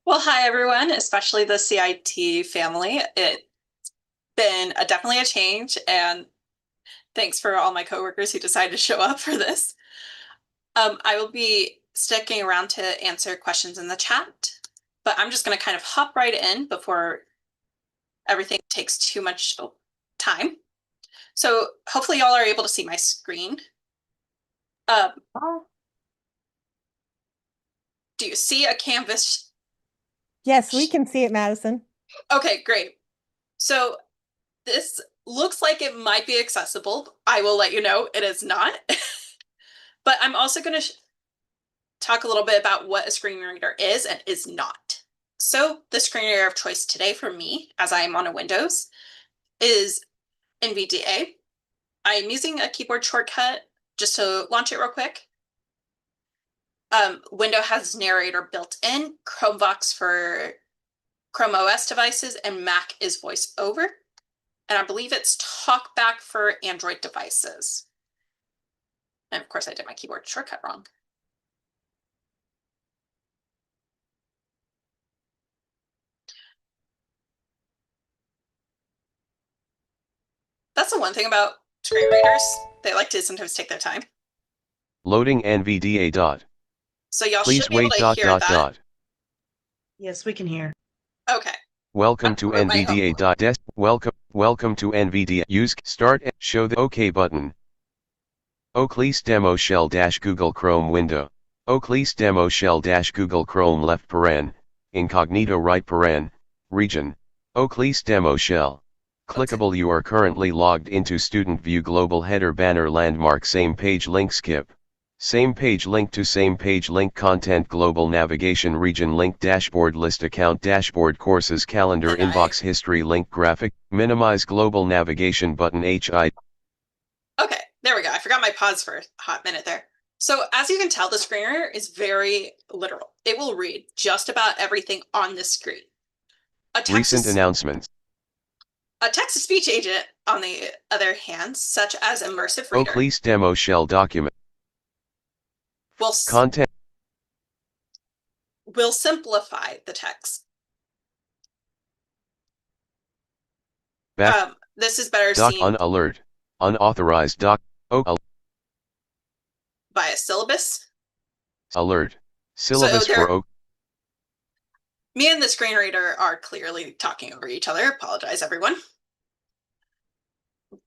Well, hi everyone, especially the CIT family. It's been definitely a change, and thanks for all my coworkers who decided to show up for this. I will be sticking around to answer questions in the chat, but I'm just going to kind of hop right in before everything takes too much time. So hopefully y'all are able to see my screen. Do you see a canvas? Yes, we can see it, Madison. Okay, great. So this looks like it might be accessible. I will let you know it is not. But I'm also going to talk a little bit about what a screen reader is and is not. So the screen reader of choice today for me, as I am on a Windows, is NVDA. I'm using a keyboard shortcut just to launch it real quick. Windows has narrator built in, Chromevox for Chrome OS devices, and Mac is VoiceOver. And I believe it's TalkBack for Android devices. And of course, I did my keyboard shortcut wrong. That's the one thing about screen readers. They like to sometimes take their time. Loading NVDA dot. So y'all Please should be able wait to dot hear dot that. dot. Yes, we can hear. Okay. Welcome to NVDA dot desk. Welcome to NVDA. Use start and show the OK button. OKLIS demo shell dash Google Chrome window. OKLIS demo shell dash Google Chrome left paren. Incognito right paren. Region. OKLIS demo shell. Clickable. You are currently logged into Student View Global Header Banner Landmark Same Page Link Skip. Same page link to same page link content global navigation region link dashboard list account dashboard courses calendar inbox history link graphic minimize global navigation button HI. Okay, there we go. I forgot my pause for a hot minute there. So as you can tell, the screen reader is very literal. It will read just about everything on the screen. Recent announcements. A text-to-speech agent, on the other hand, such as Immersive Reader, OKLIS demo shell document. will Content. will simplify the text. Back. This is better Doc seen unalert. Unauthorized doc. by a syllabus. Alert. Syllabus So for OK. me and the screen reader are clearly talking over each other. Apologize, everyone.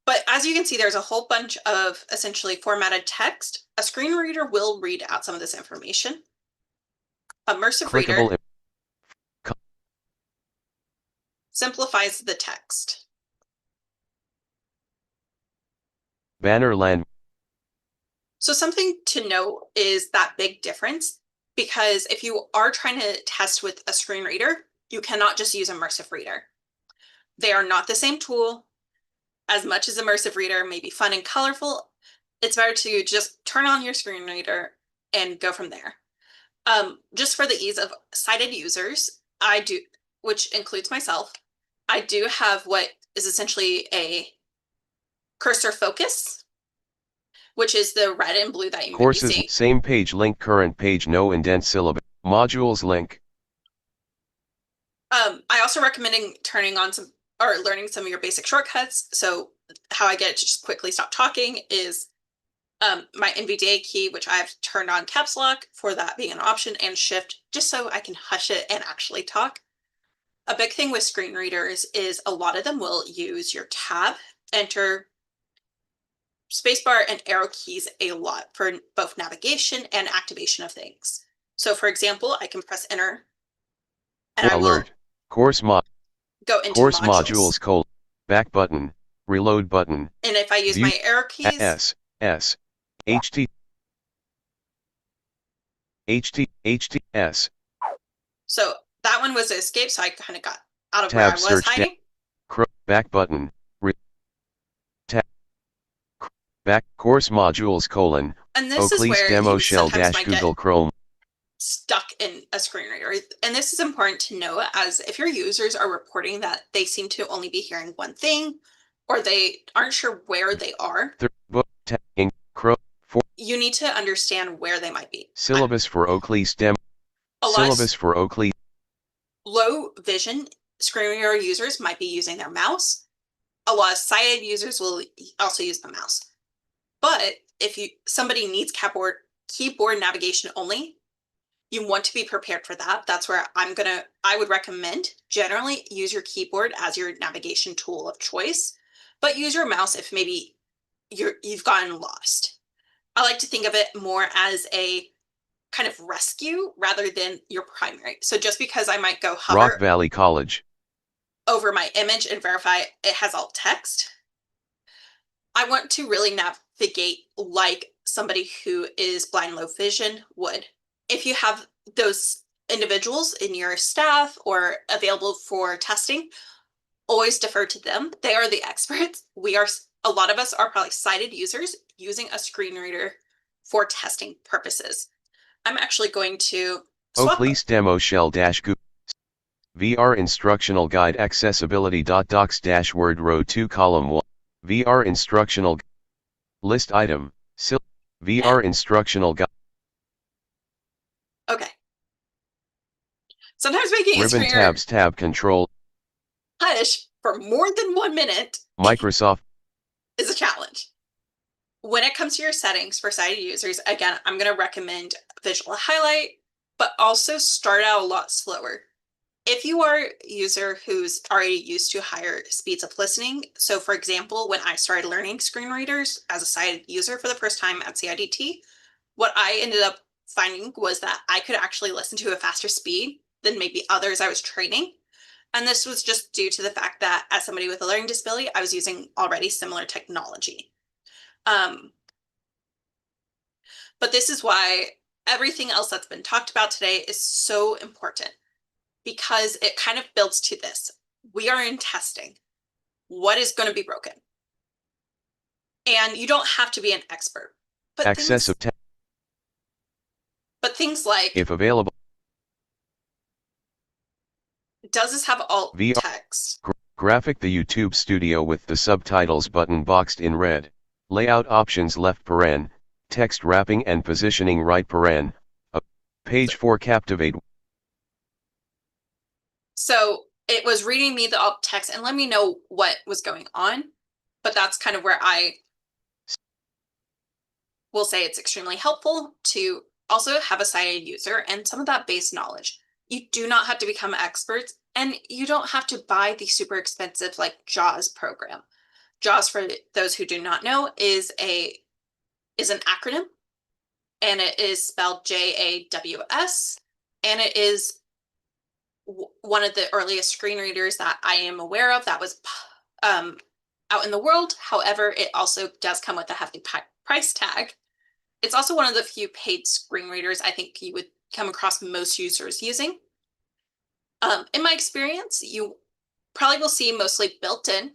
But as you can see, there's a whole bunch of essentially formatted text. A screen reader will read out some of this information. Immersive Clickable Reader simplifies the text. Banner land. So something to note is that big difference, because if you are trying to test with a screen reader, you cannot just use Immersive Reader. They are not the same tool. As much as Immersive Reader may be fun and colorful, it's better to just turn on your screen reader and go from there. Just for the ease of sighted users, I do, which includes myself, I do have what is essentially a cursor focus, which is the red and blue that you may be Courses. seeing. Same page link. Current page. No indent syllabus. Modules link. I also recommend turning on some or learning some of your basic shortcuts. So how I get it to just quickly stop talking is my NVDA key, which I've turned on caps lock for that being an option, and shift just so I can hush it and actually talk. A big thing with screen readers is a lot of them will use your tab, enter, spacebar, and arrow keys a lot for both navigation and activation of things. So for example, I can press enter and I will Alert. Course mod. go into Course modules. modules. Back button. Reload button. And if I use View, my arrow keys, S. So that one was an escape, so I kind of got out of Tab where I was search hiding. Back button. Tab. Back course modules : And this is OKLIS where demo you shell sometimes might Google get Chrome. stuck in a screen reader. And this is important to know, as if your users are reporting that they seem to only be hearing one thing, or they aren't sure where they are, you need to understand where they might be. Syllabus for OKLIS demo. Syllabus for OKLIS. Low vision screen reader users might be using their mouse. A lot of sighted users will also use the mouse. But if somebody needs keyboard navigation only, you want to be prepared for that. That's where I would recommend generally use your keyboard as your navigation tool of choice, but use your mouse if maybe you've gotten lost. I like to think of it more as a kind of rescue rather than your primary. So just because I might go hover Rock Valley College over my image and verify it has alt text, I want to really navigate like somebody who is blind low vision would. If you have those individuals in your staff or available for testing, always defer to them. They are the experts. A lot of us are probably sighted users using a screen reader for testing purposes. I'm actually going to swap. OKLIS demo shell Google VR instructional guide accessibility. Docs word row 2 column 1 VR instructional list item VR instructional guide. Okay. Sometimes making a screen tabs tab control hush for more than 1 minute Microsoft is a challenge. When it comes to your settings for sighted users, again, I'm going to recommend visual highlight, but also start out a lot slower. If you are a user who's already used to higher speeds of listening, so for example, when I started learning screen readers as a sighted user for the first time at CIDT, what I ended up finding was that I could actually listen to a faster speed than maybe others I was training. And this was just due to the fact that as somebody with a learning disability, I was using already similar technology. But this is why everything else that's been talked about today is so important, because it kind of builds to this. We are in testing. What is going to be broken? And you don't have to be an expert. But access of things like if available does this have alt VR text? graphic the YouTube Studio with the subtitles button boxed in red. Layout options left paren, text wrapping and positioning right paren. Page 4 Captivate. So it was reading me the alt text and let me know what was going on, but that's kind of where I will say it's extremely helpful to also have a sighted user and some of that base knowledge. You do not have to become experts, and you don't have to buy the super expensive like JAWS program. JAWS, for those who do not know, is an acronym, and it is spelled JAWS, and it is one of the earliest screen readers that I am aware of that was out in the world. However, it also does come with a hefty price tag. It's also one of the few paid screen readers I think you would come across most users using. In my experience, you probably will see mostly built in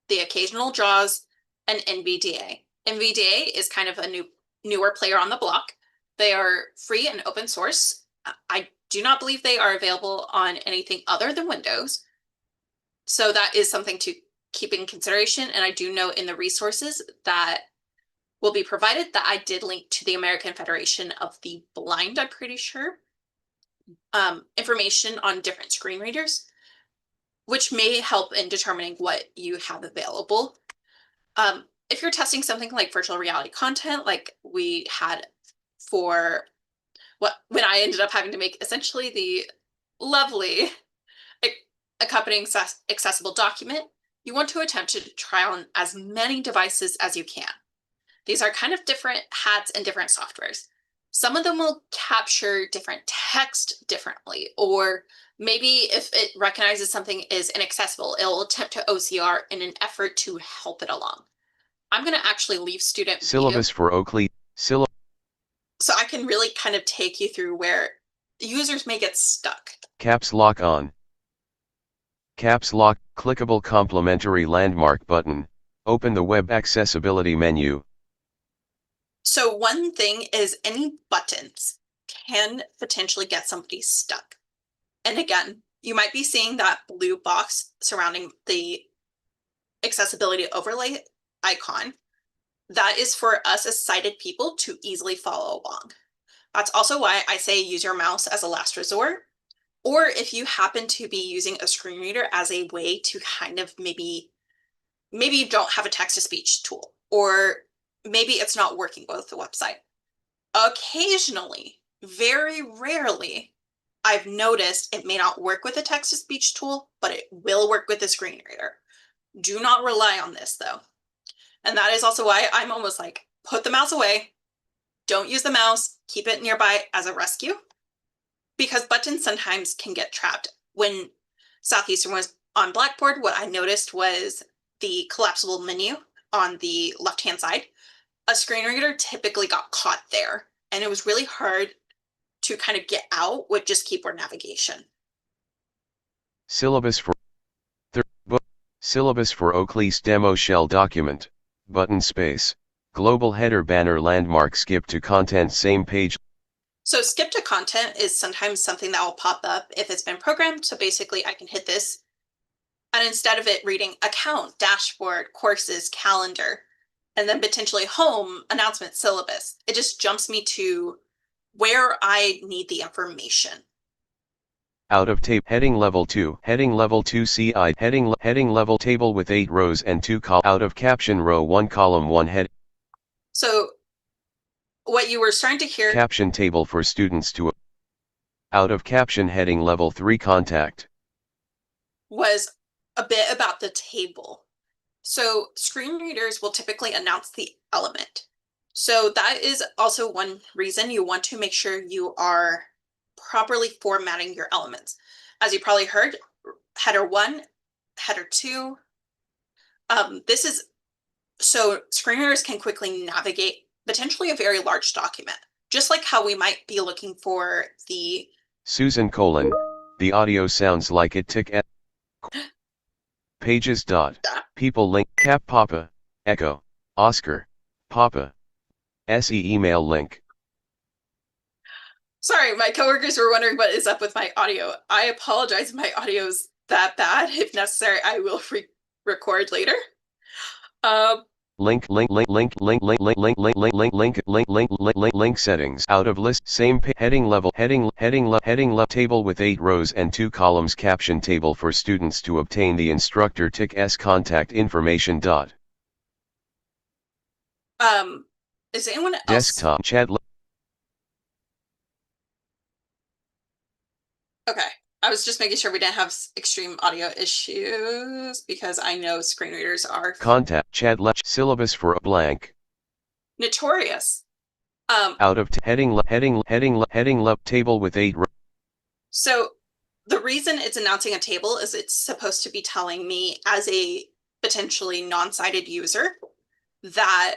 the occasional JAWS and NVDA. NVDA is kind of a newer player on the block. They are free and open source. I do not believe they are available on anything other than Windows. So that is something to keep in consideration. And I do know in the resources that will be provided that I did link to the American Federation of the Blind, I'm pretty sure, information on different screen readers, which may help in determining what you have available. If you're testing something like virtual reality content, like we had for when I ended up having to make essentially the lovely accompanying accessible document, you want to attempt to try on as many devices as you can. These are kind of different hats and different softwares. Some of them will capture different text differently, or maybe if it recognizes something is inaccessible, it'll attempt to OCR in an effort to help it along. I'm going to actually leave student Syllabus view, for OKLIS. so I can really kind of take you through where users may get stuck. Caps lock on. Caps lock, clickable complementary landmark button. Open the web accessibility menu. So one thing is any buttons can potentially get somebody stuck. And again, you might be seeing that blue box surrounding the accessibility overlay icon. That is for us as sighted people to easily follow along. That's also why I say use your mouse as a last resort. Or if you happen to be using a screen reader as a way to kind of maybe you don't have a text-to-speech tool, or maybe it's not working with the website. Occasionally, very rarely, I've noticed it may not work with a text-to-speech tool, but it will work with a screen reader. Do not rely on this though. And that is also why I'm almost like, put the mouse away, don't use the mouse, keep it nearby as a rescue, because buttons sometimes can get trapped. When Southeastern was on Blackboard, what I noticed was the collapsible menu on the left-hand side. A screen reader typically got caught there, and it was really hard to kind of get out with just keyboard navigation. Syllabus for Syllabus for OKLIS demo shell document. Button space. Global header banner landmark skip to content same page. So skip to content is sometimes something that will pop up if it's been programmed. So basically I can hit this, and instead of it reading account, dashboard, courses, calendar, and then potentially home, announcement, syllabus, it just jumps me to where I need the information. Out of tape heading level 2 CI heading level table with 8 rows and 2 columns. Out of caption row 1 column 1 head. So what you were starting to hear, Caption table for students to out of caption heading level 3 contact, was a bit about the table. So screen readers will typically announce the element. So that is also one reason you want to make sure you are properly formatting your elements. As you probably heard, header 1, header 2. This is so screen readers can quickly navigate potentially a very large document, just like how we might be looking for the Susan : the audio sounds like it tick at pages. People link cap Papa, Echo, Oscar, Papa, SE email link. Sorry, my coworkers were wondering what is up with my audio. I apologize if my audio's that bad. If necessary, I will record later. Link settings out of list same heading level heading left table with 8 rows and 2 columns caption table for students to obtain the instructor TIC-S contact information dot. Is anyone else? Desktop chat. Okay. I was just making sure we didn't have extreme audio issues because I know screen readers are Contact chat left syllabus for a blank. notorious. Out of heading left table with 8 rows. So the reason it's announcing a table is it's supposed to be telling me as a potentially non-sighted user that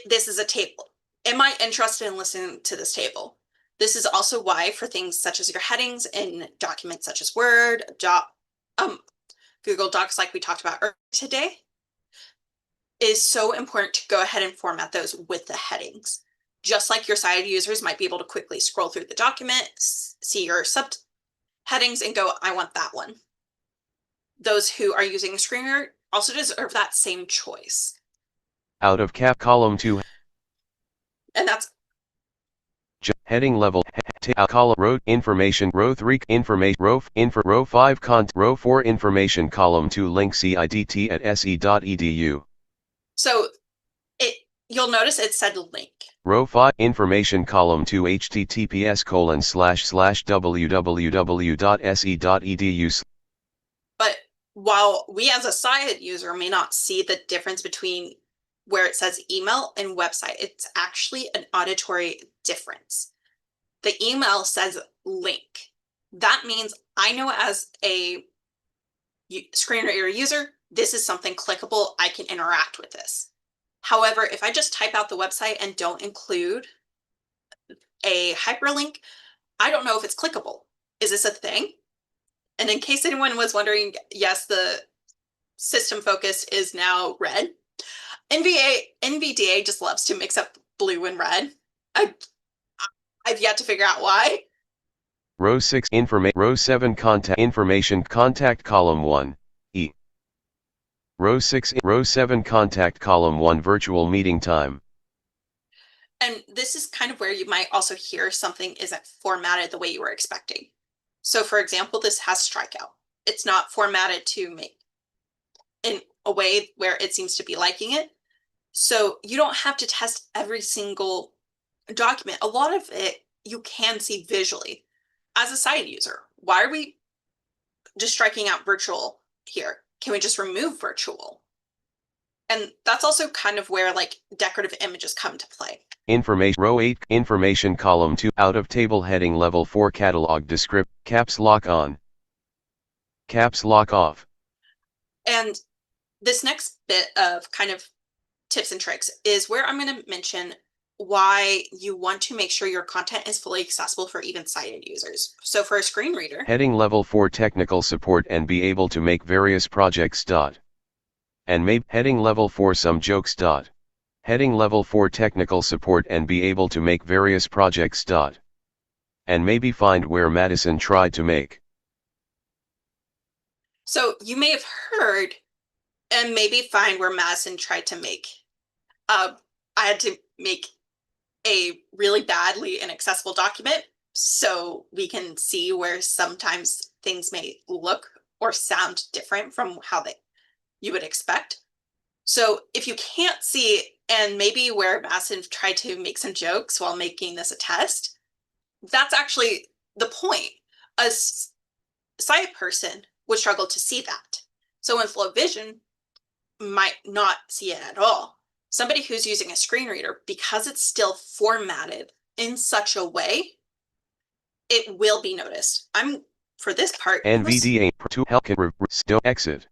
this is a table. Am I interested in listening to this table? This is also why for things such as your headings in documents such as Word, Google Docs, like we talked about earlier today, is so important to go ahead and format those with the headings. Just like your sighted users might be able to quickly scroll through the document, see your subheadings and go, I want that one. Those who are using a screen reader also deserve that same choice. Out of column 2. And that's heading level column row information row 3 information row 5 row 4 information column 2 link CIDT at se.edu. So you'll notice it said link. Row 5 information column 2 https://www.se.edu. But while we as a sighted user may not see the difference between where it says email and website, it's actually an auditory difference. The email says link. That means I know as a screen reader user, this is something clickable. I can interact with this. However, if I just type out the website and don't include a hyperlink, I don't know if it's clickable. Is this a thing? And in case anyone was wondering, yes, the system focus is now red. NVDA just loves to mix up blue and red. I've yet to figure out why. Row 6 row 7 contact information contact column 1 E. Row 7 contact column 1 virtual meeting time. And this is kind of where you might also hear something isn't formatted the way you were expecting. So for example, this has strikeout. It's not formatted to make in a way where it seems to be liking it. So you don't have to test every single document. A lot of it you can see visually as a sighted user. Why are we just striking out virtual here? Can we just remove virtual? And that's also kind of where like decorative images come to play. Information row 8 information column 2 out of table heading level 4 catalog descript caps lock on, caps lock off. And this next bit of kind of tips and tricks is where I'm going to mention why you want to make sure your content is fully accessible for even sighted users. So for a screen reader, heading level 4 technical support and be able to make various projects dot. And maybe heading level 4 some jokes dot. Heading level 4 technical support and be able to make various projects dot. And maybe find where Madison tried to make. So you may have heard and maybe find where Madison tried to make. I had to make a really badly inaccessible document so we can see where sometimes things may look or sound different from how you would expect. So if you can't see and maybe where Madison tried to make some jokes while making this a test, that's actually the point. A sighted person would struggle to see that. So in flow vision might not see it at all. Somebody who's using a screen reader, because it's still formatted in such a way, it will be noticed. For this part, NVDA to help exit.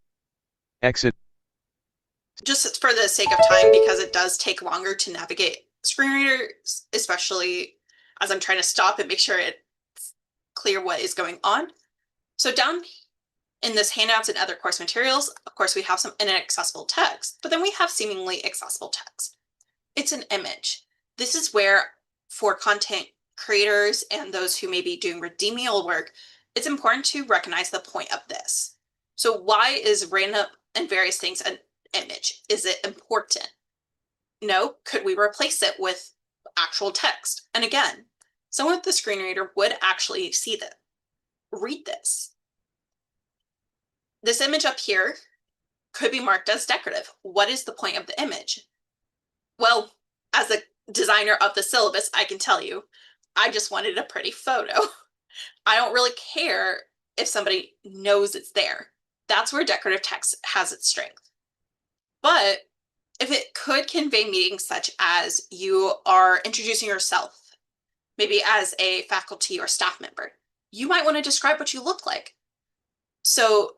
Just for the sake of time, because it does take longer to navigate screen readers, especially as I'm trying to stop and make sure it's clear what is going on. So down in this handouts and other course materials, of course, we have some inaccessible text, but then we have seemingly accessible text. It's an image. This is where for content creators and those who may be doing remedial work, it's important to recognize the point of this. So why is random and various things an image? Is it important? No. Could we replace it with actual text? And again, someone with the screen reader would actually see that, read this. This image up here could be marked as decorative. What is the point of the image? Well, as a designer of the syllabus, I can tell you, I just wanted a pretty photo. I don't really care if somebody knows it's there. That's where decorative text has its strength. But if it could convey meanings such as you are introducing yourself, maybe as a faculty or staff member, you might want to describe what you look like. So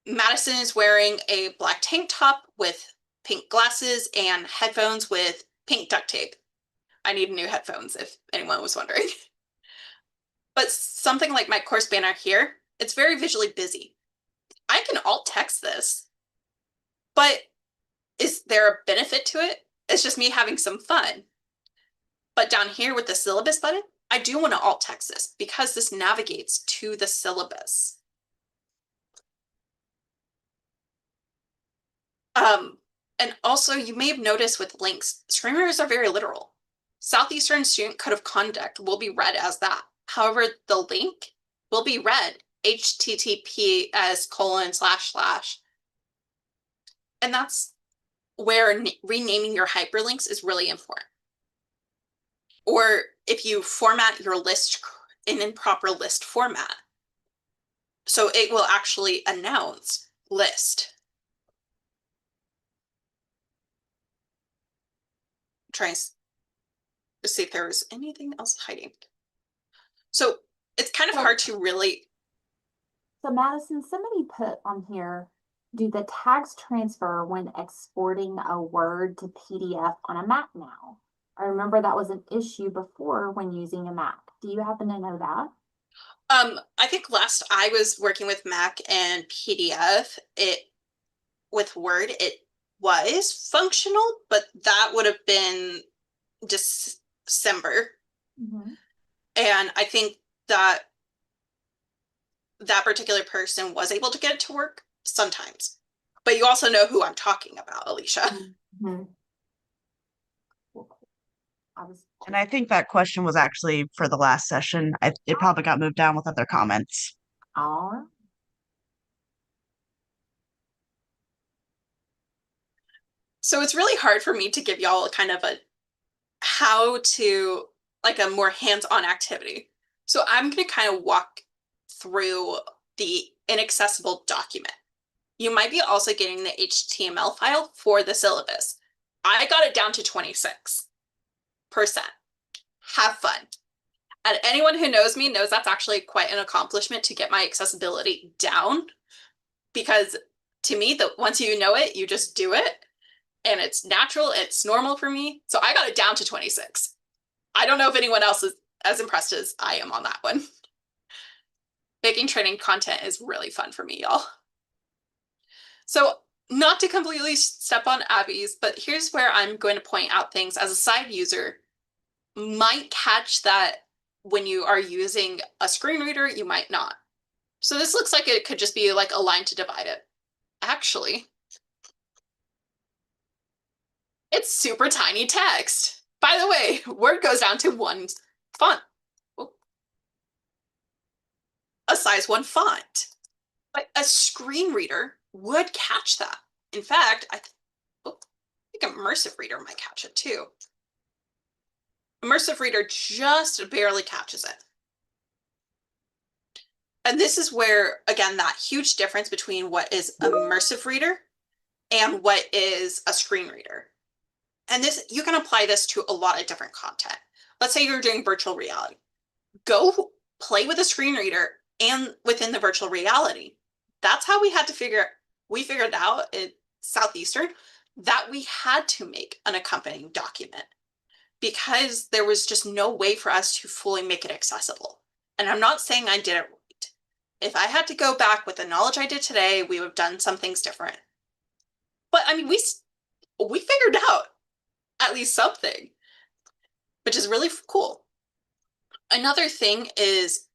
Madison is wearing a black tank top with pink glasses and headphones with pink duct tape. I need new headphones if anyone was wondering. But something like my course banner here, it's very visually busy. I can alt text this, but is there a benefit to it? It's just me having some fun. But down here with the syllabus button, I do want to alt text this because this navigates to the syllabus. And also you may have noticed with links, screen readers are very literal. Southeastern Student Code of Conduct will be read as that. However, the link will be read https://. And that's where renaming your hyperlinks is really important. Or if you format your list in improper list format, so it will actually announce list. Trying to see if there was anything else hiding. So it's kind of hard to really. So Madison, somebody put on here, do the tags transfer when exporting a Word to PDF on a Mac now? I remember that was an issue before when using a Mac. Do you happen to know that? I think last I was working with Mac and PDF, with Word, it was functional, but that would have been December. Mm-hmm. And I think that that particular person was able to get it to work sometimes. But you also know who I'm talking about, Alicia. Mm-hmm. And I think that question was actually for the last session. It probably got moved down with other comments. All right. So it's really hard for me to give y'all kind of a how to, like a more hands-on activity. So I'm going to kind of walk through the inaccessible document. You might be also getting the HTML file for the syllabus. I got it down to 26%. Have fun. And anyone who knows me knows that's actually quite an accomplishment to get my accessibility down, because to me, once you know it, you just do it. And it's natural, it's normal for me. So I got it down to 26. I don't know if anyone else is as impressed as I am on that one. Making training content is really fun for me, y'all. So not to completely step on Abby's, but here's where I'm going to point out things as a side user might catch that when you are using a screen reader, you might not. So this looks like it could just be like a line to divide it. Actually, it's super tiny text. By the way, Word goes down to one font. A size 1 font. But a screen reader would catch that. In fact, I think immersive reader might catch it too. Immersive reader just barely catches it. And this is where, again, that huge difference between what is immersive reader and what is a screen reader. And this, you can apply this to a lot of different content. Let's say you're doing virtual reality. Go play with a screen reader and within the virtual reality. That's how we figured out at Southeastern that we had to make an accompanying document because there was just no way for us to fully make it accessible. And I'm not saying I did it right. If I had to go back with the knowledge I did today, we would have done some things different. But I mean, we figured out at least something, which is really cool. Another thing is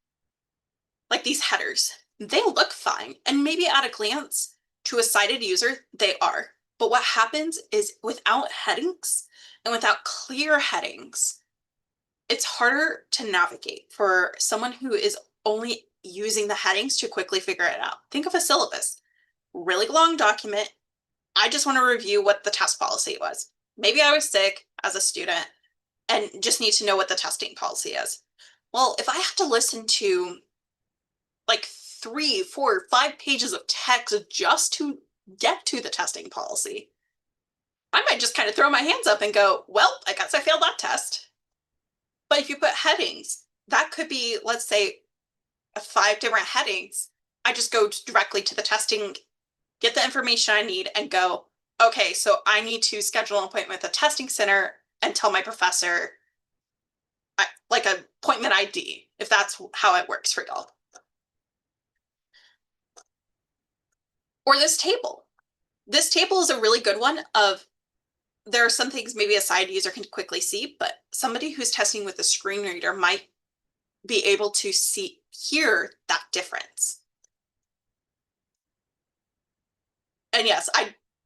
like these headers. They look fine, and maybe at a glance to a sighted user, they are. But what happens is without headings and without clear headings, it's harder to navigate for someone who is only using the headings to quickly figure it out. Think of a syllabus, really long document. I just want to review what the test policy was. Maybe I was sick as a student and just need to know what the testing policy is. Well, if I have to listen to like 3, 4, 5 pages of text just to get to the testing policy, I might just kind of throw my hands up and go, well, I guess I failed that test. But if you put headings, that could be, let's say, 5 different headings. I just go directly to the testing, get the information I need, and go, okay, so I need to schedule an appointment with a testing center and tell my professor, like an appointment ID, if that's how it works for y'all. Or this table. This table is a really good one of, there are some things maybe a side user can quickly see, but somebody who's testing with a screen reader might be able to hear that difference. And yes,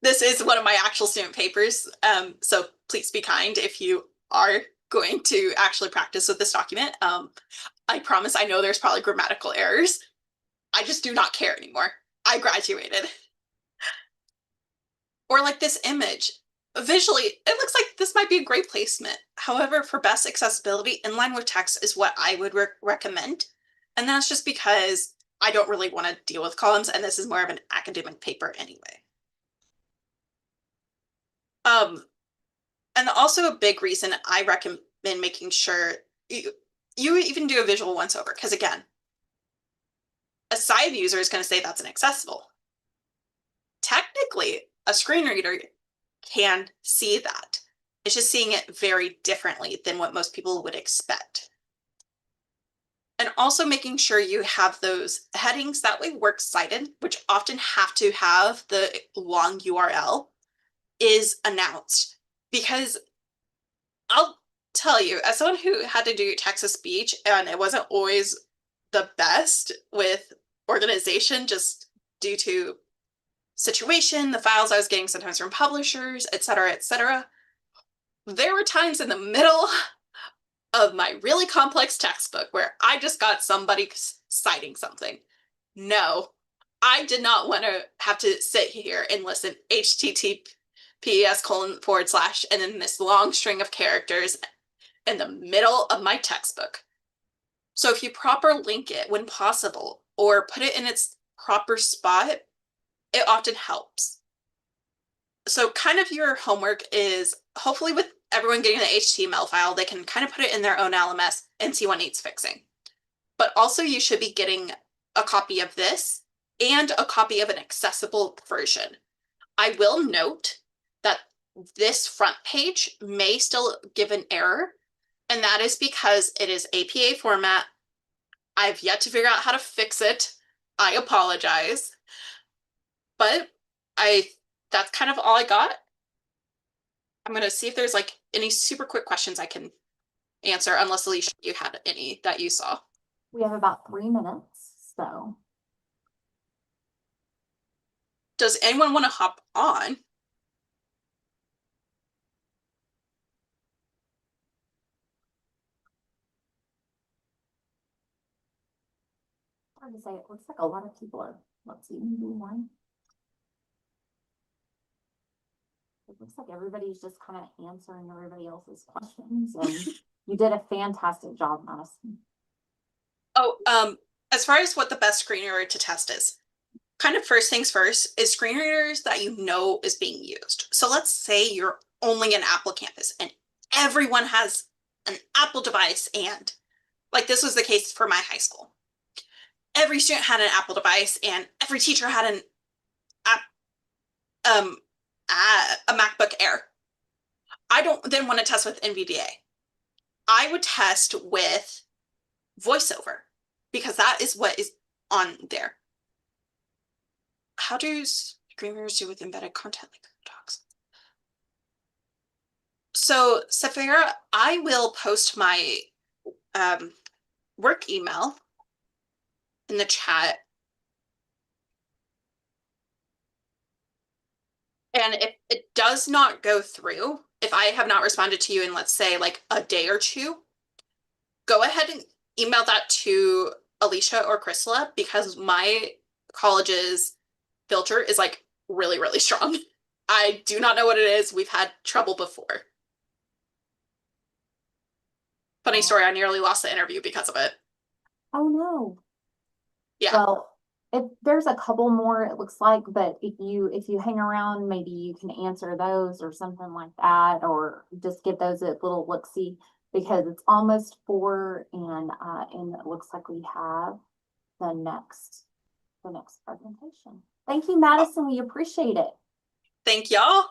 this is one of my actual student papers, so please be kind if you are going to actually practice with this document. I promise I know there's probably grammatical errors. I just do not care anymore. I graduated. Or like this image. Visually, it looks like this might be a great placement. However, for best accessibility, inline with text is what I would recommend. And that's just because I don't really want to deal with columns, and this is more of an academic paper anyway. And also a big reason I recommend making sure you even do a visual once over, because again, a side user is going to say that's inaccessible. Technically, a screen reader can see that. It's just seeing it very differently than what most people would expect. And also making sure you have those headings that way works cited, which often have to have the long URL, is announced. Because I'll tell you, as someone who had to do text-to-speech, and it wasn't always the best with organization just due to situation, the files I was getting sometimes from publishers, etc., etc. There were times in the middle of my really complex textbook where I just got somebody citing something. No, I did not want to have to sit here and listen https:// and then this long string of characters in the middle of my textbook. So if you proper link it when possible or put it in its proper spot, it often helps. So kind of your homework is, hopefully with everyone getting the HTML file, they can kind of put it in their own LMS and see what needs fixing. But also you should be getting a copy of this and a copy of an accessible version. I will note that this front page may still give an error, and that is because it is APA format. I've yet to figure out how to fix it. I apologize. But that's kind of all I got. I'm going to see if there's like any super quick questions I can answer, unless Alicia, you had any that you saw. We have about 3 minutes, so. Does anyone want to hop on? Hard to say. It looks like a lot of people are, let's see, maybe one. It looks like everybody's just kind of answering everybody else's questions, and you did a fantastic job, Madison. Oh, as far as what the best screen reader to test is, kind of first things first is screen readers that you know is being used. So let's say you're only an Apple campus and everyone has an Apple device, and like this was the case for my high school. Every student had an Apple device and every teacher had a MacBook Air. I don't then want to test with NVDA. I would test with VoiceOver because that is what is on there. How do screen readers do with embedded content like docs? So Safira, I will post my work email in the chat. And if it does not go through, if I have not responded to you in, let's say, like a day or two, go ahead and email that to Alicia or Crystal, because my college's filter is like really, really strong. I do not know what it is. We've had trouble before. Funny story, I nearly lost the interview because of it. Oh no. Yeah. Well, there's a couple more it looks like, but if you hang around, maybe you can answer those or something like that, or just give those a little look-see, because it's almost 4 and it looks like we have the next presentation. Thank you, Madison. We appreciate it. Thank y'all.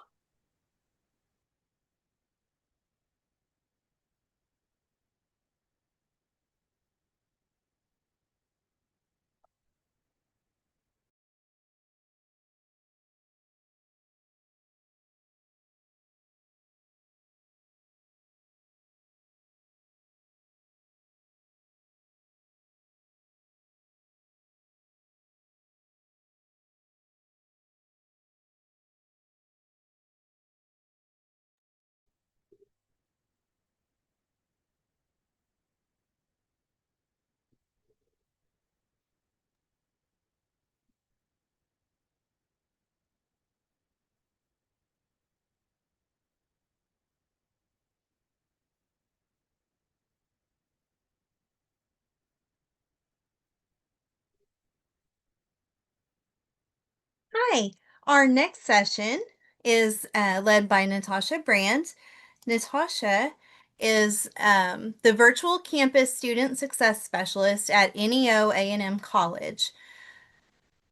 Hi, our next session is led by Natasha Brandt. Natasha is the Virtual Campus Student Success Specialist at NEO A&M College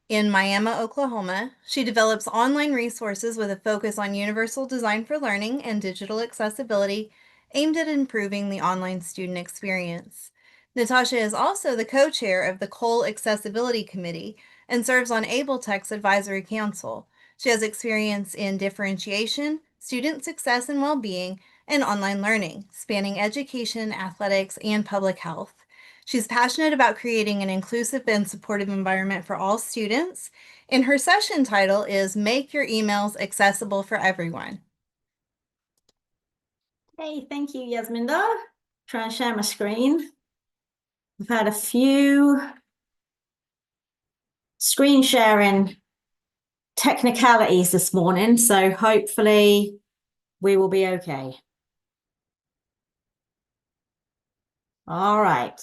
in Miami, Oklahoma. She develops online resources with a focus on universal design for learning and digital accessibility aimed at improving the online student experience. Natasha is also the co-chair of the Cole Accessibility Committee and serves on AbleTech's Advisory Council. She has experience in differentiation, student success and well-being, and online learning, spanning education, athletics, and public health. She's passionate about creating an inclusive and supportive environment for all students, and her session title is Make Your Emails Accessible for Everyone. Hey, thank you, Yasminda. Try and share my screen. We've had a few screen sharing technicalities this morning, so hopefully we will be okay. All right.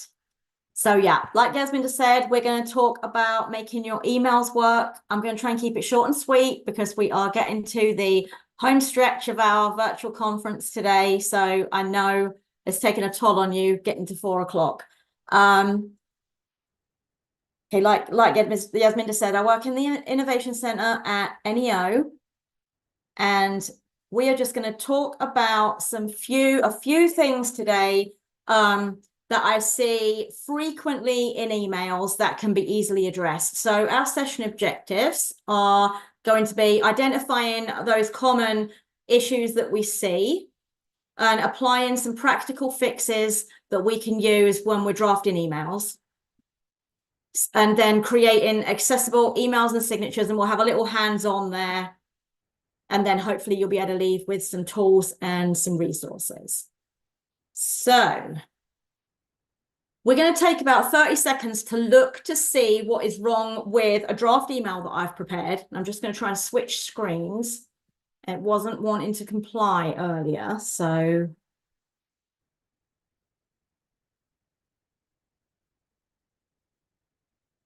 So yeah, like Yasmin just said, we're going to talk about making your emails work. I'm going to try and keep it short and sweet because we are getting to the home stretch of our virtual conference today. So I know it's taken a toll on you getting to 4 o'clock. Okay, like Yasmin just said, I work in the Innovation Center at NEO, and we are just going to talk about a few things today that I see frequently in emails that can be easily addressed. So our session objectives are going to be identifying those common issues that we see and applying some practical fixes that we can use when we're drafting emails. And then creating accessible emails and signatures, and we'll have a little hands-on there. And then hopefully you'll be able to leave with some tools and some resources. So we're going to take about 30 seconds to look to see what is wrong with a draft email that I've prepared. I'm just going to try and switch screens. It wasn't wanting to comply earlier, so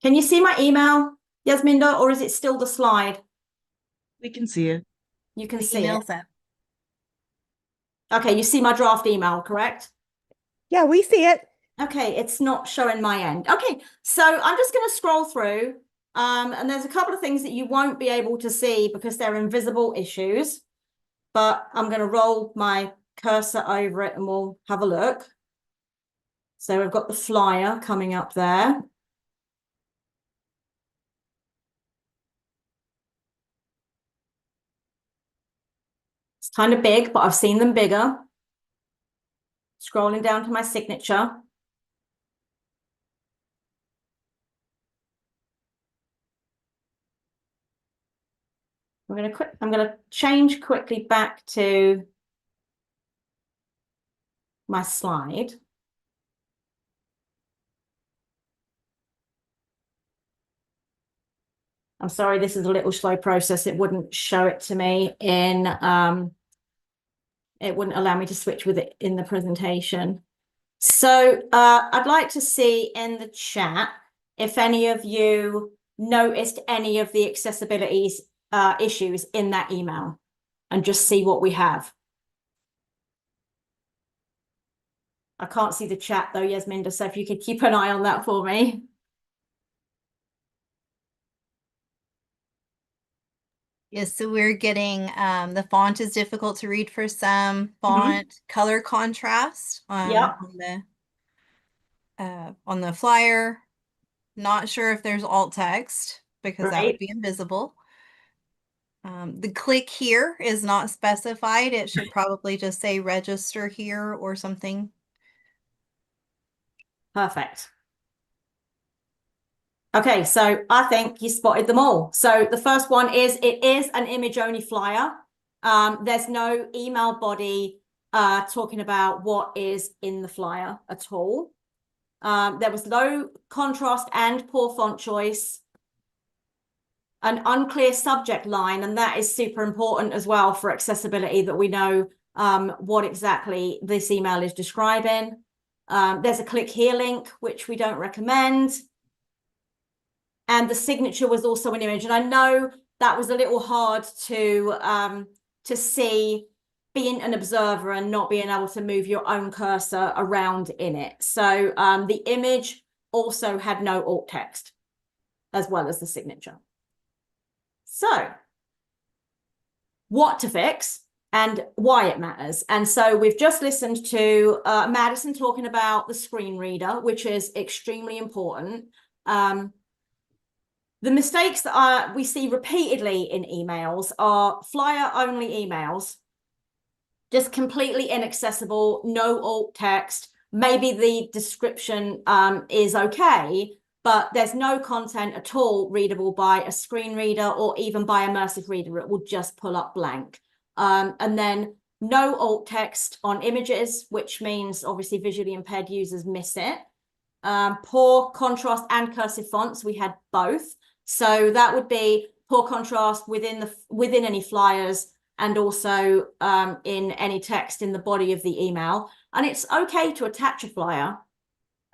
can you see my email, Yasminda, or is it still the slide? We can see it. You can The see email's it. up. Okay, you see my draft email, correct? Yeah, we see it. Okay, it's not showing my end. Okay, so I'm just going to scroll through, and there's a couple of things that you won't be able to see because they're invisible issues, but I'm going to roll my cursor over it and we'll have a look. So we've got the flyer coming up there. It's kind of big, but I've seen them bigger. Scrolling down to my signature. I'm gonna change quickly back to my slide. I'm sorry, this is a little slow process. It wouldn't show it to me in, it wouldn't allow me to switch with it in the presentation. So I'd like to see in the chat if any of you noticed any of the accessibility issues in that email, and just see what we have. I can't see the chat though, Yasminda, so if you could keep an eye on that for me. Yes, so we're getting the font is difficult to read for some, font color contrast Yep. on the flyer. Not sure if there's alt text because that would Right. be invisible. The click here is not specified. It should probably just say register here or something. Perfect. Okay, so I think you spotted them all. So the first one is, it is an image-only flyer. There's no email body talking about what is in the flyer at all. There was low contrast and poor font choice. An unclear subject line, and that is super important as well for accessibility, that we know what exactly this email is describing. There's a click here link, which we don't recommend. And the signature was also an image. And I know that was a little hard to see being an observer and not being able to move your own cursor around in it. So the image also had no alt text as well as the signature. So what to fix and why it matters. And so we've just listened to Madison talking about the screen reader, which is extremely important. The mistakes that we see repeatedly in emails are flyer-only emails, just completely inaccessible, no alt text. Maybe the description is okay, but there's no content at all readable by a screen reader or even by immersive reader. It will just pull up blank. And then no alt text on images, which means obviously visually impaired users miss it. Poor contrast and cursive fonts, we had both. So that would be poor contrast within any flyers, and also in any text in the body of the email. And it's okay to attach a flyer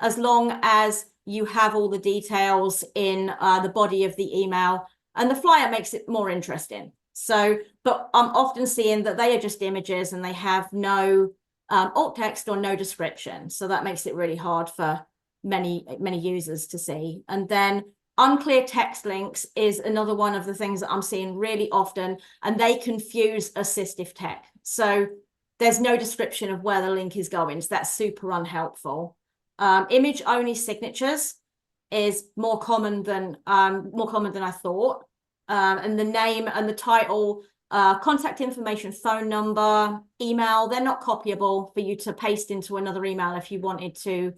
as long as you have all the details in the body of the email, and the flyer makes it more interesting. So, but I'm often seeing that they are just images and they have no alt text or no description. So that makes it really hard for many users to see. And then unclear text links is another one of the things that I'm seeing really often, and they confuse assistive tech. So there's no description of where the link is going. So that's super unhelpful. Image only signatures is more common than I thought. And the name and the title, contact information, phone number, email, they're not copyable for you to paste into another email if you wanted to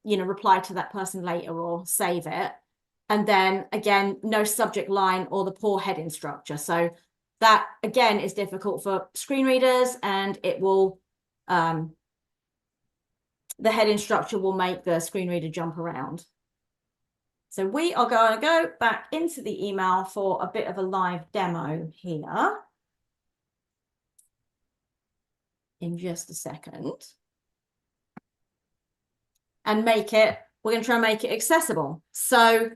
reply to that person later or save it. And then again, no subject line or the poor heading structure. So that again is difficult for screen readers, and it will the heading structure will make the screen reader jump around. So we are going to go back into the email for a bit of a live demo here in just a second. And we're going to try and make it accessible. So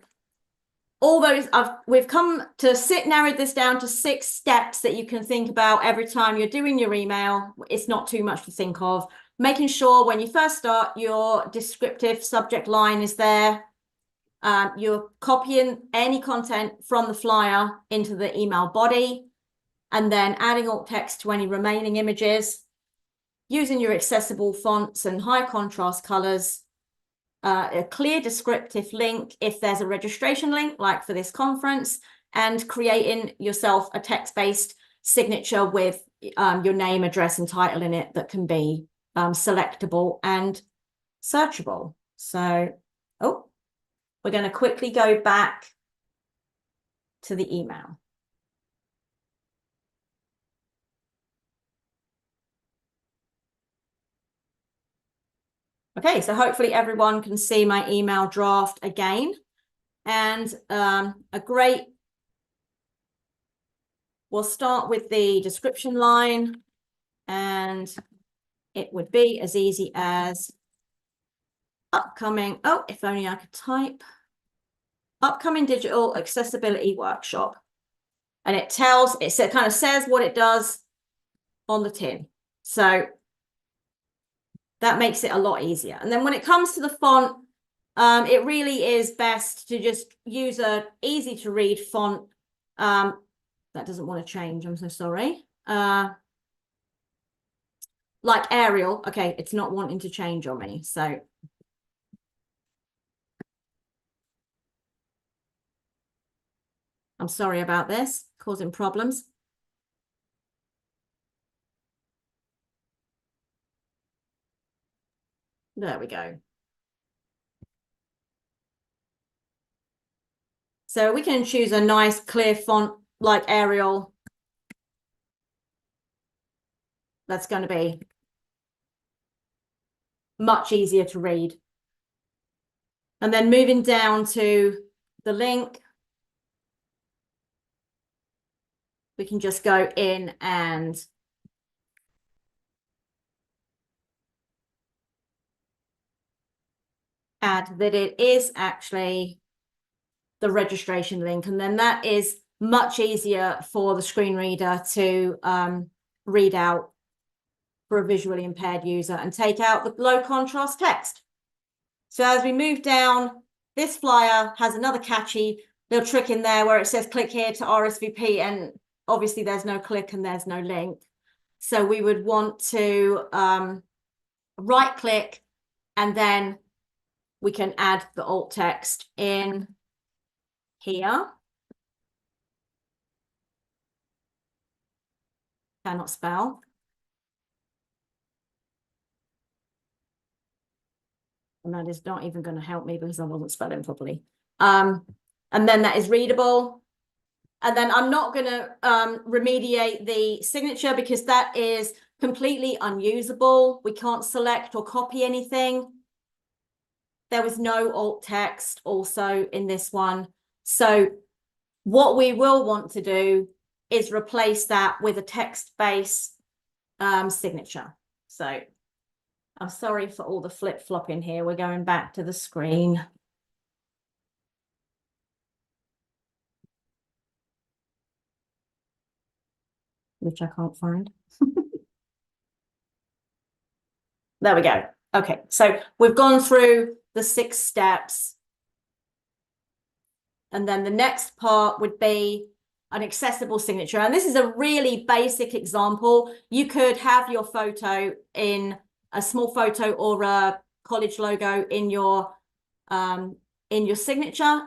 all those, we've come to narrowed this down to 6 steps that you can think about every time you're doing your email. It's not too much to think of. Making sure when you first start, your descriptive subject line is there. You're copying any content from the flyer into the email body, and then adding alt text to any remaining images, using your accessible fonts and high contrast colors, a clear descriptive link if there's a registration link, like for this conference, and creating yourself a text-based signature with your name, address, and title in it that can be selectable and searchable. So, we're going to quickly go back to the email. Okay, so hopefully everyone can see my email draft again. And we'll start with the description line, and it would be as easy as upcoming, oh, if only I could type, upcoming digital accessibility workshop. And it kind of says what it does on the tin. So that makes it a lot easier. And then when it comes to the font, it really is best to just use a easy to read font. That doesn't want to change, I'm so sorry. Like Arial, okay, it's not wanting to change on me, so. I'm sorry about this, causing problems. There we go. So we can choose a nice clear font like Arial. That's going to be much easier to read. And then moving down to the link, we can just go in and add that it is actually the registration link. And then that is much easier for the screen reader to read out for a visually impaired user and take out the low contrast text. So as we move down, this flyer has another catchy little trick in there where it says click here to RSVP, and obviously there's no click and there's no link. So we would want to right click, and then we can add the alt text in here. Cannot spell. And that is not even going to help me because I wasn't spelling properly. And then that is readable. And then I'm not going to remediate the signature because that is completely unusable. We can't select or copy anything. There was no alt text also in this one. So what we will want to do is replace that with a text-based signature. So I'm sorry for all the flip-flopping here. We're going back to the screen. Which I can't find. There we go. Okay, so we've gone through the 6 steps. And then the next part would be an accessible signature. And this is a really basic example. You could have your photo in a small photo or a college logo in your signature.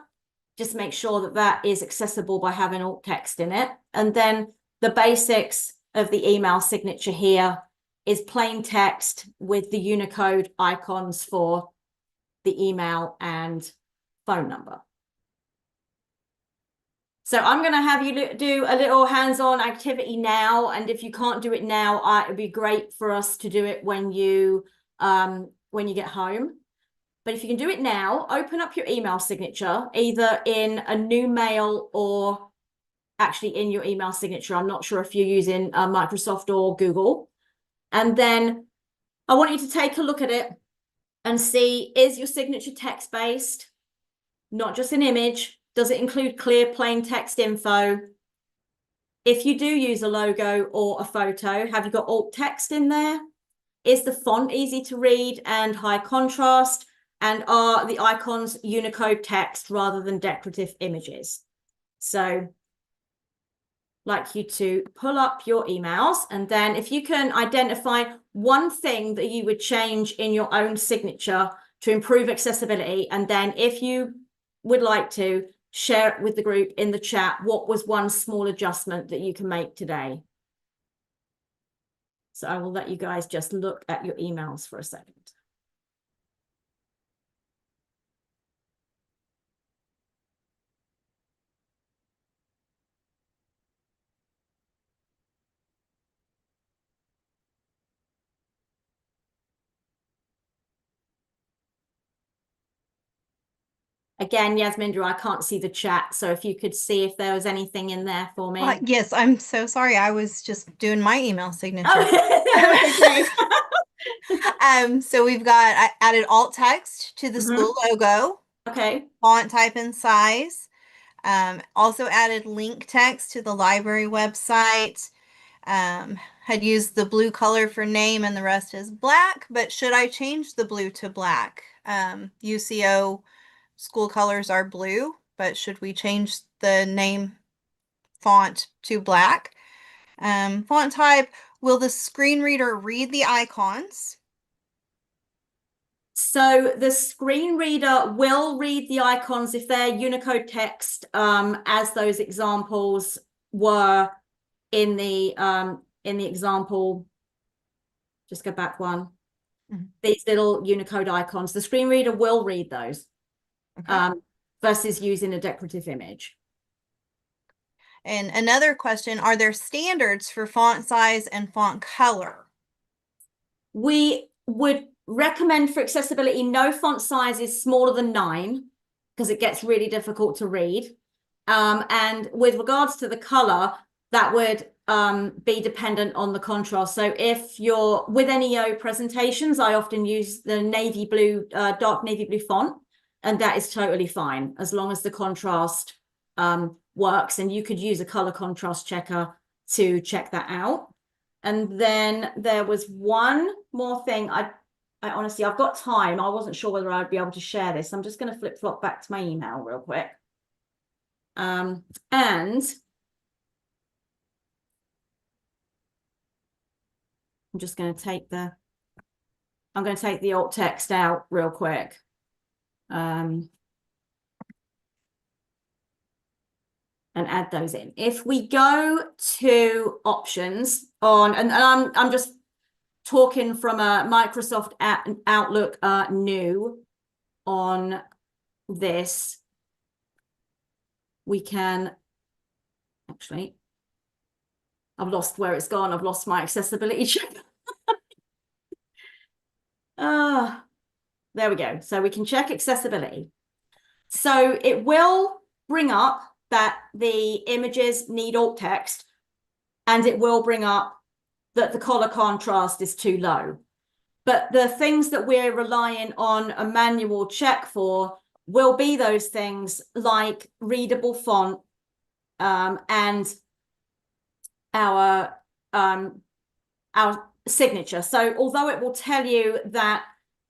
Just make sure that that is accessible by having alt text in it. And then the basics of the email signature here is plain text with the Unicode icons for the email and phone number. So I'm going to have you do a little hands-on activity now. And if you can't do it now, it would be great for us to do it when you get home. But if you can do it now, open up your email signature, either in a new mail or actually in your email signature. I'm not sure if you're using Microsoft or Google. And then I want you to take a look at it and see, is your signature text-based? Not just an image. Does it include clear plain text info? If you do use a logo or a photo, have you got alt text in there? Is the font easy to read and high contrast? And are the icons Unicode text rather than decorative images? So I'd like you to pull up your emails, and then if you can identify one thing that you would change in your own signature to improve accessibility, and then if you would like to share it with the group in the chat, what was one small adjustment that you can make today? So I will let you guys just look at your emails for a second. Again, Yasminda, I can't see the chat, so if you could see if there was anything in there for me. Yes, I'm so sorry. I was just doing my email signature. Okay. So we've got, I added alt text to the school logo. Okay. Font type and size. Also added link text to the library website. Had used the blue color for name and the rest is black, but should I change the blue to black? UCO school colors are blue, but should we change the name font to black? Font type, will the screen reader read the icons? So the screen reader will read the icons if they're Unicode text, as those examples were in the example. Just go back one. These little Unicode icons, the screen reader will read those, versus using a decorative image. And another question, are there standards for font size and font color? We would recommend for accessibility, no font size is smaller than 9 because it gets really difficult to read. And with regards to the color, that would be dependent on the contrast. So if you're with NEO presentations, I often use the navy blue, dark navy blue font, and that is totally fine as long as the contrast works. And you could use a color contrast checker to check that out. And then there was one more thing. I honestly, I've got time. I wasn't sure whether I'd be able to share this. I'm just going to flip-flop back to my email real quick. And I'm just going to take the alt text out real quick. And add those in. If we go to options on, and I'm just talking from a Microsoft Outlook new on this, we can actually, I've lost where it's gone. I've lost my accessibility check. There we go. So we can check accessibility. So it will bring up that the images need alt text, and it will bring up that the color contrast is too low. But the things that we're relying on a manual check for will be those things like readable font, and our signature. So although it will tell you that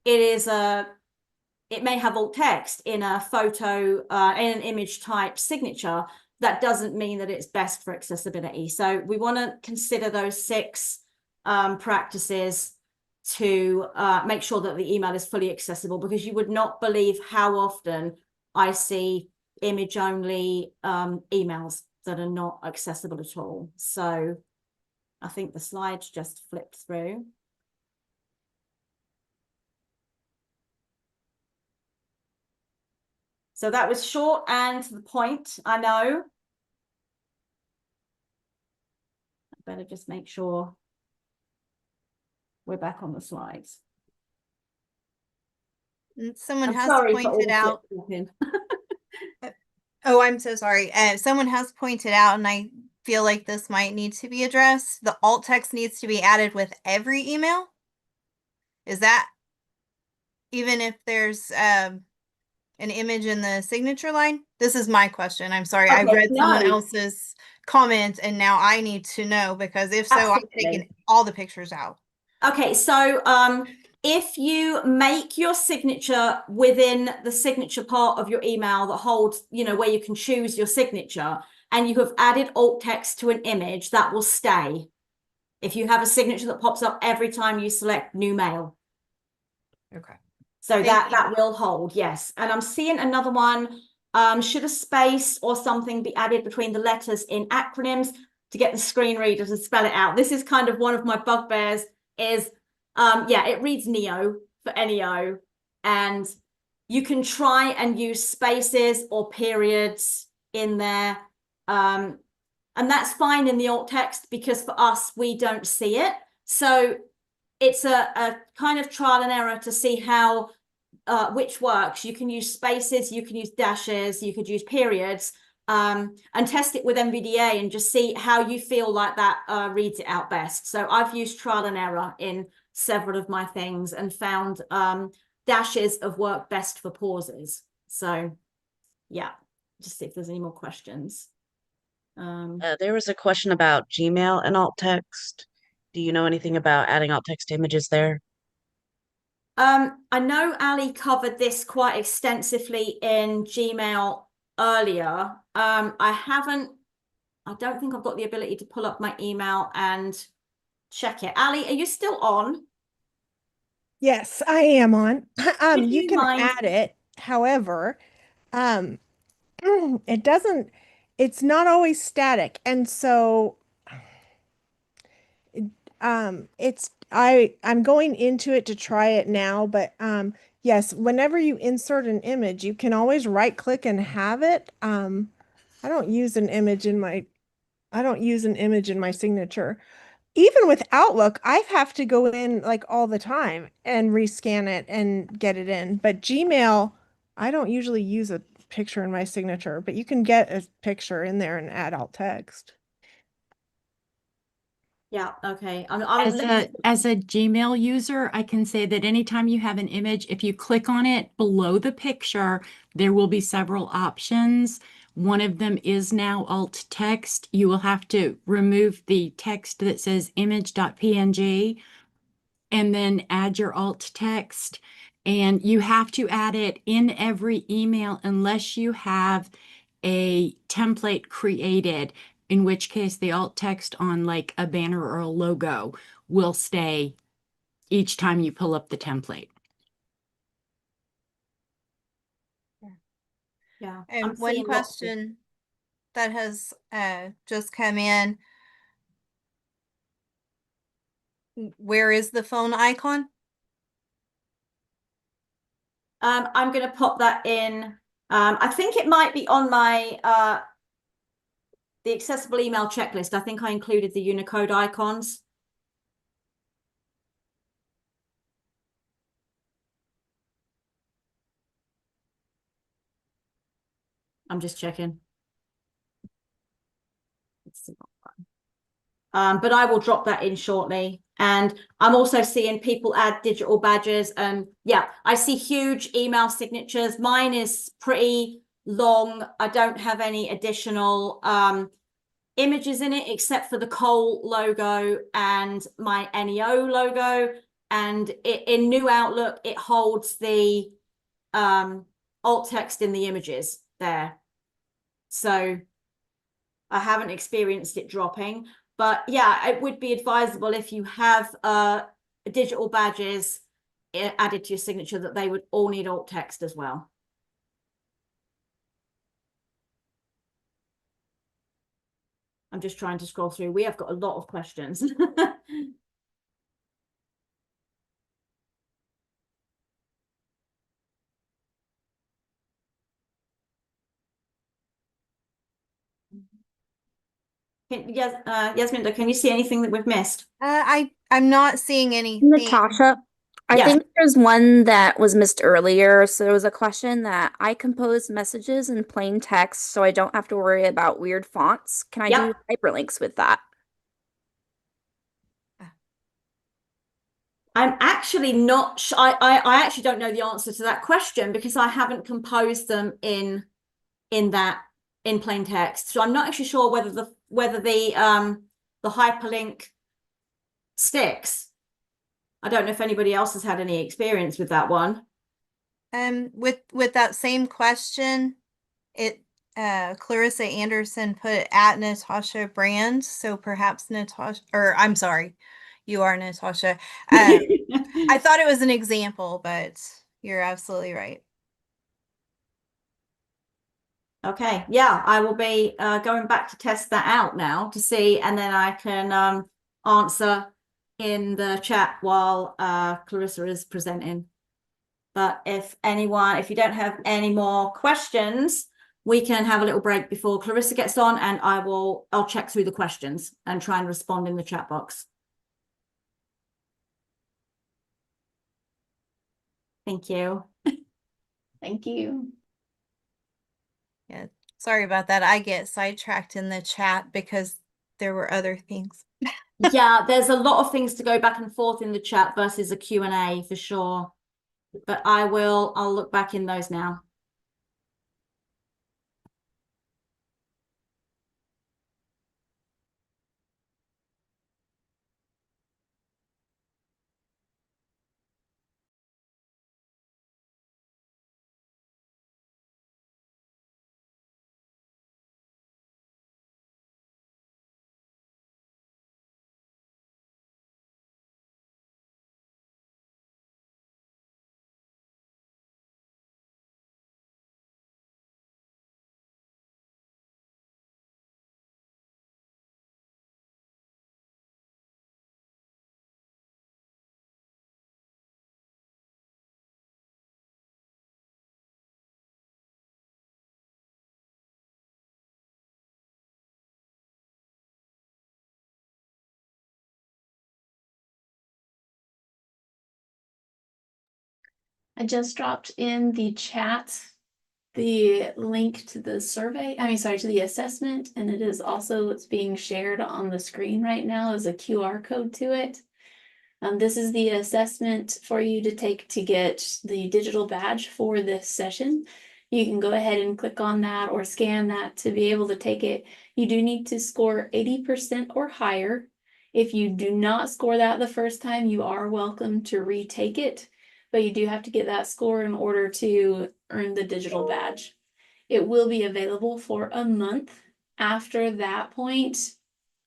it may have alt text in a photo, in an image type signature, that doesn't mean that it's best for accessibility. So we want to consider those 6 practices to make sure that the email is fully accessible, because you would not believe how often I see image only emails that are not accessible at all. So I think the slides just flipped through. So that was short and to the point, I know. I better just make sure we're back on the slides. Someone I'm has sorry for pointed all out. the Oh, I'm so sorry. Someone has pointed out, and I feel like this might need to be addressed. The alt text needs to be added with every email. Is that even if there's an image in the signature line? This is my question. I'm sorry. I read someone else's comment, and now I need to know, because if so, I'm taking all the pictures out. Okay, so if you make your signature within the signature part of your email that holds, where you can choose your signature, and you have added alt text to an image, that will stay. If you have a signature that pops up every time you select new mail. Okay. So that will hold, yes. And I'm seeing another one. Should a space or something be added between the letters in acronyms to get the screen reader to spell it out? This is kind of one of my bugbears is, it reads NEO for NEO, and you can try and use spaces or periods in there. And that's fine in the alt text, because for us, we don't see it. So it's a kind of trial and error to see how which works. You can use spaces, you can use dashes, you could use periods, and test it with NVDA and just see how you feel like that reads it out best. So I've used trial and error in several of my things and found dashes have worked best for pauses. So yeah, just see if there's any more questions. There was a question about Gmail and alt text. Do you know anything about adding alt text images there? I know Ali covered this quite extensively in Gmail earlier. I don't think I've got the ability to pull up my email and check it. Ali, are you still on? Yes, I am on. Would You you can mind? add it. However, it doesn't, it's not always static. And so I'm going into it to try it now, but yes, whenever you insert an image, you can always right click and have it. I don't use an image in my signature. Even with Outlook, I have to go in like all the time and rescan it and get it in. But Gmail, I don't usually use a picture in my signature, but you can get a picture in there and add alt text. Yeah, okay. As a Gmail user, I can say that anytime you have an image, if you click on it below the picture, there will be several options. One of them is now alt text. You will have to remove the text that says image.png and then add your alt text. And you have to add it in every email unless you have a template created, in which case the alt text on like a banner or a logo will stay each time you pull up the template. Yeah. And one question that has just come in. Where is the phone icon? I'm going to pop that in. I think it might be on my the accessible email checklist. I think I included the Unicode icons. I'm just checking. But I will drop that in shortly. And I'm also seeing people add digital badges. And yeah, I see huge email signatures. Mine is pretty long. I don't have any additional images in it except for the Cole logo and my NEO logo. And in New Outlook, it holds the alt text in the images there. So I haven't experienced it dropping. But yeah, it would be advisable if you have digital badges added to your signature that they would all need alt text as well. I'm just trying to scroll through. We have got a lot of questions. Yes, Yasminda, can you see anything that we've missed? I'm not seeing anything. Natasha, I Yes. think there's one that was missed earlier. So there was a question that I compose messages in plain text so I don't have to worry about weird fonts. Can I do hyperlinks with that? I'm actually not I actually don't know the answer to that question because I haven't composed them in plain text. So I'm not actually sure whether the hyperlink sticks. I don't know if anybody else has had any experience with that one. With that same question, Clarissa Anderson put at Natasha Brand, so perhaps Natasha, or I'm sorry, you are Natasha. I thought it was an example, but you're absolutely right. Okay, yeah, I will be going back to test that out now to see, and then I can answer in the chat while Clarissa is presenting. But if you don't have any more questions, we can have a little break before Clarissa gets on, and I'll check through the questions and try and respond in the chat box. Thank you. Thank you. Yeah, sorry about that. I get sidetracked in the chat because there were other things. Yeah, there's a lot of things to go back and forth in the chat versus a Q&A for sure. But I'll look back in those now. I just dropped in the chat the link to the survey, to the assessment, and it is also, it's being shared on the screen right now as a QR code to it. This is the assessment for you to take to get the digital badge for this session. You can go ahead and click on that or scan that to be able to take it. You do need to score 80% or higher. If you do not score that the first time, you are welcome to retake it, but you do have to get that score in order to earn the digital badge. It will be available for a month. After that point,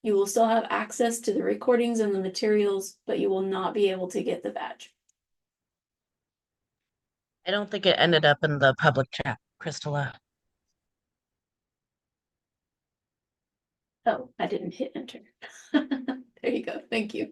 you will still have access to the recordings and the materials, but you will not be able to get the badge. I don't think it ended up in the public chat, Crystala. Oh, I didn't hit enter. There you go. Thank you.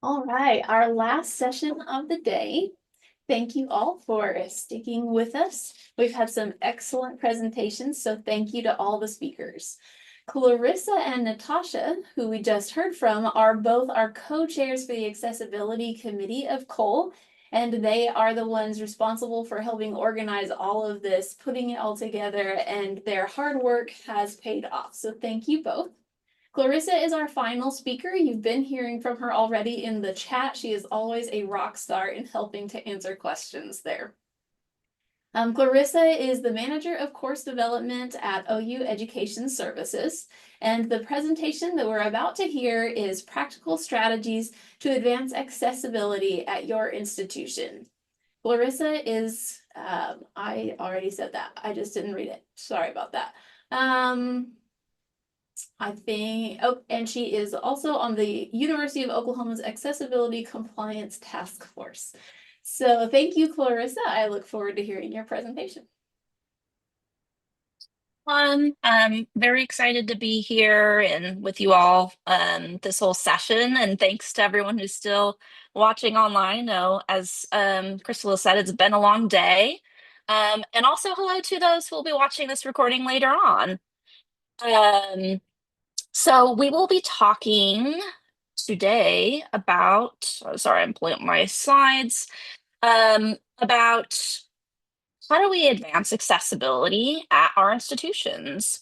All right, our last session of the day. Thank you all for sticking with us. We've had some excellent presentations, so thank you to all the speakers. Clarissa and Natasha, who we just heard from, are both our co-chairs for the Accessibility Committee of COLE, and they are the ones responsible for helping organize all of this, putting it all together, and their hard work has paid off. So thank you both. Clarissa is our final speaker. You've been hearing from her already in the chat. She is always a rock star in helping to answer questions there. Clarissa is the manager of course development at OU Education Services. And the presentation that we're about to hear is practical strategies to advance accessibility at your institution. Clarissa is, I already said that. I just didn't read it. Sorry about that. I think, oh, and she is also on the University of Oklahoma's Accessibility Compliance Task Force. So thank you, Clarissa. I look forward to hearing your presentation. I'm very excited to be here and with you all this whole session, and thanks to everyone who's still watching online. No, as Crystal said, it's been a long day. And also hello to those who will be watching this recording later on. So we will be talking today about, oh, sorry, I'm pulling up my slides, about how do we advance accessibility at our institutions?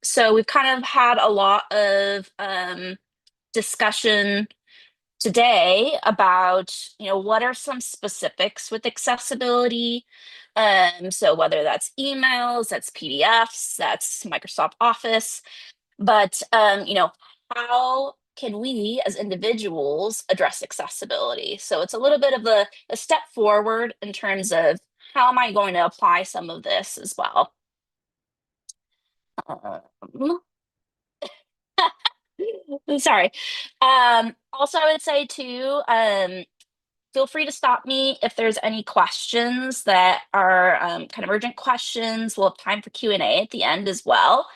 So we've kind of had a lot of discussion today about, what are some specifics with accessibility? So whether that's emails, that's PDFs, that's Microsoft Office, but how can we as individuals address accessibility? So it's a little bit of a step forward in terms of how am I going to apply some of this as well. Sorry. Also, I would say too, feel free to stop me if there's any questions that are kind of urgent questions. We'll have time for Q&A at the end as well.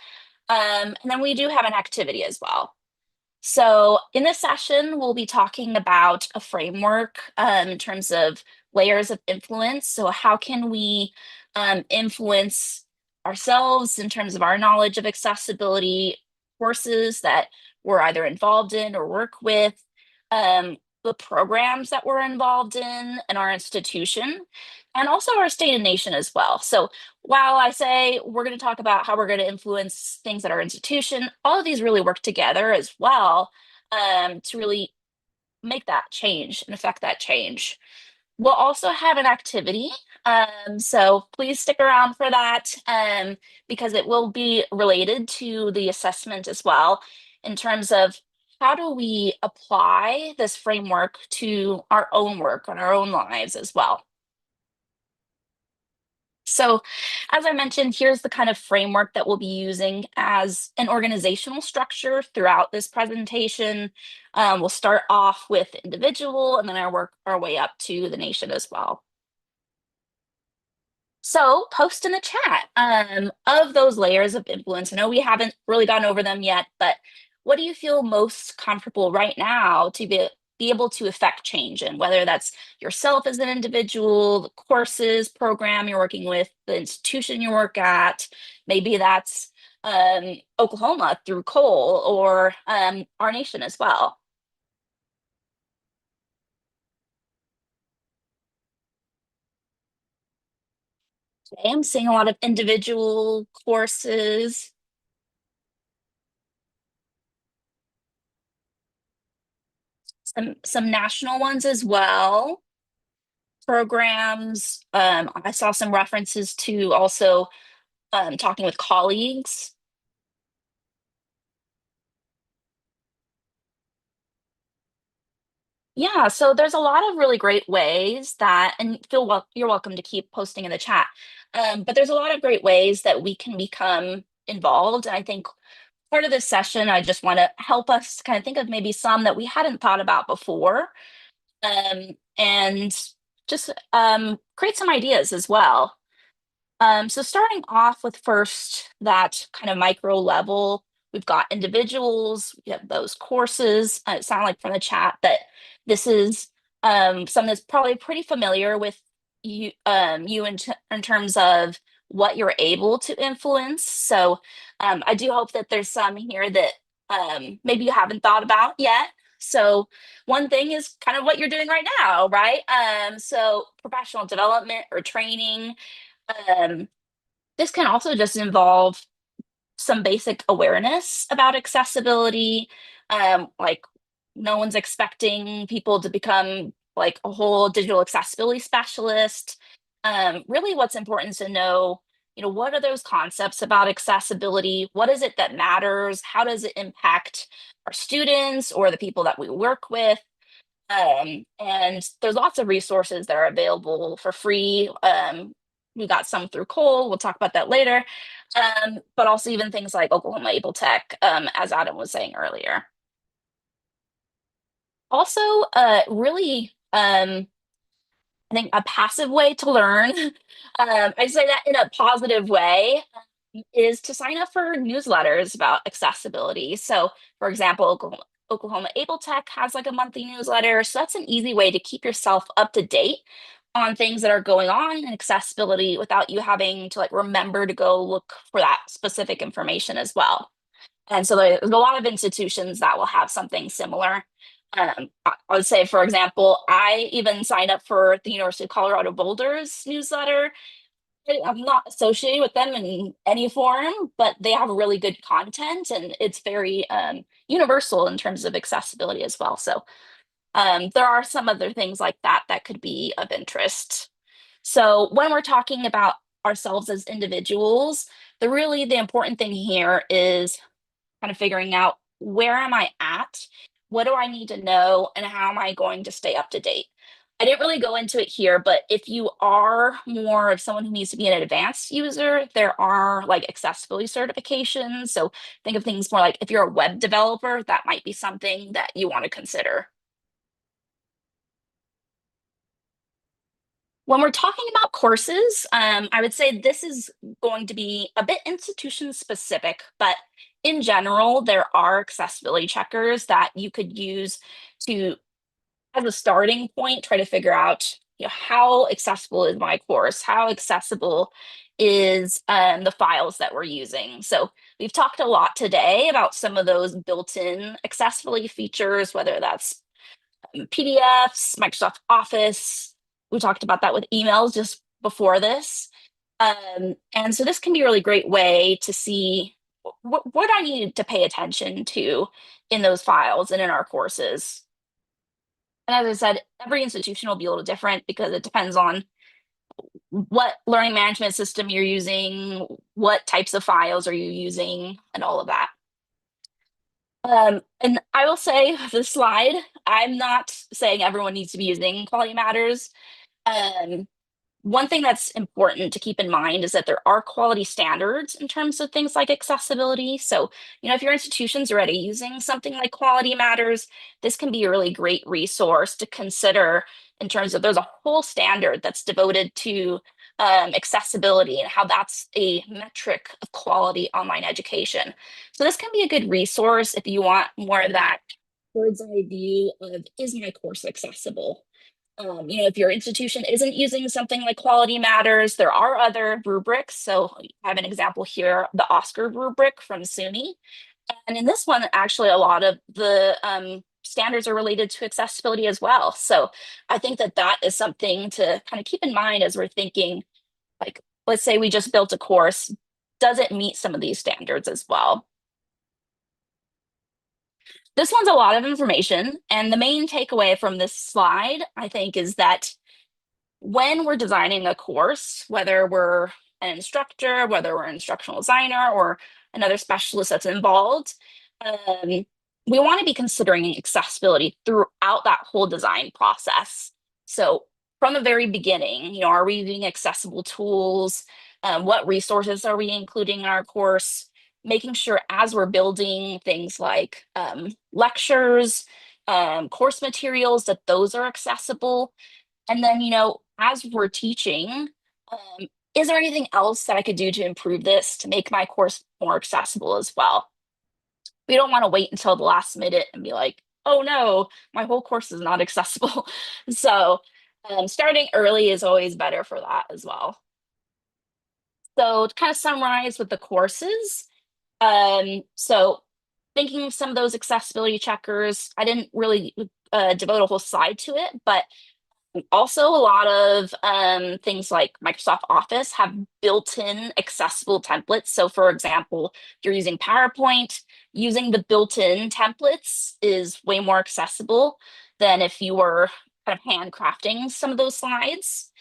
And then we do have an activity as well. So in this session, we'll be talking about a framework in terms of layers of influence. So how can we influence ourselves in terms of our knowledge of accessibility courses that we're either involved in or work with, the programs that we're involved in our institution, and also our state and nation as well. So while I say we're going to talk about how we're going to influence things at our institution, all of these really work together as well to really make that change and affect that change. We'll also have an activity, so please stick around for that because it will be related to the assessment as well in terms of how do we apply this framework to our own work on our own lives as well. So as I mentioned, here's the kind of framework that we'll be using as an organizational structure throughout this presentation. We'll start off with individual and then I work our way up to the nation as well. So post in the chat of those layers of influence. I know we haven't really gone over them yet, but what do you feel most comfortable right now to be able to affect change in, whether that's yourself as an individual, the courses, program you're working with, the institution you work at, maybe that's Oklahoma through COLE or our nation as well. Today I'm seeing a lot of individual courses. Some national ones as well. Programs. I saw some references to also talking with colleagues. Yeah, so there's a lot of really great ways that, and you're welcome to keep posting in the chat. But there's a lot of great ways that we can become involved. And I think part of this session, I just want to help us kind of think of maybe some that we hadn't thought about before. And just create some ideas as well. So starting off with first that kind of micro level we've got individuals, we have those courses. It sounded like from the chat that this is something that's probably pretty familiar with you, in terms of what you're able to influence. So I do hope that there's some here that maybe you haven't thought about yet. So one thing is kind of what you're doing right now, right? So professional development or training. This can also just involve some basic awareness about accessibility. Like no one's expecting people to become like a whole digital accessibility specialist. Really what's important to know, what are those concepts about accessibility? What is it that matters? How does it impact our students or the people that we work with? And there's lots of resources that are available for free. We got some through Cole. We'll talk about that later. But also even things like Oklahoma Able Tech, as Adam was saying earlier. Also, really, I think a passive way to learn, I say that in a positive way, is to sign up for newsletters about accessibility. So, for example, Oklahoma Able Tech has like a monthly newsletter. So that's an easy way to keep yourself up to date on things that are going on in accessibility without you having to like remember to go look for that specific information as well. And so there's a lot of institutions that will have something similar. I would say, for example, I even signed up for the University of Colorado Boulder's newsletter. I'm not associated with them in any form, but they have really good content and it's very universal in terms of accessibility as well. So there are some other things like that that could be of interest. So when we're talking about ourselves as individuals, the important thing here is kind of figuring out where am I at? What do I need to know? And how am I going to stay up to date? I didn't really go into it here, but if you are more of someone who needs to be an advanced user, there are like accessibility certifications. So think of things more like if you're a web developer, that might be something that you want to consider. When we're talking about courses, I would say this is going to be a bit institution specific, but in general, there are accessibility checkers that you could use to, as a starting point, try to figure out how accessible is my course, how accessible is the files that we're using. So we've talked a lot today about some of those built-in accessibility features, whether that's PDFs, Microsoft Office. We talked about that with emails just before this. And so this can be a really great way to see what I need to pay attention to in those files and in our courses. And as I said, every institution will be a little different because it depends on what learning management system you're using, what types of files are you using, and all of that. And I will say this slide, I'm not saying everyone needs to be using Quality Matters. One thing that's important to keep in mind is that there are quality standards in terms of things like accessibility. So, if your institution's already using something like Quality Matters, this can be a really great resource to consider in terms of there's a whole standard that's devoted to accessibility and how that's a metric of quality online education. So this can be a good resource if you want more of that bird's eye view of, is my course accessible? If your institution isn't using something like Quality Matters, there are other rubrics. So I have an example here, the Oscar rubric from SUNY. And in this one, actually, a lot of the standards are related to accessibility as well. So I think that that is something to kind of keep in mind as we're thinking, like, let's say we just built a course, does it meet some of these standards as well? This one's a lot of information. And the main takeaway from this slide, I think, is that when we're designing a course, whether we're an instructor, whether we're an instructional designer or another specialist that's involved, we want to be considering accessibility throughout that whole design process. So from the very beginning, are we using accessible tools? What resources are we including in our course? Making sure as we're building things like lectures, course materials, that those are accessible. And then, as we're teaching, is there anything else that I could do to improve this to make my course more accessible as well? We don't want to wait until the last minute and be like, oh no, my whole course is not accessible. So starting early is always better for that as well. So to kind of summarize with the courses, so thinking of some of those accessibility checkers, I didn't really devote a whole slide to it, but also a lot of things like Microsoft Office have built-in accessible templates. So for example, if you're using PowerPoint, using the built-in templates is way more accessible than if you were kind of handcrafting some of those slides,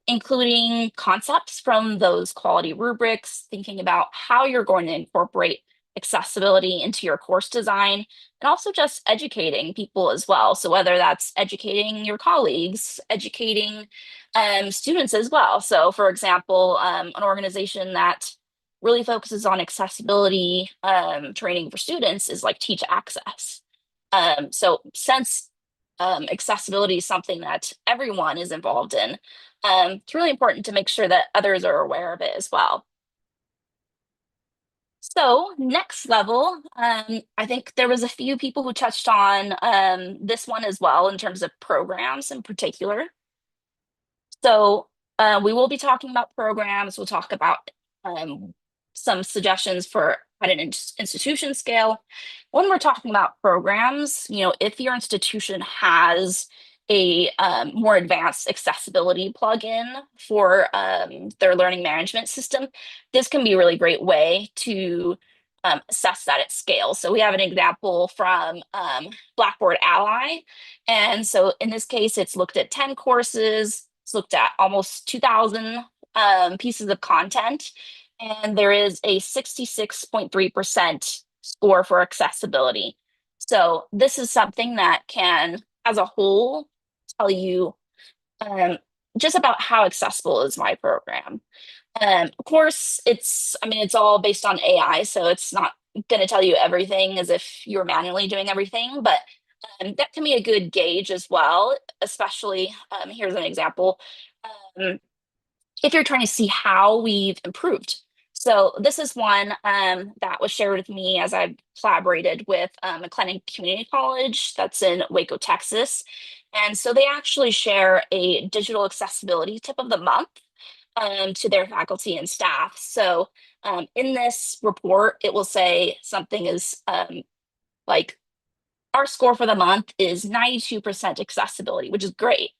including concepts from those quality rubrics, thinking about how you're going to incorporate accessibility into your course design, and also just educating people as well. So whether that's educating your colleagues, educating students as well. So for example, an organization that really focuses on accessibility training for students is like Teach Access. So since accessibility is something that everyone is involved in, it's really important to make sure that others are aware of it as well. So next level, I think there was a few people who touched on this one as well in terms of programs in particular. So we will be talking about programs. We'll talk about some suggestions for at an institution scale. When we're talking about programs, if your institution has a more advanced accessibility plugin for their learning management system, this can be a really great way to assess that at scale. So we have an example from Blackboard Ally. And so in this case, it's looked at 10 courses, it's looked at almost 2,000 pieces of content, and there is a 66.3% score for accessibility. So this is something that can, as a whole, tell you just about how accessible is my program. Of course, it's all based on AI, so it's not going to tell you everything as if you're manually doing everything, but that can be a good gauge as well, especially, here's an example, if you're trying to see how we've improved. So this is one that was shared with me as I collaborated with McLennan Community College that's in Waco, Texas. And so they actually share a digital accessibility tip of the month to their faculty and staff. So in this report, it will say something is like, our score for the month is 92% accessibility, which is great.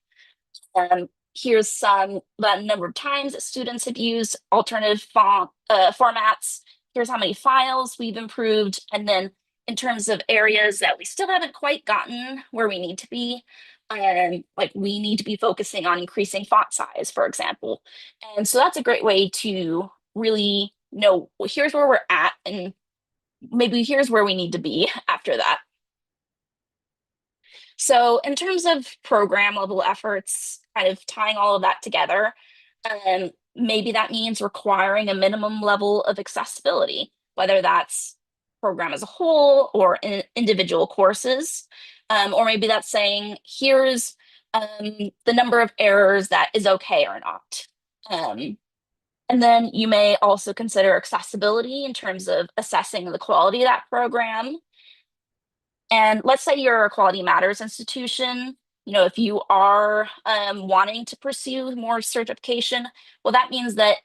Here's the number of times that students have used alternative formats. Here's how many files we've improved. And then in terms of areas that we still haven't quite gotten where we need to be, like we need to be focusing on increasing font size, for example. And so that's a great way to really know, well, here's where we're at, and maybe here's where we need to be after that. So in terms of program level efforts, kind of tying all of that together, maybe that means requiring a minimum level of accessibility, whether that's program as a whole or in individual courses, or maybe that's saying, here's the number of errors that is okay or not. And then you may also consider accessibility in terms of assessing the quality of that program. And let's say you're a Quality Matters institution, if you are wanting to pursue more certification, well, that means that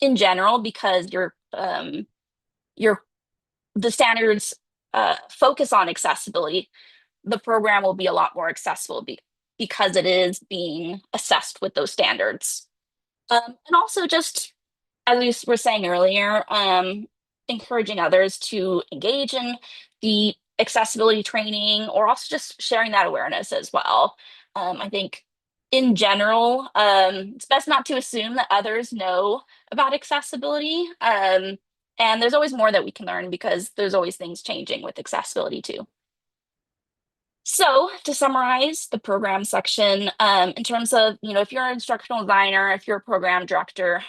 in general, because the standards focus on accessibility, the program will be a lot more accessible because it is being assessed with those standards. And also just, as we were saying earlier, encouraging others to engage in the accessibility training, or also just sharing that awareness as well. I think in general, it's best not to assume that others know about accessibility. And there's always more that we can learn because there's always things changing with accessibility too. So to summarize the program section, in terms of, if you're an instructional designer, if you're a program director,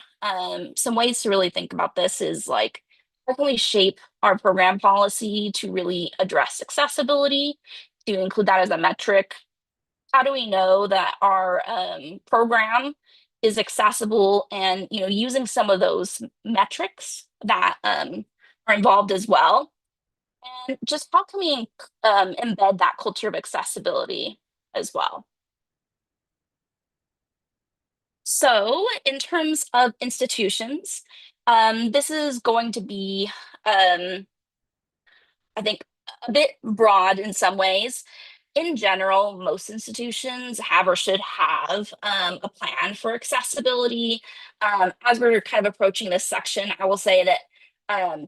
some ways to really think about this is like, how can we shape our program policy to really address accessibility, to include that as a metric? How do we know that our program is accessible, and using some of those metrics that are involved as well? And just how can we embed that culture of accessibility as well? So in terms of institutions, this is going to be, I think, a bit broad in some ways. In general, most institutions have or should have a plan for accessibility. As we're kind of approaching this section, I will say that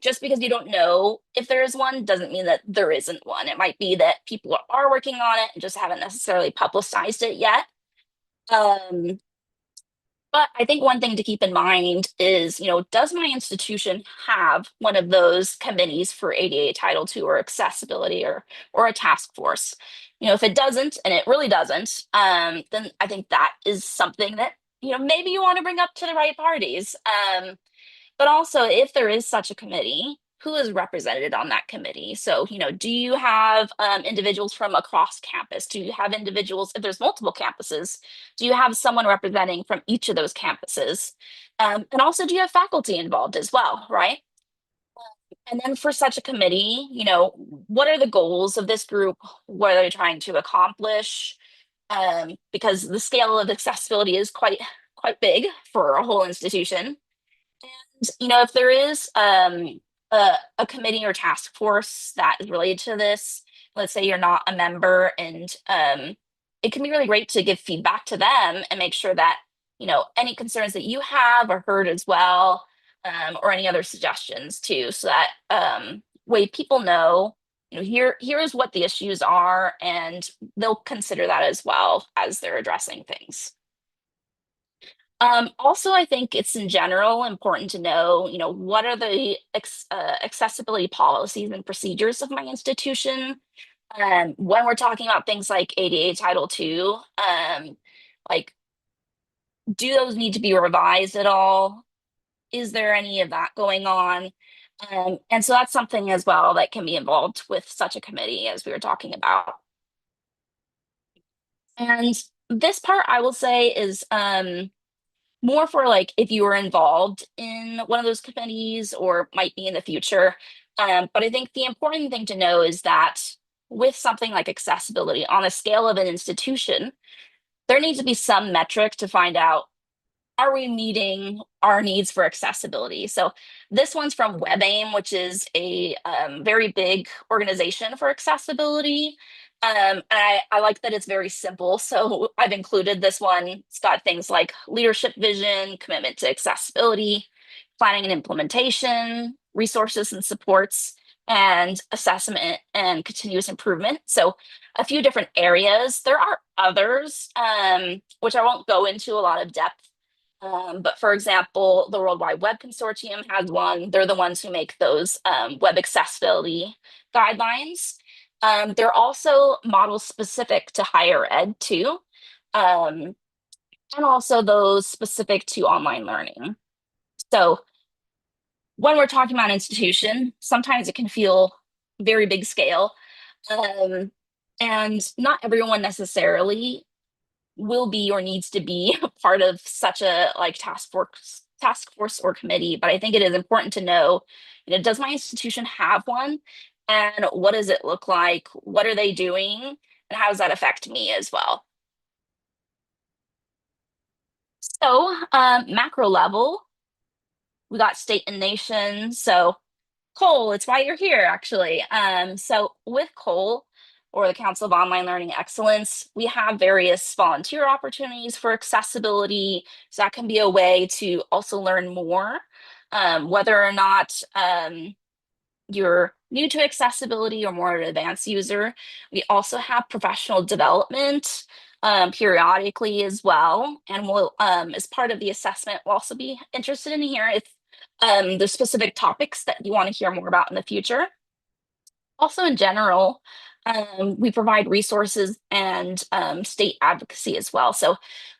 just because you don't know if there is one doesn't mean that there isn't one. It might be that people are working on it and just haven't necessarily publicized it yet. But I think one thing to keep in mind is, does my institution have one of those committees for ADA Title II or accessibility or a task force? If it doesn't, and it really doesn't, then I think that is something that, maybe you want to bring up to the right parties. But also, if there is such a committee, who is represented on that committee? So, do you have individuals from across campus? Do you have individuals, if there's multiple campuses, do you have someone representing from each of those campuses? And also, do you have faculty involved as well, right? And then for such a committee, what are the goals of this group? What are they trying to accomplish? Because the scale of accessibility is quite big for a whole institution. If there is a committee or task force that is related to this, let's say you're not a member, and it can be really great to give feedback to them and make sure that any concerns that you have are heard as well, or any other suggestions too, so that way people know, here is what the issues are, and they'll consider that as well as they're addressing things. Also, I think it's in general important to know, what are the accessibility policies and procedures of my institution. When we're talking about things like ADA Title II, like, do those need to be revised at all? Is there any of that going on? And so that's something as well that can be involved with such a committee as we were talking about. And this part, I will say, is more for like if you were involved in one of those committees or might be in the future. But I think the important thing to know is that with something like accessibility on a scale of an institution, there needs to be some metric to find out, are we meeting our needs for accessibility? So this one's from WebAIM, which is a very big organization for accessibility. And I like that it's very simple. So I've included this one. It's got things like leadership vision, commitment to accessibility, planning and implementation, resources and supports, and assessment and continuous improvement. So a few different areas. There are others, which I won't go into a lot of depth. But for example, the World Wide Web Consortium has one. They're the ones who make those web accessibility guidelines. They're also models specific to higher ed too, and also those specific to online learning. So when we're talking about institution, sometimes it can feel very big scale, and not everyone necessarily will be or needs to be part of such a like task force or committee. But I think it is important to know, does my institution have one? And what does it look like? What are they doing? And how does that affect me as well? So macro level, we got state and nation. So Cole, it's why you're here, actually. So with Cole, or the Council of Online Learning Excellence, we have various volunteer opportunities for accessibility. So that can be a way to also learn more, whether or not you're new to accessibility or more an advanced user. We also have professional development periodically as well. And we'll, as part of the assessment, we'll also be interested in here if there's specific topics that you want to hear more about in the future. Also, in general, we provide resources and state advocacy as well. So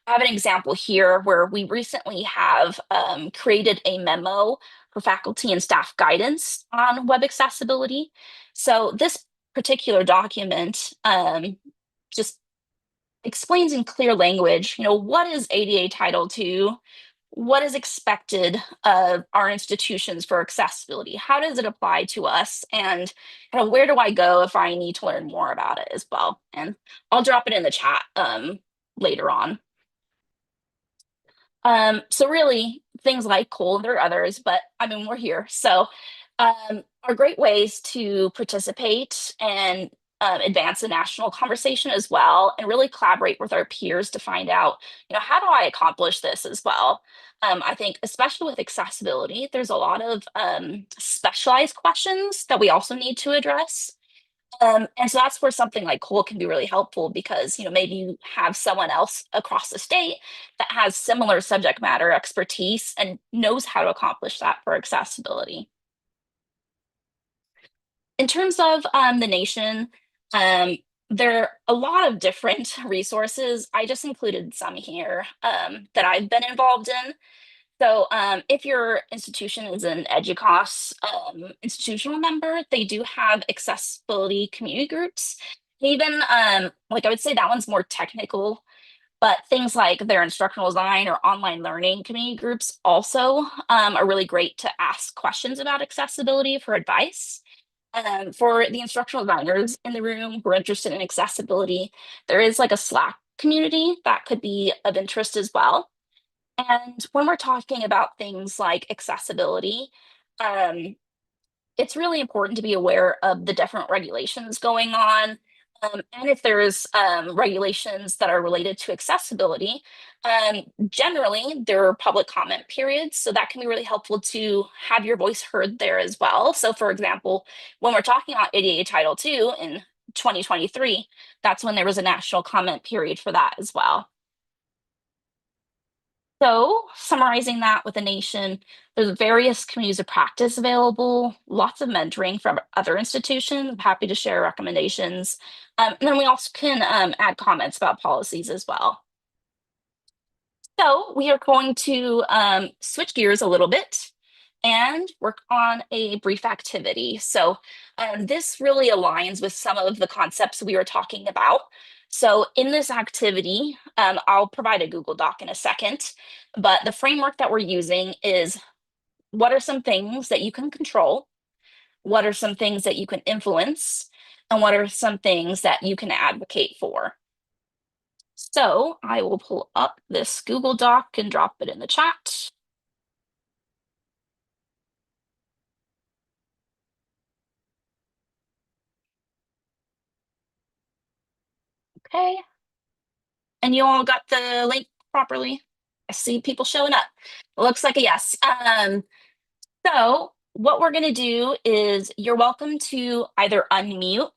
I have an example here where we recently have created a memo for faculty and staff guidance on web accessibility. So this particular document just explains in clear language, what is ADA Title II? what is expected of our institutions for accessibility? How does it apply to us? And kind of where do I go if I need to learn more about it as well? And I'll drop it in the chat later on. So really things like COLE, there are others, but I mean, we're here. So are great ways to participate and advance the national conversation as well, and really collaborate with our peers to find out, how do I accomplish this as well? I think especially with accessibility, there's a lot of specialized questions that we also need to address. And so that's where something like COLE can be really helpful because, maybe you have someone else across the state that has similar subject matter expertise and knows how to accomplish that for accessibility. In terms of the nation, there are a lot of different resources. I just included some here that I've been involved in. So if your institution is an EDUCAUSE institutional member, they do have accessibility community groups. Even like I would say that one's more technical, but things like their instructional design or online learning community groups also are really great to ask questions about accessibility for advice. For the instructional designers in the room who are interested in accessibility, there is like a Slack community that could be of interest as well. And when we're talking about things like accessibility, it's really important to be aware of the different regulations going on. And if there's regulations that are related to accessibility, generally there are public comment periods. So that can be really helpful to have your voice heard there as well. So for example, when we're talking about ADA Title II in 2023, that's when there was a national comment period for that as well. So, summarizing that with a nation, there's various communities of practice available, lots of mentoring from other institutions. I'm happy to share recommendations. And then we also can add comments about policies as well. So we are going to switch gears a little bit and work on a brief activity. So this really aligns with some of the concepts we were talking about. So in this activity, I'll provide a Google Doc in a second, but the framework that we're using is what are some things that you can control? What are some things that you can influence? And what are some things that you can advocate for? So I will pull up this Google Doc and drop it in the chat. Okay. And you all got the link properly? I see people showing up. It looks like a yes. So what we're going to do is you're welcome to either unmute,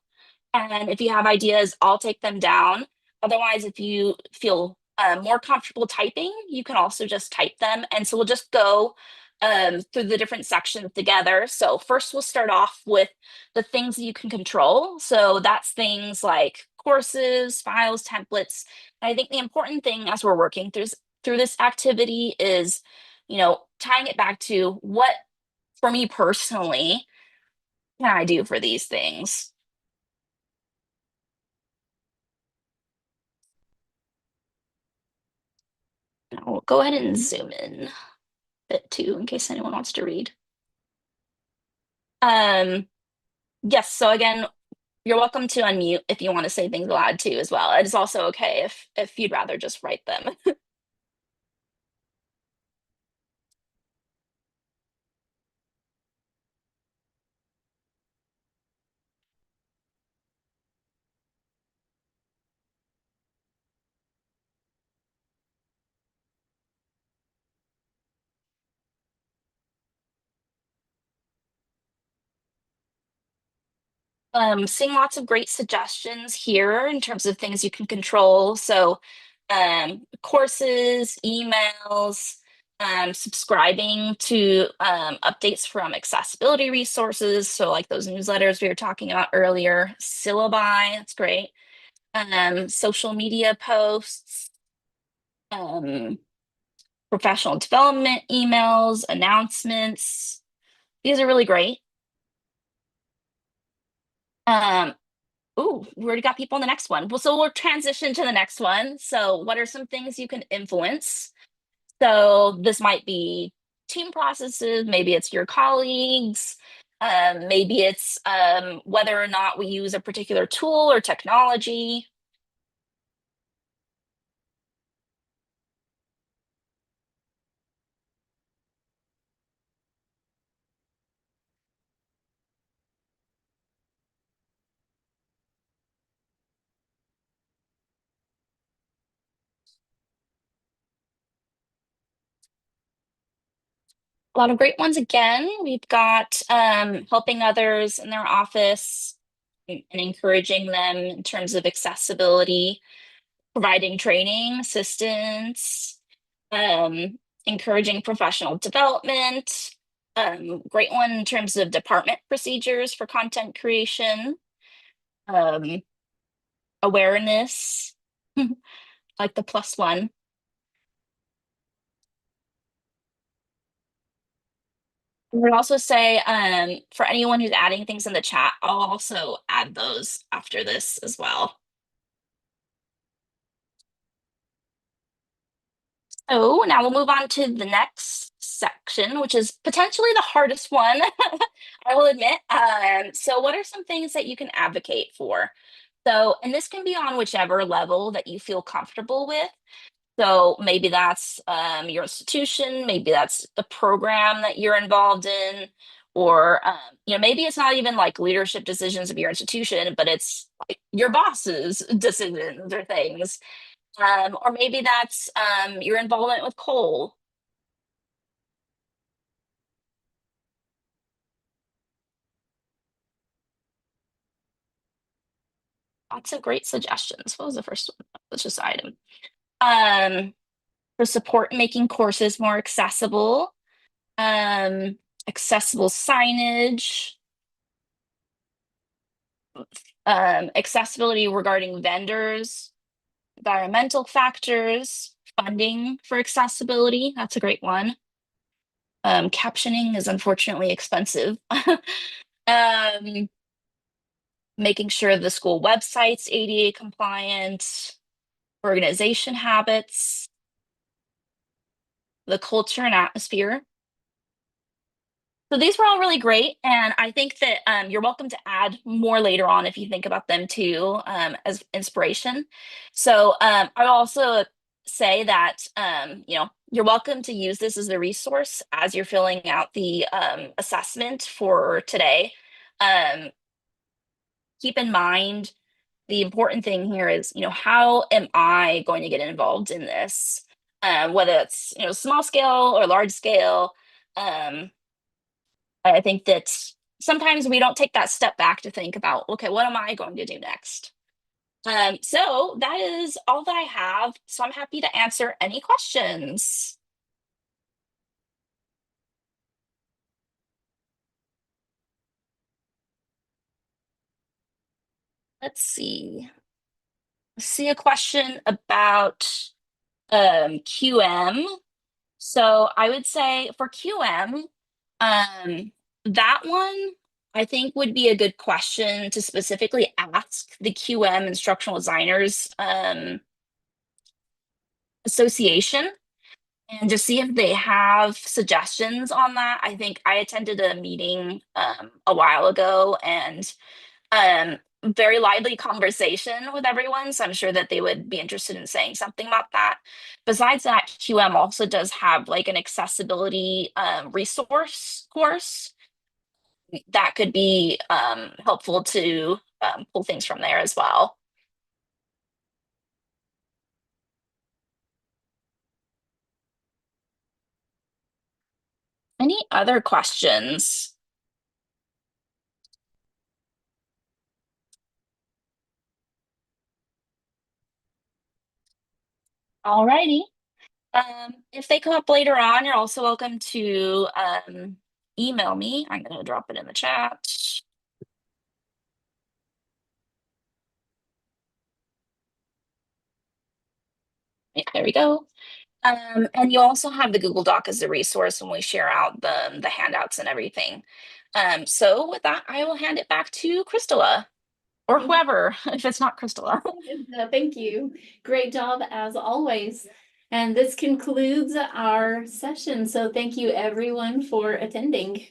and if you have ideas, I'll take them down. Otherwise, if you feel more comfortable typing, you can also just type them. And so we'll just go through the different sections together. So first we'll start off with the things that you can control. So that's things like courses, files, templates. And I think the important thing as we're working through this activity is, tying it back to what, for me personally, can I do for these things? I'll go ahead and zoom in a bit too, in case anyone wants to read. Yes, so again, you're welcome to unmute if you want to say things aloud too as well. It is also okay if you'd rather just write them. Seeing lots of great suggestions here in terms of things you can control. So courses, emails, subscribing to updates from accessibility resources. So like those newsletters we were talking about earlier, syllabi, that's great. Social media posts, professional development emails, announcements. These are really great. Ooh, we already got people on the next one. Well, so we'll transition to the next one. So what are some things you can influence? So this might be team processes, maybe it's your colleagues, maybe it's whether or not we use a particular tool or technology. A lot of great ones again. We've got helping others in their office and encouraging them in terms of accessibility, providing training, assistance, encouraging professional development. Great one in terms of department procedures for content creation, um, awareness, like the +1. I would also say for anyone who's adding things in the chat, I'll also add those after this as well. So now we'll move on to the next section, which is potentially the hardest one, I will admit. So what are some things that you can advocate for? So, and this can be on whichever level that you feel comfortable with. So maybe that's your institution, maybe that's the program that you're involved in, or maybe it's not even like leadership decisions of your institution, but it's like your boss's decisions or things. Or maybe that's your involvement with coal. Lots of great suggestions. What was the first one? Let's just item. For support in making courses more accessible, accessible signage, accessibility regarding vendors, environmental factors, funding for accessibility. That's a great one. Captioning is unfortunately expensive. Making sure the school website's ADA compliant, organization habits, the culture and atmosphere. So these were all really great, and I think that you're welcome to add more later on if you think about them too as inspiration. So I would also say that you're welcome to use this as a resource as you're filling out the assessment for today. Keep in mind the important thing here is how am I going to get involved in this, whether it's small scale or large scale. I think that sometimes we don't take that step back to think about, okay, what am I going to do next? So that is all that I have. So I'm happy to answer any questions. Let's see. I see a question about QM. So I would say for QM, that one I think would be a good question to specifically ask the QM Instructional Designers Association and just see if they have suggestions on that. I think I attended a meeting a while ago and very lively conversation with everyone. So I'm sure that they would be interested in saying something about that. Besides that, QM also does have like an accessibility resource course that could be helpful to pull things from there as well. Any other questions? Alrighty. If they come up later on, you're also welcome to email me. I'm going to drop it in the chat. Yeah, there we go. And you also have the Google Doc as a resource when we share out the handouts and everything. So with that, I will hand it back to Crystala or whoever, if it's not Crystala. No, thank you. Great job as always. And this concludes our session. So thank you everyone for attending.